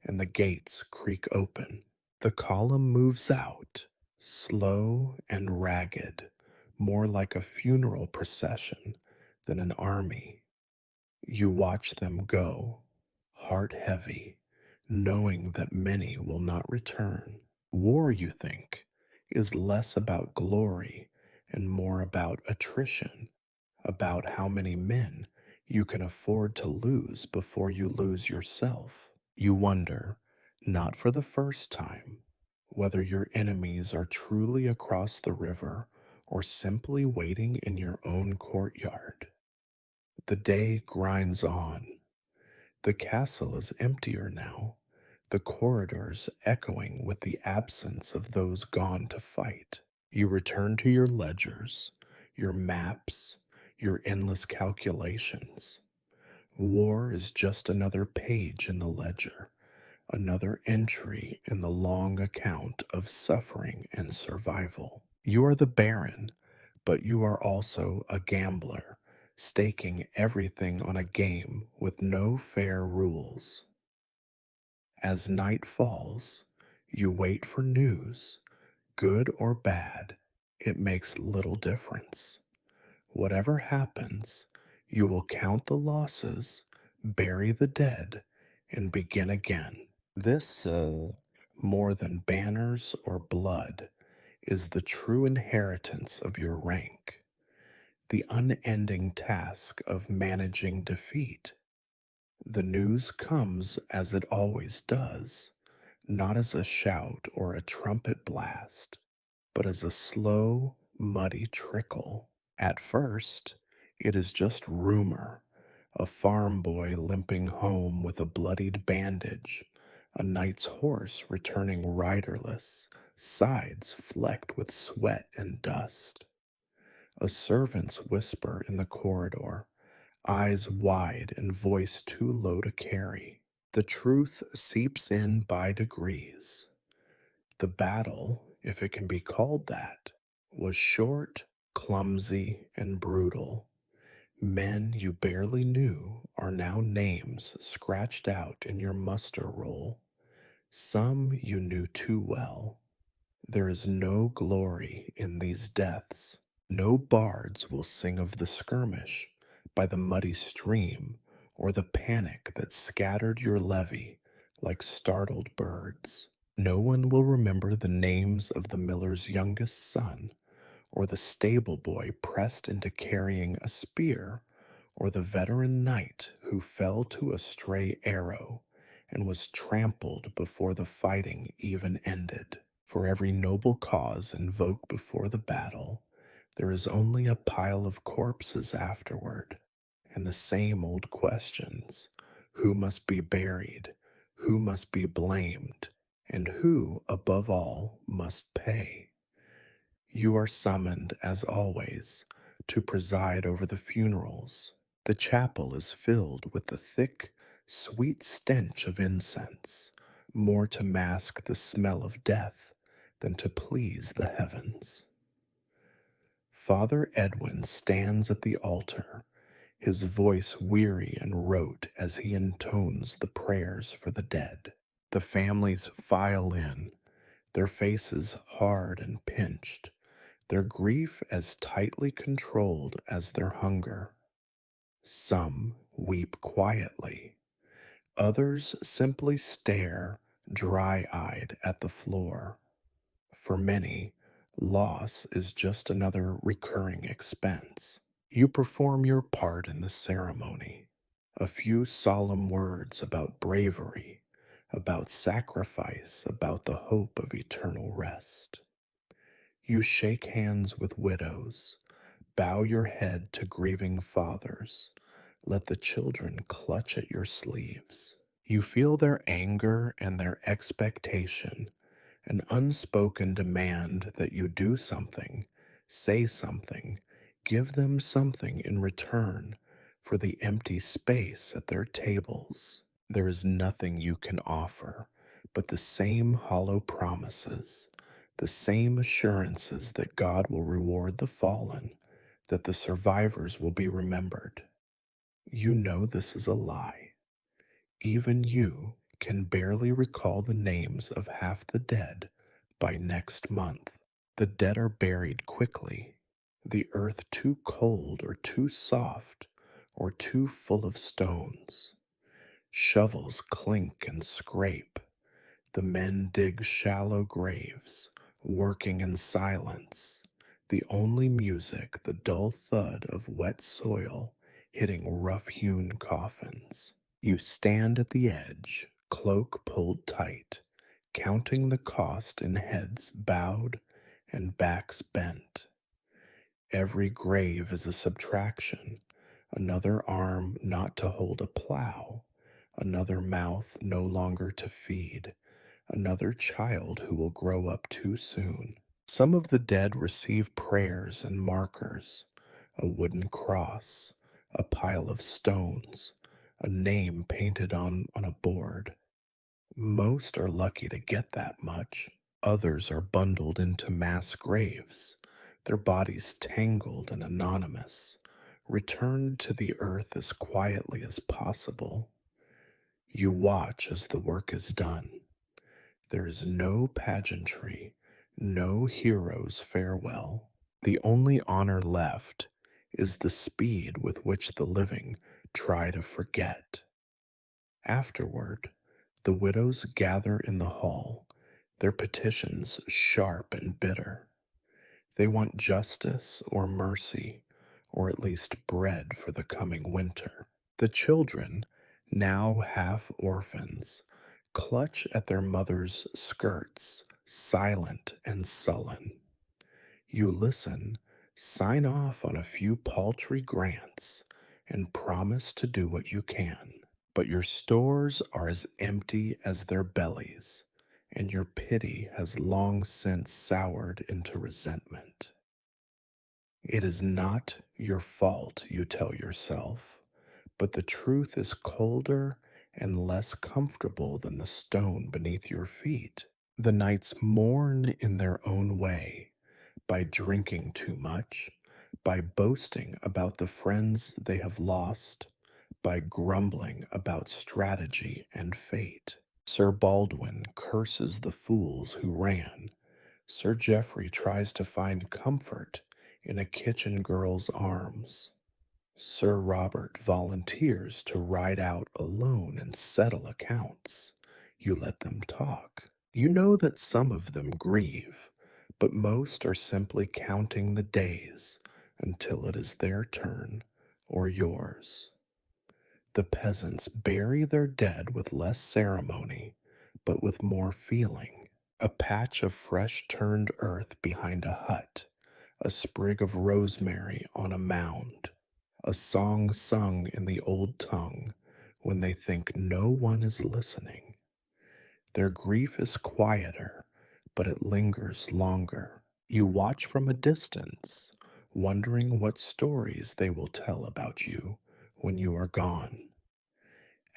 and the gates creak open. The column moves out, slow and ragged, more like a funeral procession than an army. You watch them go, heart heavy, knowing that many will not return. War, you think, is less about glory and more about attrition, about how many men you can afford to lose before you lose yourself. You wonder, not for the first time, whether your enemies are truly across the river or simply waiting in your own courtyard. The day grinds on. The castle is emptier now, the corridors echoing with the absence of those gone to fight. You return to your ledgers, your maps, your endless calculations. War is just another page in the ledger, another entry in the long account of suffering and survival. You are the baron, but you are also a gambler, staking everything on a game with no fair rules. As night falls, you wait for news, good or bad. It makes little difference. Whatever happens, you will count the losses, bury the dead, and begin again. This, more than banners or blood, is the true inheritance of your rank, the unending task of managing defeat. The news comes as it always does, not as a shout or a trumpet blast, but as a slow, muddy trickle. At first, it is just rumor, a farm boy limping home with a bloodied bandage, a knight's horse returning riderless, sides flecked with sweat and dust. A servant's whisper in the corridor, eyes wide and voice too low to carry. The truth seeps in by degrees. The battle, if it can be called that, was short, clumsy, and brutal. Men you barely knew are now names scratched out in your muster roll. Some you knew too well. There is no glory in these deaths. No bards will sing of the skirmish by the muddy stream or the panic that scattered your levy like startled birds. No one will remember the names of the miller's youngest son, or the stable boy pressed into carrying a spear, or the veteran knight who fell to a stray arrow and was trampled before the fighting even ended. For every noble cause invoked before the battle, there is only a pile of corpses afterward, and the same old questions: who must be buried, who must be blamed, and who, above all, must pay. You are summoned, as always, to preside over the funerals. The chapel is filled with the thick, sweet stench of incense, more to mask the smell of death than to please the heavens. Father Edwin stands at the altar, his voice weary and rote as he intones the prayers for the dead. The families file in, their faces hard and pinched, their grief as tightly controlled as their hunger. Some weep quietly, others simply stare dry eyed at the floor. For many, loss is just another recurring expense. You perform your part in the ceremony. A few solemn words about bravery, about sacrifice, about the hope of eternal rest. You shake hands with widows, bow your head to grieving fathers, let the children clutch at your sleeves. You feel their anger and their expectation, an unspoken demand that you do something, say something, give them something in return for the empty space at their tables. There is nothing you can offer but the same hollow promises, the same assurances that God will reward the fallen, that the survivors will be remembered. You know this is a lie. Even you can barely recall the names of half the dead by next month. The dead are buried quickly, the earth too cold or too soft or too full of stones. Shovels clink and scrape. The men dig shallow graves, working in silence. The only music, the dull thud of wet soil hitting rough-hewn coffins. You stand at the edge, cloak pulled tight, counting the cost in heads bowed and backs bent. Every grave is a subtraction, another arm not to hold a plow, another mouth no longer to feed, another child who will grow up too soon. Some of the dead receive prayers and markers: a wooden cross, a pile of stones, a name painted on a board. Most are lucky to get that much. Others are bundled into mass graves, their bodies tangled and anonymous, returned to the earth as quietly as possible. You watch as the work is done. There is no pageantry, no hero's farewell. The only honor left is the speed with which the living try to forget. Afterward, the widows gather in the hall, their petitions sharp and bitter. They want justice or mercy, or at least bread for the coming winter. The children, now half orphans, clutch at their mother's skirts, silent and sullen. You listen, sign off on a few paltry grants, and promise to do what you can. But your stores are as empty as their bellies, and your pity has long since soured into resentment. It is not your fault, you tell yourself. but the truth is colder and less comfortable than the stone beneath your feet. The nights mourn in their own way, by drinking too much, by boasting about the friends they have lost, by grumbling about strategy and fate. Sir Baldwin curses the fools who ran. Sir Geoffrey tries to find comfort in a kitchen girl's arms. Sir Robert volunteers to ride out alone and settle accounts. You let them talk. You know that some of them grieve, but most are simply counting the days until it is their turn or yours. The peasants bury their dead with less ceremony, but with more feeling. A patch of fresh turned earth behind a hut, a sprig of rosemary on a mound, a song sung in the old tongue when they think no one is listening. Their grief is quieter, but it lingers longer. You watch from a distance, wondering what stories they will tell about you when you are gone.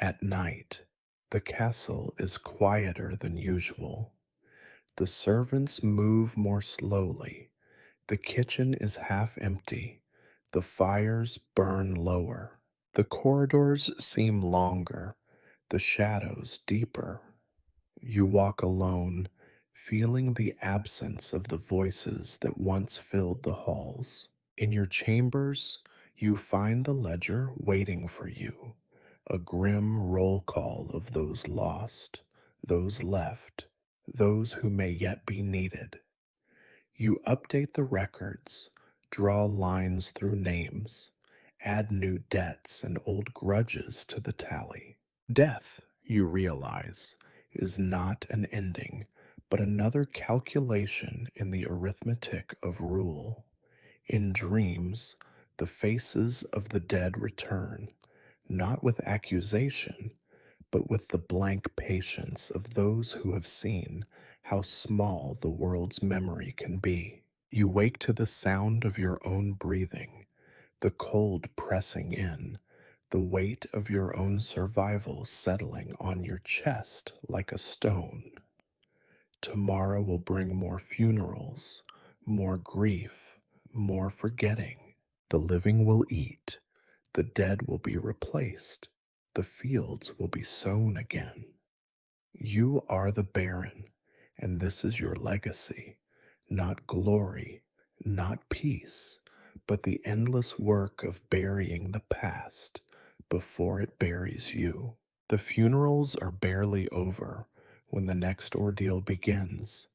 At night, the castle is quieter than usual. The servants move more slowly. The kitchen is half empty. The fires burn lower. The corridors seem longer, the shadows deeper. You walk alone, feeling the absence of the voices that once filled the halls. In your chambers, you find the ledger waiting for you, a grim roll call of those lost, those left, those who may yet be needed. You update the records, draw lines through names, add new debts and old grudges to the tally. Death, you realize, is not an ending, but another calculation in the arithmetic of rule. In dreams, the faces of the dead return, not with accusation, but with the blank patience of those who have seen how small the world's memory can be. You wake to the sound of your own breathing, the cold pressing in, the weight of your own survival settling on your chest like a stone. Tomorrow will bring more funerals, more grief, more forgetting. The living will eat, the dead will be replaced, the fields will be sown again. You are the barren, and this is your legacy, not glory, not peace, but the endless work of burying the past before it buries you. The funerals are barely over when the next ordeal begins,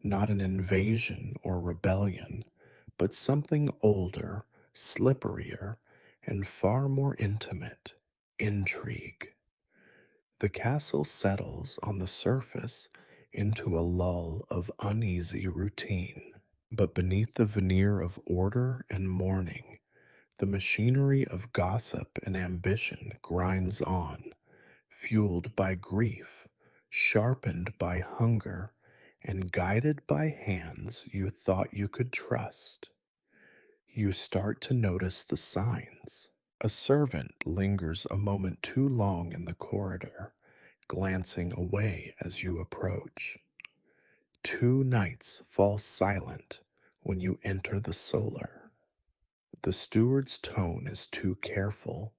not an invasion or rebellion, but something older, slipperier, and far more intimate: intrigue. The castle settles on the surface into a lull of uneasy routine, but beneath the veneer of order and mourning, the machinery of gossip and ambition grinds on, fueled by grief, sharpened by hunger, and guided by hands you thought you could trust. You start to notice the signs. A servant lingers a moment too long in the corridor, glancing away as you approach. Two nights fall silent when you enter the solar. The steward's tone is too careful,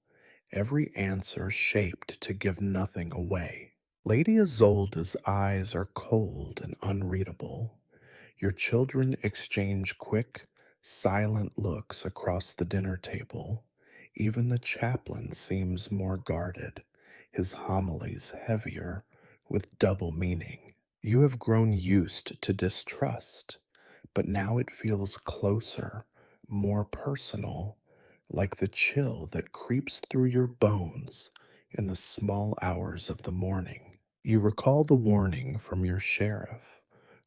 every answer shaped to give nothing away. Lady Isolde's eyes are cold and unreadable. Your children exchange quick, silent looks across the dinner table. Even the chaplain seems more guarded, his homilies heavier with double meaning. You have grown used to distrust, but now it feels closer, more personal, like the chill that creeps through your bones in the small hours of the morning. You recall the warning from your sheriff,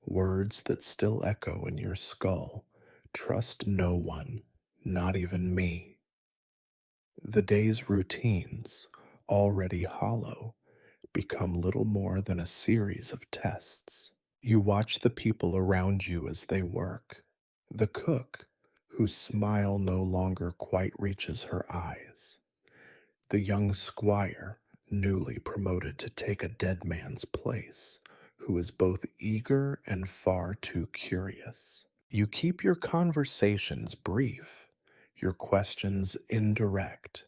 words that still echo in your skull: trust no one, not even me. The day's routines, already hollow, become little more than a series of tests. You watch the people around you as they work. The cook, whose smile no longer quite reaches her eyes. the young squire, newly promoted to take a dead man's place, who is both eager and far too curious. You keep your conversations brief, your questions indirect,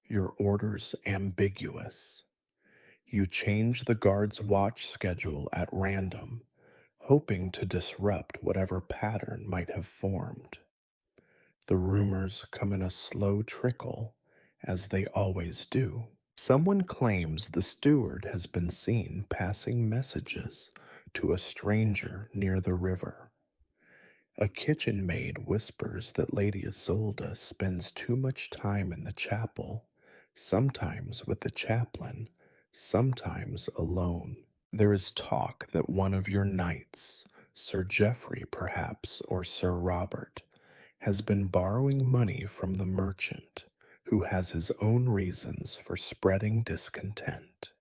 your orders ambiguous. You change the guard's watch schedule at random, hoping to disrupt whatever pattern might have formed. The rumors come in a slow trickle, as they always do. Someone claims the steward has been seen passing messages to a stranger near the river. A kitchen maid whispers that Lady Isolde spends too much time in the chapel, sometimes with the chaplain, sometimes alone. There is talk that one of your knights, Sir Geoffrey perhaps, or Sir Robert, has been borrowing money from the merchant, who has his own reasons for spreading discontent.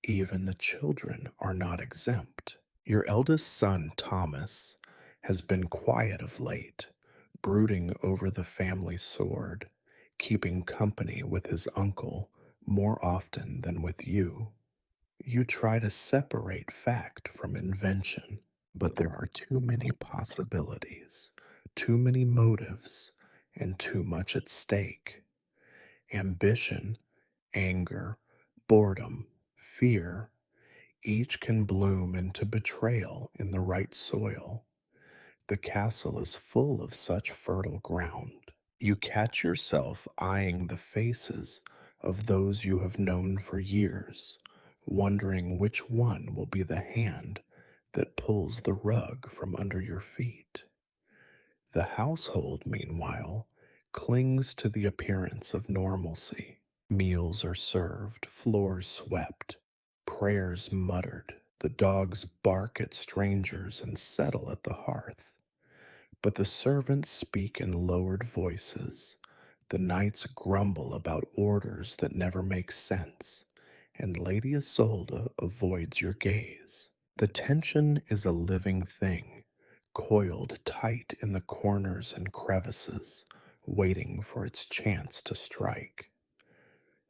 Even the children are not exempt. Your eldest son, Thomas, has been quiet of late, brooding over the family sword, keeping company with his uncle more often than with you. You try to separate fact from invention, but there are too many possibilities, too many motives, and too much at stake. Ambition, anger, boredom, fear, each can bloom into betrayal in the right soil. The castle is full of such fertile ground. You catch yourself eyeing the faces of those you have known for years, wondering which one will be the hand that pulls the rug from under your feet. The household, meanwhile, clings to the appearance of normalcy. Meals are served, floors swept, prayers muttered. The dogs bark at strangers and settle at the hearth. But the servants speak in lowered voices. The knights grumble about orders that never make sense, and Lady Isolde avoids your gaze. The tension is a living thing, coiled tight in the corners and crevices, waiting for its chance to strike.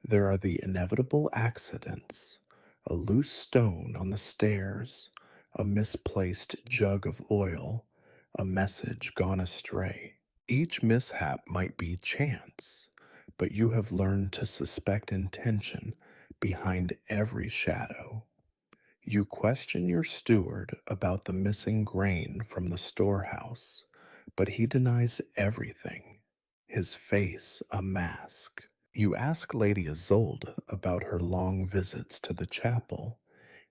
There are the inevitable accidents, a loose stone on the stairs, a misplaced jug of oil, a message gone astray. Each mishap might be chance, but you have learned to suspect intention behind every shadow. You question your steward about the missing grain from the storehouse, but he denies everything, his face a mask. You ask Lady Isolde about her long visits to the chapel,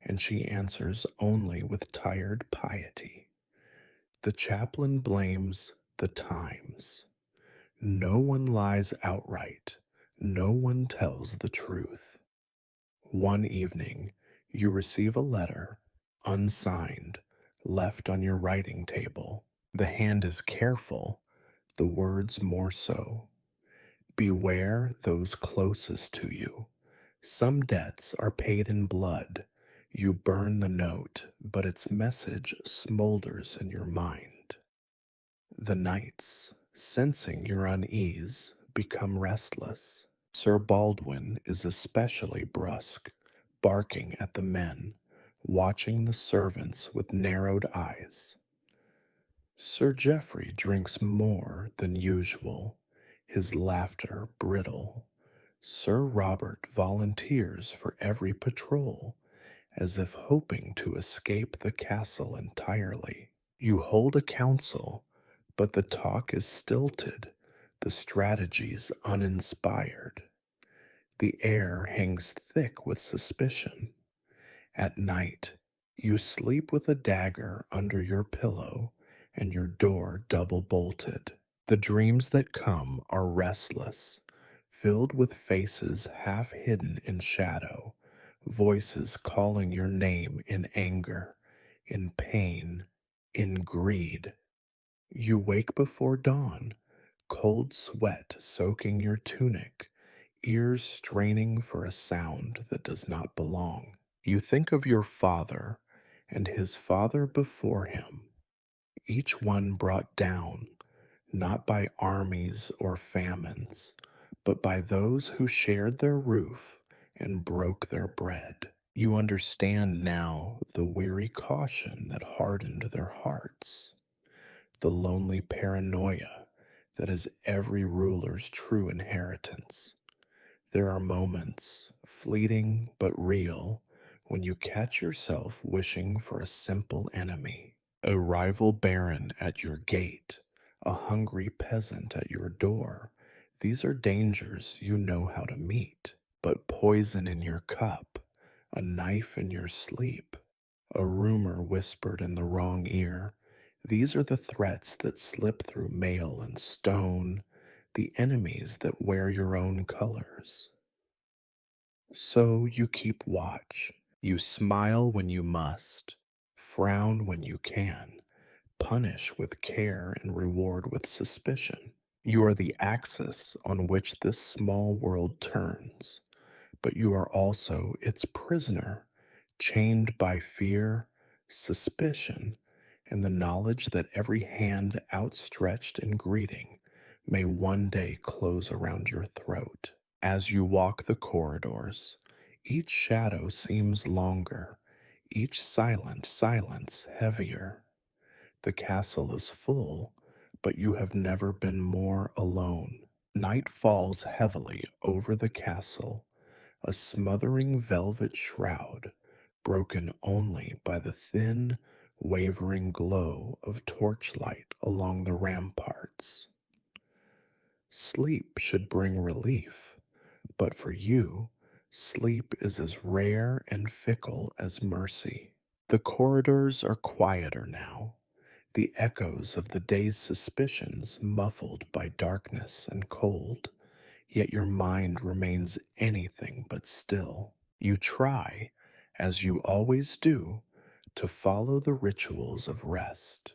and she answers only with tired piety. The chaplain blames the times. No one lies outright, no one tells the truth. One evening, you receive a letter, unsigned, left on your writing table. The hand is careful, the words more so. Beware those closest to you. Some debts are paid in blood. You burn the note, but its message smolders in your mind. The knights, sensing your unease, become restless. Sir Baldwin is especially brusque, barking at the men, watching the servants with narrowed eyes. Sir Geoffrey drinks more than usual, his laughter brittle. Sir Robert volunteers for every patrol, as if hoping to escape the castle entirely. You hold a council, but the talk is stilted, the strategies uninspired. The air hangs thick with suspicion. At night, you sleep with a dagger under your pillow and your door double bolted. The dreams that come are restless, filled with faces half hidden in shadow, voices calling your name in anger, in pain, in greed. You wake before dawn, cold sweat soaking your tunic, ears straining for a sound that does not belong. You think of your father and his father before him, each one brought down, not by armies or famines, but by those who shared their roof and broke their bread. You understand now the weary caution that hardened their hearts, the lonely paranoia that is every ruler's true inheritance. There are moments, fleeting but real, when you catch yourself wishing for a simple enemy, a rival baron at your gate, a hungry peasant at your door. These are dangers you know how to meet, but poison in your cup, a knife in your sleep, a rumor whispered in the wrong ear. These are the threats that slip through mail and stone, the enemies that wear your own colors. So you keep watch. You smile when you must, frown when you can, punish with care and reward with suspicion. You are the axis on which this small world turns, but you are also its prisoner, chained by fear, suspicion, and the knowledge that every hand outstretched in greeting may one day close around your throat. As you walk the corridors, each shadow seems longer, each silent silence heavier. The castle is full, but you have never been more alone. Night falls heavily over the castle, a smothering velvet shroud, broken only by the thin, wavering glow of torchlight along the ramparts. Sleep should bring relief, but for you, sleep is as rare and fickle as mercy. The corridors are quieter now, the echoes of the day's suspicions muffled by darkness and cold, yet your mind remains anything but still. You try, as you always do, to follow the rituals of rest.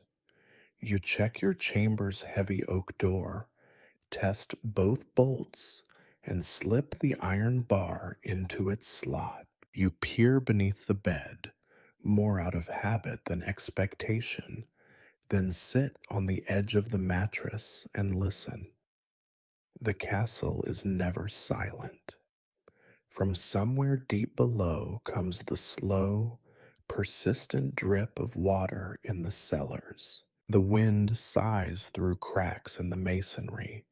You check your chamber's heavy oak door, test both bolts, and slip the iron bar into its slot. You peer beneath the bed, more out of habit than expectation, then sit on the edge of the mattress and listen. The castle is never silent. From somewhere deep below comes the slow, persistent drip of water in the cellars. The wind sighs through cracks in the masonry,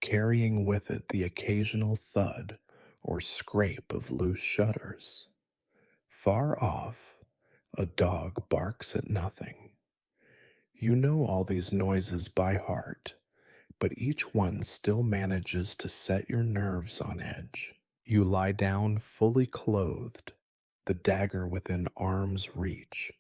carrying with it the occasional thud or scrape of loose shutters. Far off, a dog barks at nothing. You know all these noises by heart, but each one still manages to set your nerves on edge. You lie down fully clothed, the dagger within arm's reach,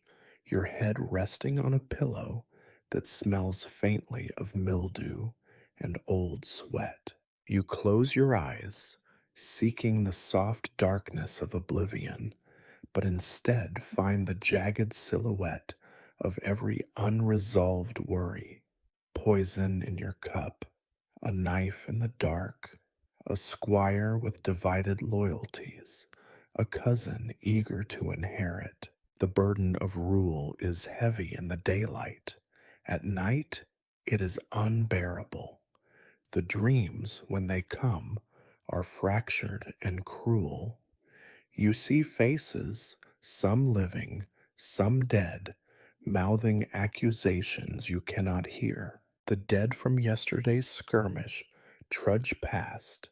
your head resting on a pillow that smells faintly of mildew and old sweat. You close your eyes, seeking the soft darkness of oblivion, but instead find the jagged silhouette of every unresolved worry. Poison in your cup, a knife in the dark, a squire with divided loyalties, a cousin eager to inherit. The burden of rule is heavy in the daylight. At night, it is unbearable. The dreams, when they come, are fractured and cruel. You see faces, some living, some dead, mouthing accusations you cannot hear. The dead from yesterday's skirmish trudge past,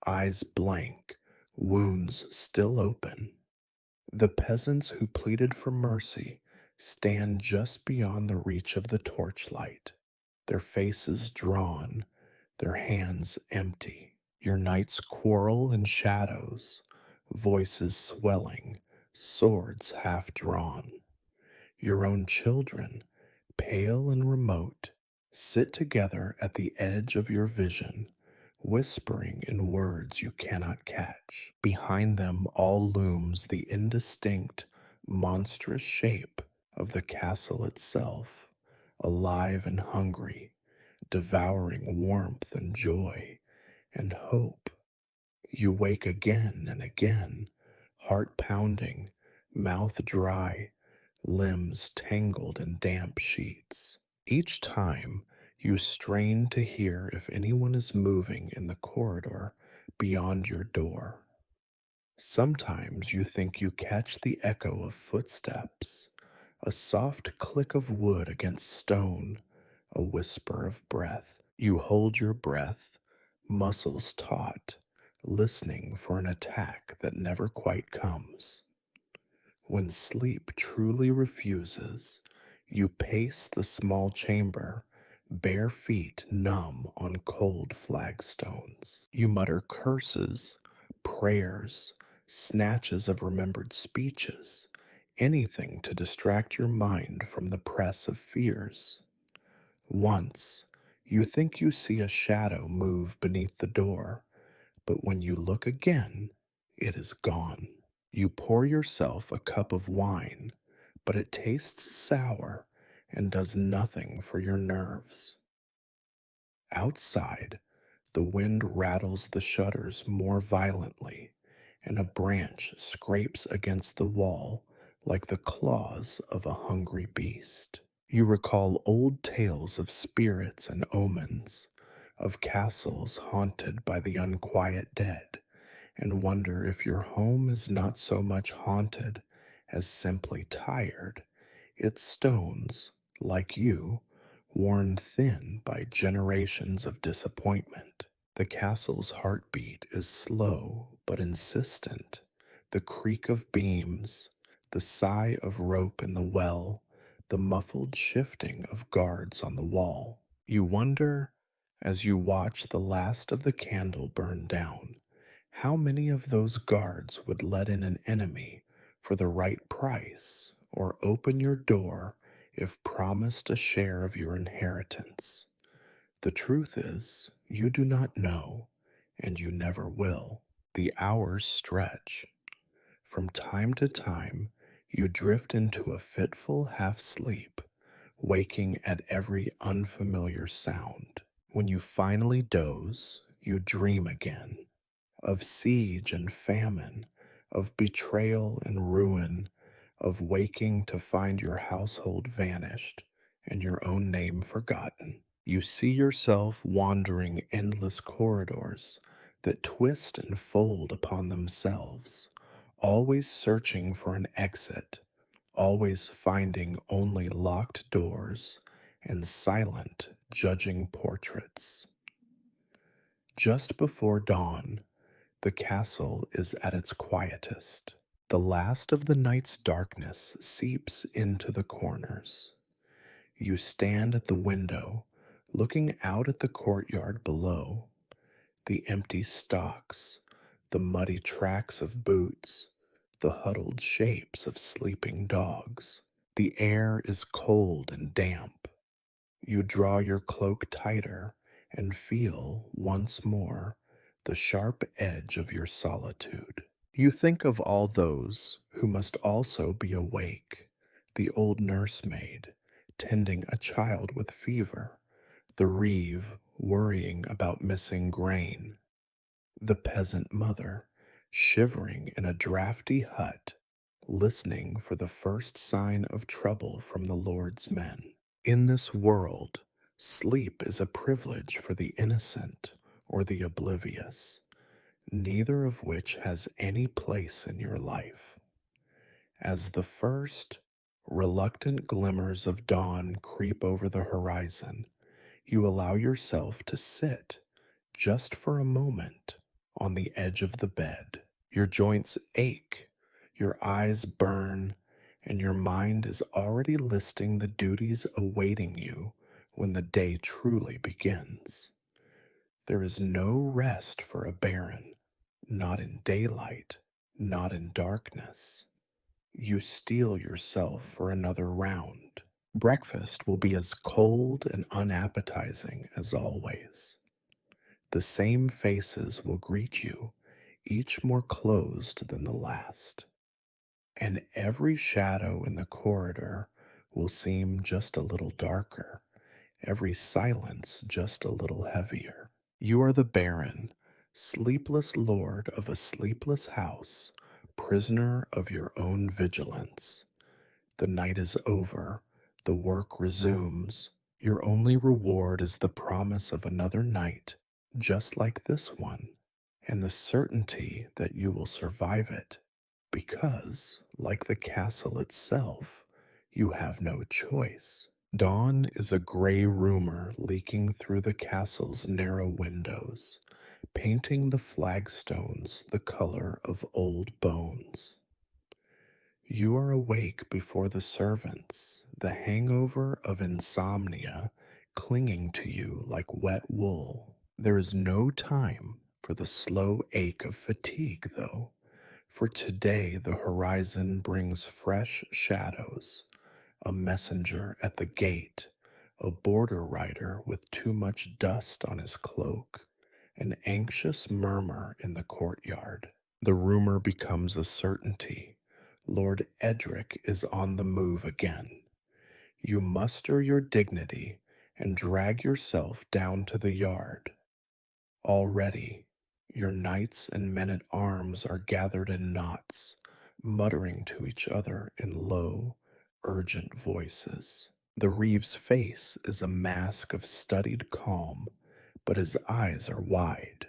eyes blank, wounds still open. The peasants who pleaded for mercy stand just beyond the reach of the torchlight, their faces drawn, their hands empty. Your nights quarrel in shadows, voices swelling, swords half drawn. Your own children, pale and remote, sit together at the edge of your vision, whispering in words you cannot catch. Behind them all looms the indistinct, monstrous shape of the castle itself, alive and hungry, devouring warmth and joy and hope. You wake again and again, heart pounding, mouth dry, limbs tangled in damp sheets. Each time You strain to hear if anyone is moving in the corridor beyond your door. Sometimes you think you catch the echo of footsteps, a soft click of wood against stone, a whisper of breath. You hold your breath, muscles taut, listening for an attack that never quite comes. When sleep truly refuses, you pace the small chamber, bare feet numb on cold flagstones. You mutter curses, prayers, snatches of remembered speeches, anything to distract your mind from the press of fears. Once, you think you see a shadow move beneath the door, but when you look again, it is gone. You pour yourself a cup of wine, but it tastes sour and does nothing for your nerves. Outside, the wind rattles the shutters more violently, and a branch scrapes against the wall like the claws of a hungry beast. You recall old tales of spirits and omens, of castles haunted by the unquiet dead, and wonder if your home is not so much haunted as simply tired, its stones, like you, worn thin by generations of disappointment. The castle's heartbeat is slow but insistent. The creak of beams, the sigh of rope in the well, the muffled shifting of guards on the wall. You wonder, as you watch the last of the candle burn down, how many of those guards would let in an enemy for the right price or open your door if promised a share of your inheritance? The truth is, you do not know, and you never will. The hours stretch. From time to time, you drift into a fitful half sleep, waking at every unfamiliar sound. When you finally doze, you dream again of siege and famine, of betrayal and ruin, of waking to find your household vanished and your own name forgotten. You see yourself wandering endless corridors that twist and fold upon themselves, always searching for an exit, always finding only locked doors and silent, judging portraits. Just before dawn, the castle is at its quietest. The last of the night's darkness seeps into the corners. You stand at the window, looking out at the courtyard below, the empty stocks, the muddy tracks of boots, the huddled shapes of sleeping dogs. The air is cold and damp. You draw your cloak tighter and feel once more the sharp edge of your solitude. You think of all those who must also be awake, the old nursemaid tending a child with fever, the reeve worrying about missing grain, the peasant mother shivering in a drafty hut, listening for the first sign of trouble from the Lord's men. In this world, sleep is a privilege for the innocent or the oblivious, neither of which has any place in your life. As the first, reluctant glimmers of dawn creep over the horizon, you allow yourself to sit, just for a moment, on the edge of the bed. Your joints ache, your eyes burn, and your mind is already listing the duties awaiting you when the day truly begins. There is no rest for a baron, not in daylight, not in darkness. You steel yourself for another round. Breakfast will be as cold and unappetizing as always. The same faces will greet you, each more closed than the last. And every shadow in the corridor will seem just a little darker, every silence just a little heavier. You are the baron, sleepless lord of a sleepless house, prisoner of your own vigilance. The night is over, the work resumes, Your only reward is the promise of another night, just like this one, and the certainty that you will survive it, because, like the castle itself, you have no choice. Dawn is a gray rumor leaking through the castle's narrow windows, painting the flagstones the color of old bones. You are awake before the servants, the hangover of insomnia clinging to you like wet wool. There is no time for the slow ache of fatigue, though, for today the horizon brings fresh shadows, a messenger at the gate, a border rider with too much dust on his cloak, an anxious murmur in the courtyard. The rumor becomes a certainty. Lord Edric is on the move again. You muster your dignity and drag yourself down to the yard. Already, your knights and men at arms are gathered in knots, muttering to each other in low, urgent voices. The Reeve's face is a mask of studied calm, but his eyes are wide.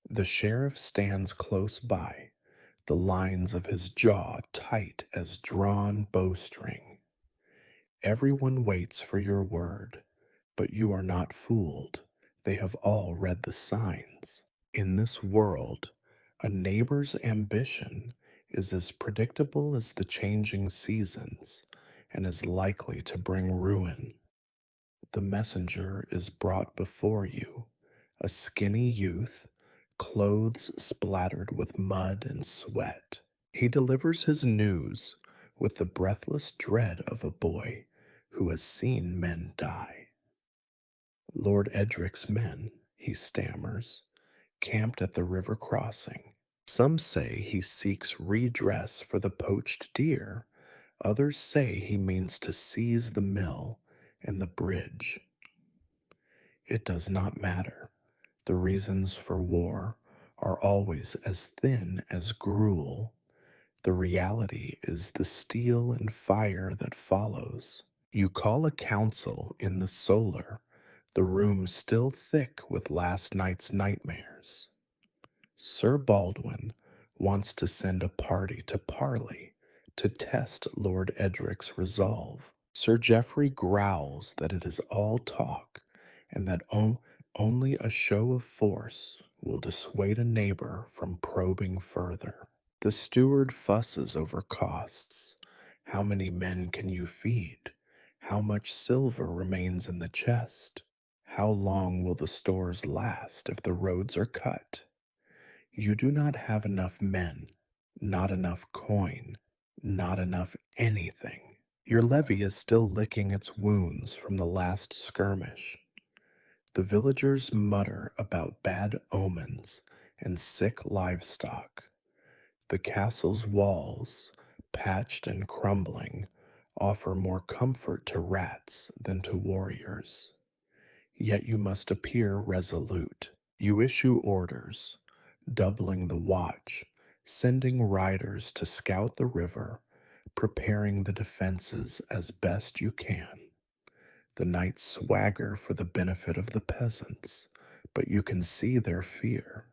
The sheriff stands close by, the lines of his jaw tight as drawn bowstring. Everyone waits for your word, but you are not fooled. They have all read the signs. In this world, a neighbor's ambition is as predictable as the changing seasons and is likely to bring ruin. The messenger is brought before you, a skinny youth, clothes splattered with mud and sweat. He delivers his news with the breathless dread of a boy who has seen men die. Lord Edric's men, he stammers, camped at the river crossing. Some say he seeks redress for the poached deer. Others say he means to seize the mill and the bridge. It does not matter. The reasons for war are always as thin as gruel. The reality is the steel and fire that follows. You call a council in the solar, the room still thick with last night's nightmares. Sir Baldwin wants to send a party to parley to test Lord Edric's resolve. Sir Geoffrey growls that it is all talk and that only a show of force will dissuade a neighbor from probing further. The steward fusses over costs. How many men can you feed? How much silver remains in the chest? How long will the stores last if the roads are cut? You do not have enough men, not enough coin, not enough anything. Your levy is still licking its wounds from the last skirmish. The villagers mutter about bad omens and sick livestock. The castle's walls, patched and crumbling, offer more comfort to rats than to warriors. Yet you must appear resolute. You issue orders, doubling the watch, sending riders to scout the river, preparing the defenses as best you can. The knights swagger for the benefit of the peasants, but you can see their fear.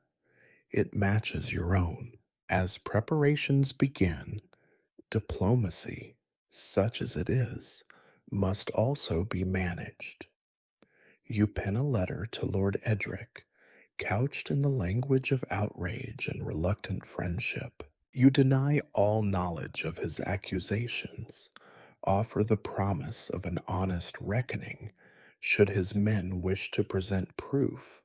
It matches your own. As preparations begin, diplomacy, such as it is, must also be managed. You pen a letter to Lord Edric, couched in the language of outrage and reluctant friendship. You deny all knowledge of his accusations, offer the promise of an honest reckoning should his men wish to present proof,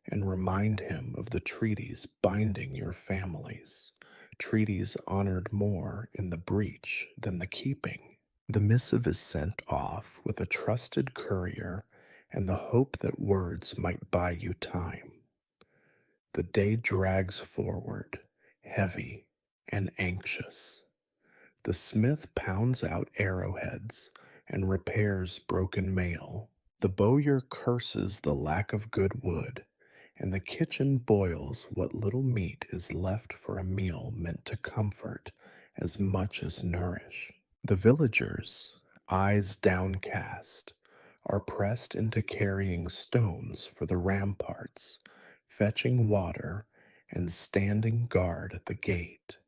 and remind him of the treaties binding your families, treaties honored more in the breach than the keeping. The missive is sent off with a trusted courier and the hope that words might buy you time. The day drags forward, heavy and anxious. The smith pounds out arrowheads and repairs broken mail. The bowyer curses the lack of good wood, and the kitchen boils what little meat is left for a meal meant to comfort as much as nourish. The villagers, eyes downcast, are pressed into carrying stones for the ramparts, fetching water, and standing guard at the gate.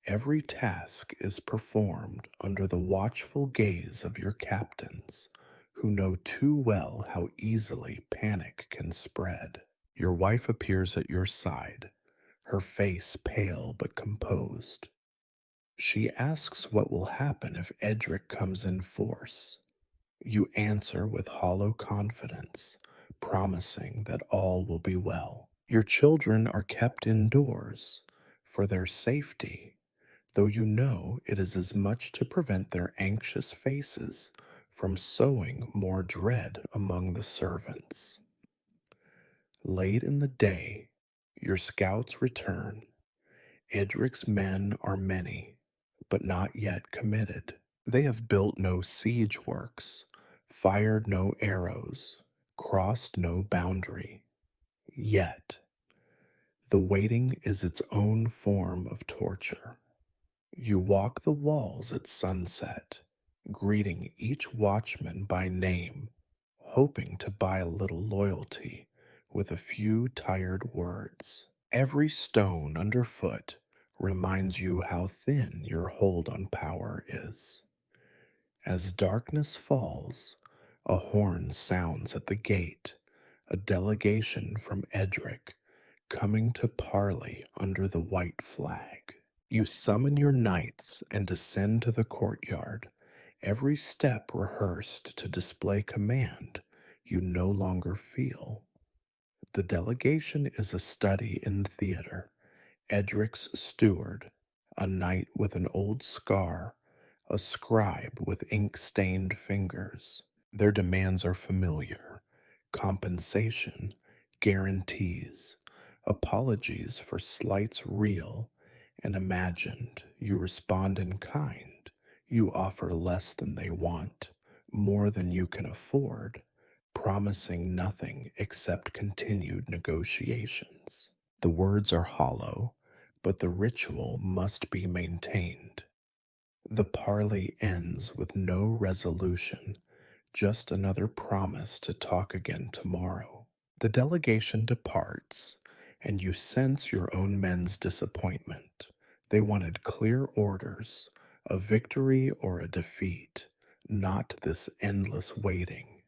Every task is performed under the watchful gaze of your captains, who know too well how easily panic can spread. Your wife appears at your side, her face pale but composed. She asks what will happen if Edric comes in force. You answer with hollow confidence, promising that all will be well. Your children are kept indoors for their safety, though you know it is as much to prevent their anxious faces from sowing more dread among the servants. Late in the day, your scouts return. Edric's men are many, but not yet committed. They have built no siege works, fired no arrows, crossed no boundary. Yet, the waiting is its own form of torture. You walk the walls at sunset, greeting each watchman by name, hoping to buy a little loyalty with a few tired words. Every stone underfoot reminds you how thin your hold on power is. As darkness falls, a horn sounds at the gate, a delegation from Edric coming to parley under the white flag. You summon your knights and descend to the courtyard, every step rehearsed to display command you no longer feel. The delegation is a study in theater. Edric's steward, a knight with an old scar, a scribe with ink stained fingers. Their demands are familiar: compensation, guarantees, apologies for slights real and imagined. You respond in kind. You offer less than they want, more than you can afford, promising nothing except continued negotiations. The words are hollow, but the ritual must be maintained. The parley ends with no resolution, just another promise to talk again tomorrow. The delegation departs, and you sense your own men's disappointment. They wanted clear orders, a victory or a defeat, not this endless waiting.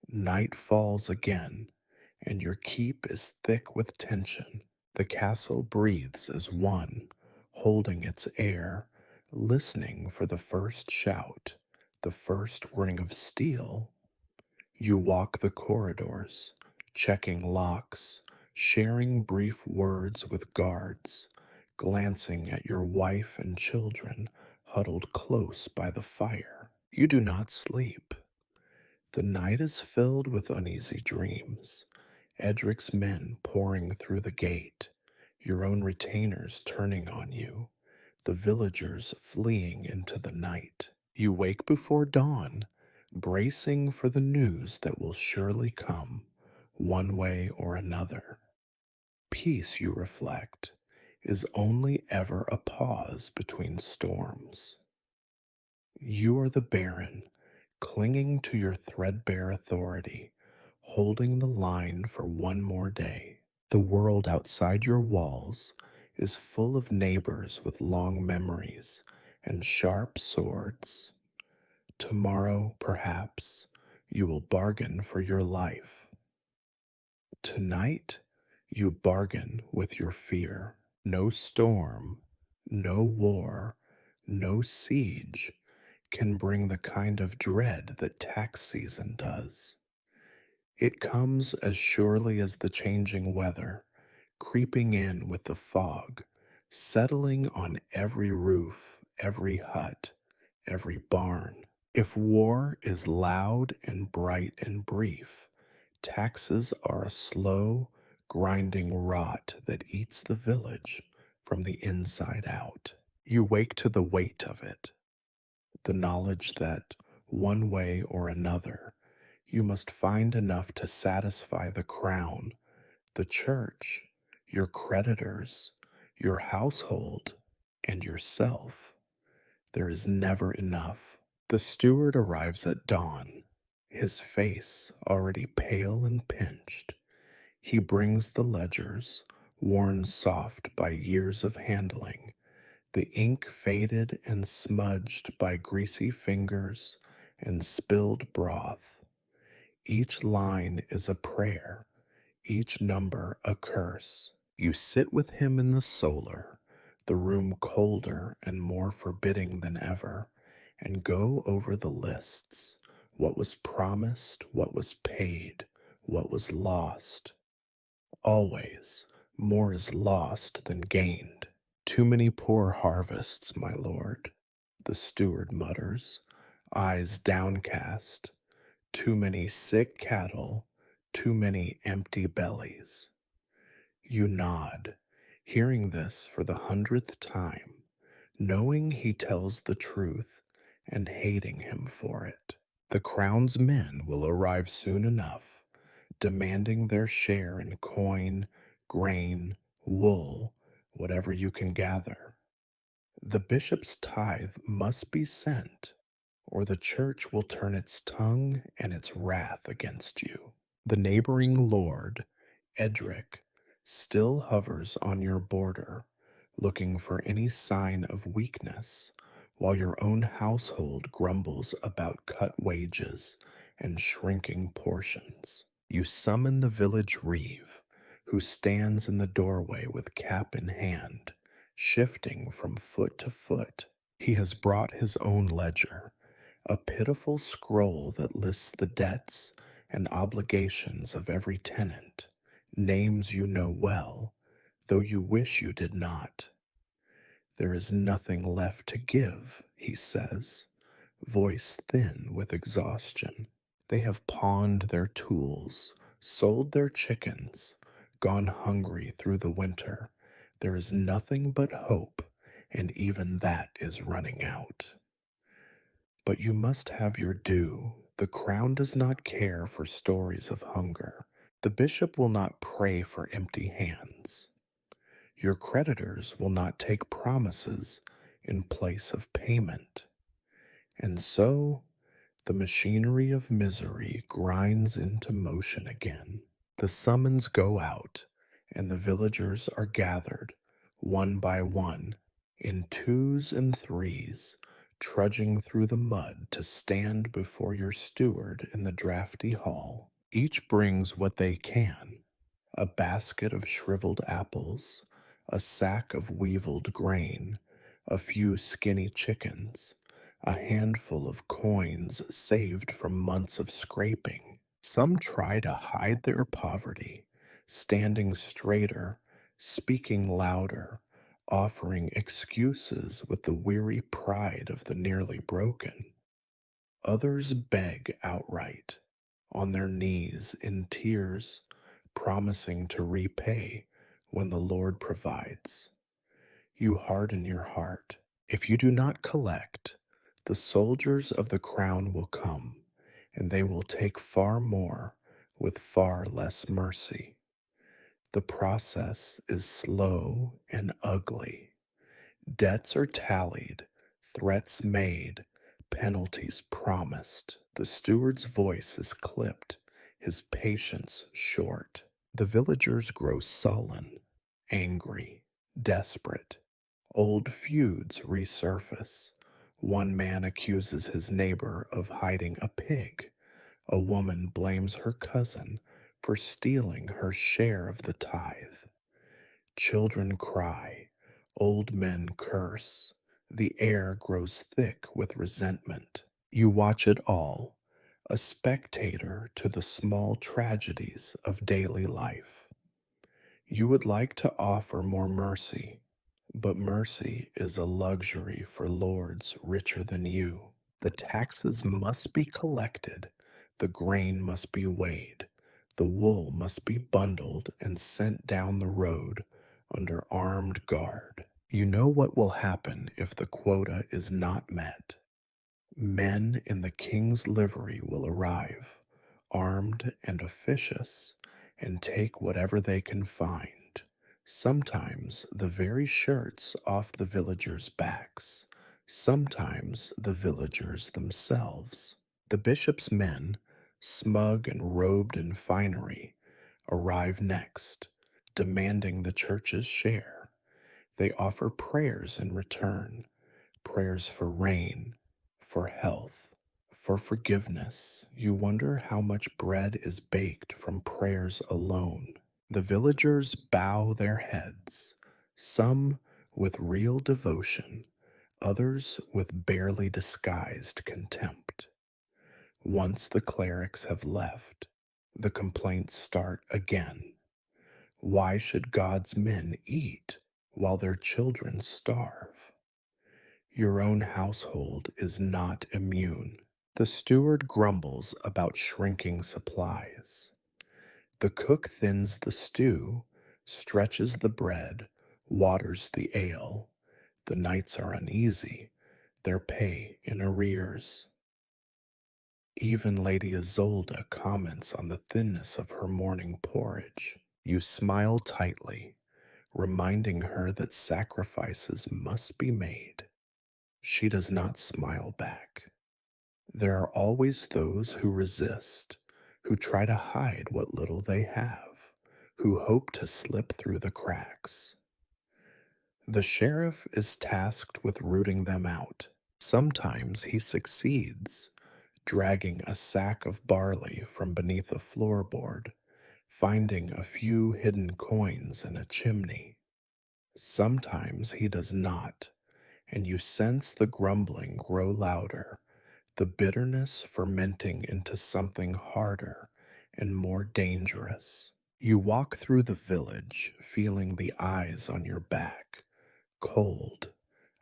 Night falls again, and your keep is thick with tension. The castle breathes as one, holding its air, listening for the first shout, the first ring of steel. You walk the corridors, checking locks, sharing brief words with guards, glancing at your wife and children huddled close by the fire. You do not sleep. The night is filled with uneasy dreams. Edric's men pouring through the gate, your own retainers turning on you, the villagers fleeing into the night. You wake before dawn, bracing for the news that will surely come, one way or another. Peace, you reflect, is only ever a pause between storms. You are the baron, clinging to your threadbare authority, holding the line for one more day. The world outside your walls is full of neighbors with long memories and sharp swords. Tomorrow, perhaps, you will bargain for your life. Tonight, you bargain with your fear. No storm, no war, no siege can bring the kind of dread that tax season does. It comes as surely as the changing weather, creeping in with the fog, settling on every roof, every hut, every barn. If war is loud and bright and brief, taxes are a slow, grinding rot that eats the village from the inside out. You wake to the weight of it, the knowledge that, one way or another, you must find enough to satisfy the crown, the church, your creditors, your household, and yourself. There is never enough. The steward arrives at dawn. his face already pale and pinched. He brings the ledgers, worn soft by years of handling, the ink faded and smudged by greasy fingers and spilled broth. Each line is a prayer, each number a curse. You sit with him in the solar, the room colder and more forbidding than ever, and go over the lists, what was promised, what was paid, what was lost. Always, more is lost than gained. Too many poor harvests, my lord, the steward mutters, eyes downcast. Too many sick cattle, too many empty bellies. You nod, hearing this for the 100th time, knowing he tells the truth and hating him for it. The crown's men will arrive soon enough, demanding their share in coin, grain, wool, whatever you can gather. The bishop's tithe must be sent, or the church will turn its tongue and its wrath against you. The neighboring lord, Edric, still hovers on your border, looking for any sign of weakness, while your own household grumbles about cut wages and shrinking portions. You summon the village reeve, who stands in the doorway with cap in hand, shifting from foot to foot. He has brought his own ledger, a pitiful scroll that lists the debts and obligations of every tenant, names you know well, though you wish you did not. There is nothing left to give, he says, voice thin with exhaustion. They have pawned their tools, sold their chickens, gone hungry through the winter. There is nothing but hope, and even that is running out. But you must have your due. The crown does not care for stories of hunger. The bishop will not pray for empty hands. Your creditors will not take promises in place of payment. And so the machinery of misery grinds into motion again. The summons go out, and the villagers are gathered, one by one, in twos and threes, trudging through the mud to stand before your steward in the drafty hall. Each brings what they can: a basket of shriveled apples, a sack of weevilled grain, a few skinny chickens, a handful of coins saved from months of scraping. Some try to hide their poverty, standing straighter, speaking louder, offering excuses with the weary pride of the nearly broken. Others beg outright, on their knees in tears, promising to repay when the Lord provides. You harden your heart. If you do not collect, the soldiers of the crown will come, and they will take far more with far less mercy. The process is slow and ugly. Debts are tallied, threats made, penalties promised. The steward's voice is clipped, his patience short. The villagers grow sullen, angry, desperate. Old feuds resurface. One man accuses his neighbor of hiding a pig. A woman blames her cousin for stealing her share of the tithe. Children cry, old men curse. The air grows thick with resentment. You watch it all, a spectator to the small tragedies of daily life. You would like to offer more mercy, but mercy is a luxury for lords richer than you. The taxes must be collected, the grain must be weighed, the wool must be bundled and sent down the road under armed guard. You know what will happen if the quota is not met. Men in the king's livery will arrive, armed and officious, and take whatever they can find. Sometimes the very shirts off the villagers' backs, sometimes the villagers themselves. The bishop's men smug and robed in finery, arrive next, demanding the church's share. They offer prayers in return, prayers for rain, for health, for forgiveness. You wonder how much bread is baked from prayers alone. The villagers bow their heads, some with real devotion, others with barely disguised contempt. Once the clerics have left, the complaints start again. Why should God's men eat while their children starve? Your own household is not immune. The steward grumbles about shrinking supplies. The cook thins the stew, stretches the bread, waters the ale. The nights are uneasy, their pay in arrears. Even Lady Isolde comments on the thinness of her morning porridge. You smile tightly, reminding her that sacrifices must be made. She does not smile back. There are always those who resist, who try to hide what little they have, who hope to slip through the cracks. The sheriff is tasked with rooting them out. Sometimes he succeeds, dragging a sack of barley from beneath a floorboard, finding a few hidden coins in a chimney. Sometimes he does not, and you sense the grumbling grow louder, the bitterness fermenting into something harder and more dangerous. You walk through the village, feeling the eyes on your back, cold,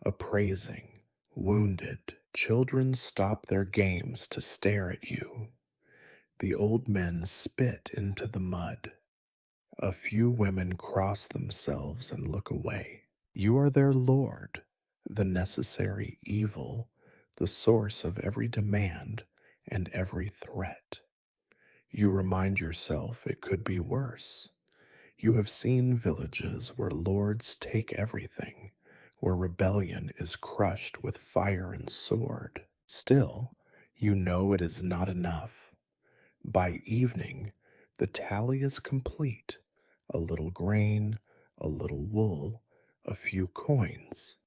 appraising, wounded. Children stop their games to stare at you. The old men spit into the mud. A few women cross themselves and look away. You are their lord, the necessary evil, the source of every demand and every threat. You remind yourself it could be worse. You have seen villages where lords take everything, where rebellion is crushed with fire and sword. Still, you know it is not enough. By evening, the tally is complete. A little grain, a little wool, a few coins.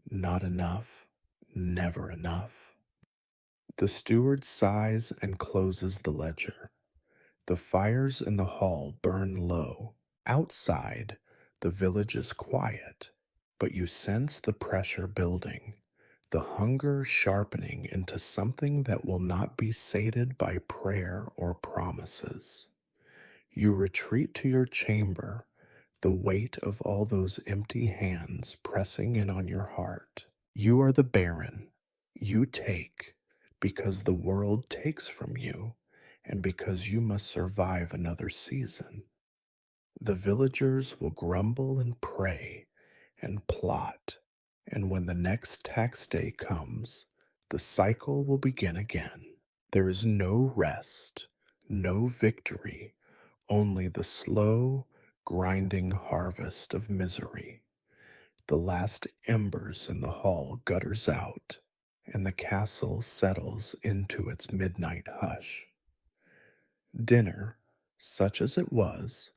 Not enough, never enough. The steward sighs and closes the ledger. The fires in the hall burn low. Outside, the village is quiet, but you sense the pressure building, the hunger sharpening into something that will not be sated by prayer or promises. You retreat to your chamber, the weight of all those empty hands pressing in on your heart. You are the baron. You take because the world takes from you and because you must survive another season. The villagers will grumble and pray and plot, and when the next tax day comes, the cycle will begin again. There is no rest, no victory, only the slow, grinding harvest of misery. The last embers in the hall gutters out, and the castle settles into its midnight hush. Dinner, such as it was,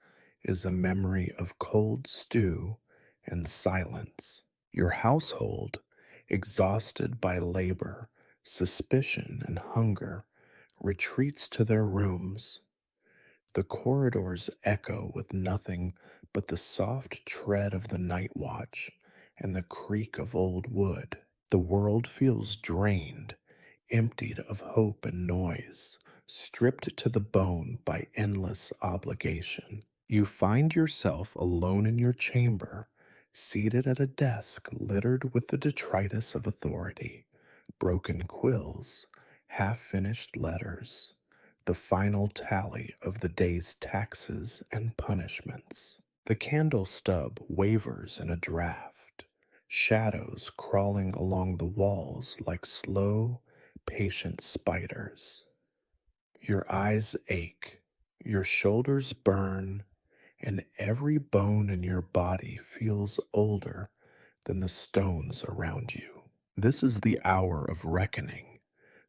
is a memory of cold stew and silence. Your household, exhausted by labor, suspicion, and hunger, retreats to their rooms. The corridors echo with nothing but the soft tread of the night watch and the creak of old wood. The world feels drained, emptied of hope and noise, stripped to the bone by endless obligation. You find yourself alone in your chamber, seated at a desk littered with the detritus of authority, broken quills, half finished letters, the final tally of the day's taxes and punishments. The candle stub wavers in a draught, shadows crawling along the walls like slow, patient spiders. Your eyes ache, your shoulders burn, and every bone in your body feels older than the stones around you. This is the hour of reckoning,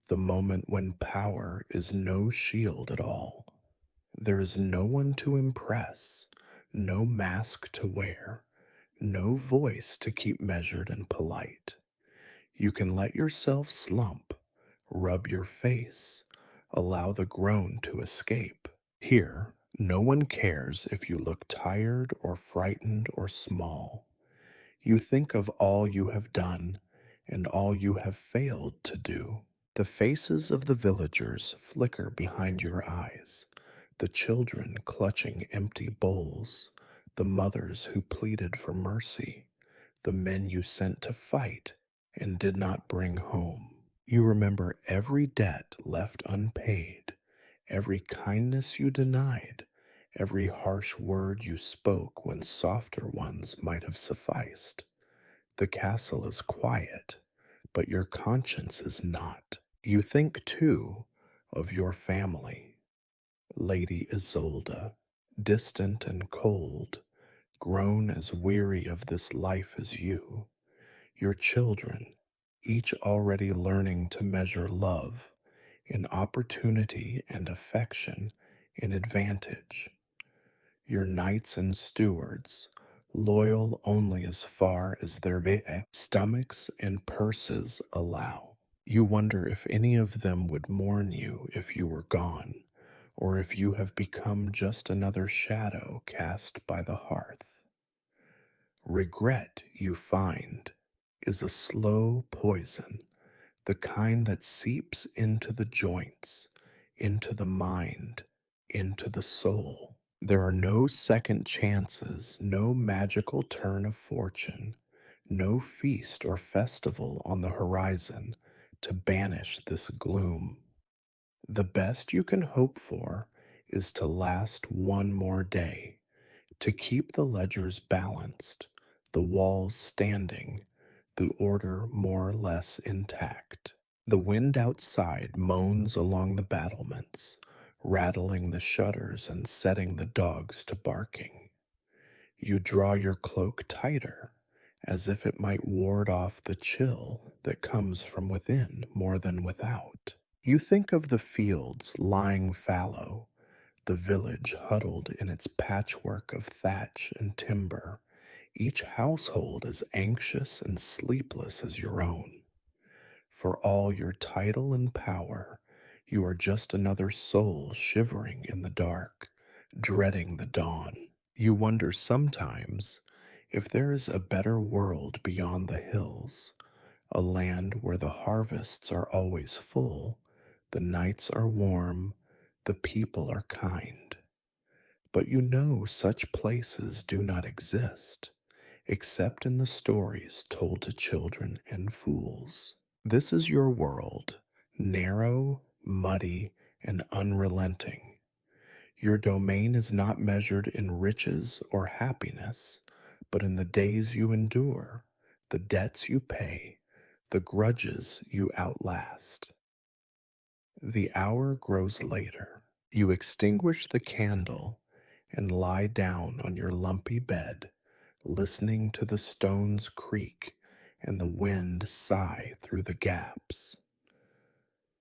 the moment when power is no shield at all. There is no one to impress, no mask to wear, no voice to keep measured and polite. You can let yourself slump, rub your face, allow the groan to escape. Here, no one cares if you look tired or frightened or small. You think of all you have done and all you have failed to do. The faces of the villagers flicker behind your eyes, the children clutching empty bowls, the mothers who pleaded for mercy, the men you sent to fight and did not bring home. You remember every debt left unpaid, every kindness you denied, every harsh word you spoke when softer ones might have sufficed. The castle is quiet, but your conscience is not. You think, too, of your family, Lady Isolde, distant and cold, grown as weary of this life as you. Your children, each already learning to measure love in opportunity and affection in advantage. Your knights and stewards, loyal only as far as their stomachs and purses allow. You wonder if any of them would mourn you if you were gone, or if you have become just another shadow cast by the hearth. Regret, you find, is a slow poison, the kind that seeps into the joints, into the mind, into the soul. There are no second chances, no magical turn of fortune, no feast or festival on the horizon to banish this gloom. The best you can hope for is to last one more day, to keep the ledgers balanced, the walls standing, the order more or less intact. The wind outside moans along the battlements, rattling the shutters and setting the dogs to barking. You draw your cloak tighter, as if it might ward off the chill that comes from within more than without. You think of the fields lying fallow, the village huddled in its patchwork of thatch and timber, each household as anxious and sleepless as your own. For all your title and power, you are just another soul shivering in the dark, dreading the dawn. You wonder sometimes if there is a better world beyond the hills, a land where the harvests are always full, the nights are warm, the people are kind. But you know such places do not exist, except in the stories told to children and fools. This is your world, narrow, muddy, and unrelenting. Your domain is not measured in riches or happiness, but in the days you endure, the debts you pay, the grudges you outlast. The hour grows later. You extinguish the candle and lie down on your lumpy bed, listening to the stones creak and the wind sigh through the gaps.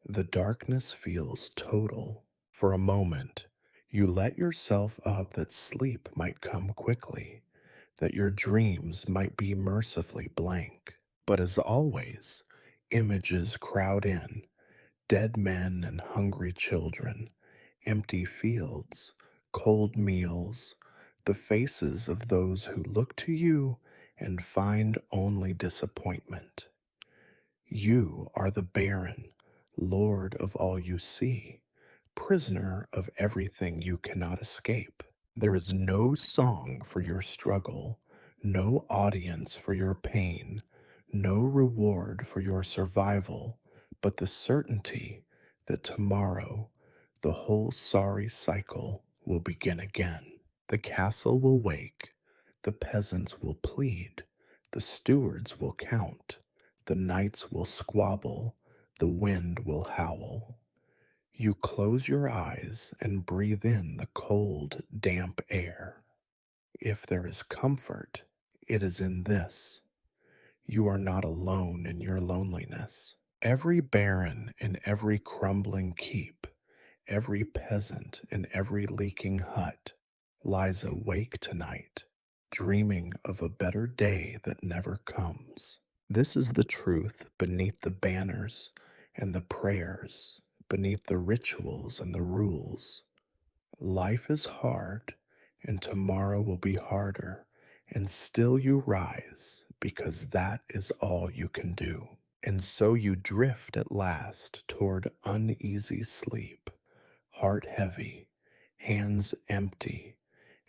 The darkness feels total. For a moment, you let yourself up that sleep might come quickly, that your dreams might be mercifully blank. But as always, images crowd in, dead men and hungry children, empty fields, cold meals, the faces of those who look to you and find only disappointment. You are the Baron, lord of all you see, prisoner of everything you cannot escape. There is no song for your struggle, no audience for your pain, no reward for your survival, but the certainty that tomorrow the whole sorry cycle will begin again. The castle will wake, the peasants will plead, the stewards will count, the knights will squabble, the wind will howl. You close your eyes and breathe in the cold, damp air. If there is comfort, it is in this. You are not alone in your loneliness. Every baron in every crumbling keep, every peasant in every leaking hut lies awake tonight, dreaming of a better day that never comes. This is the truth beneath the banners and the prayers, beneath the rituals and the rules. Life is hard, and tomorrow will be harder, and still you rise because that is all you can do. And so you drift at last toward uneasy sleep, heart heavy, hands empty,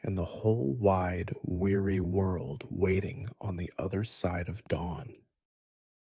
and the whole wide, weary world waiting on the other side of dawn.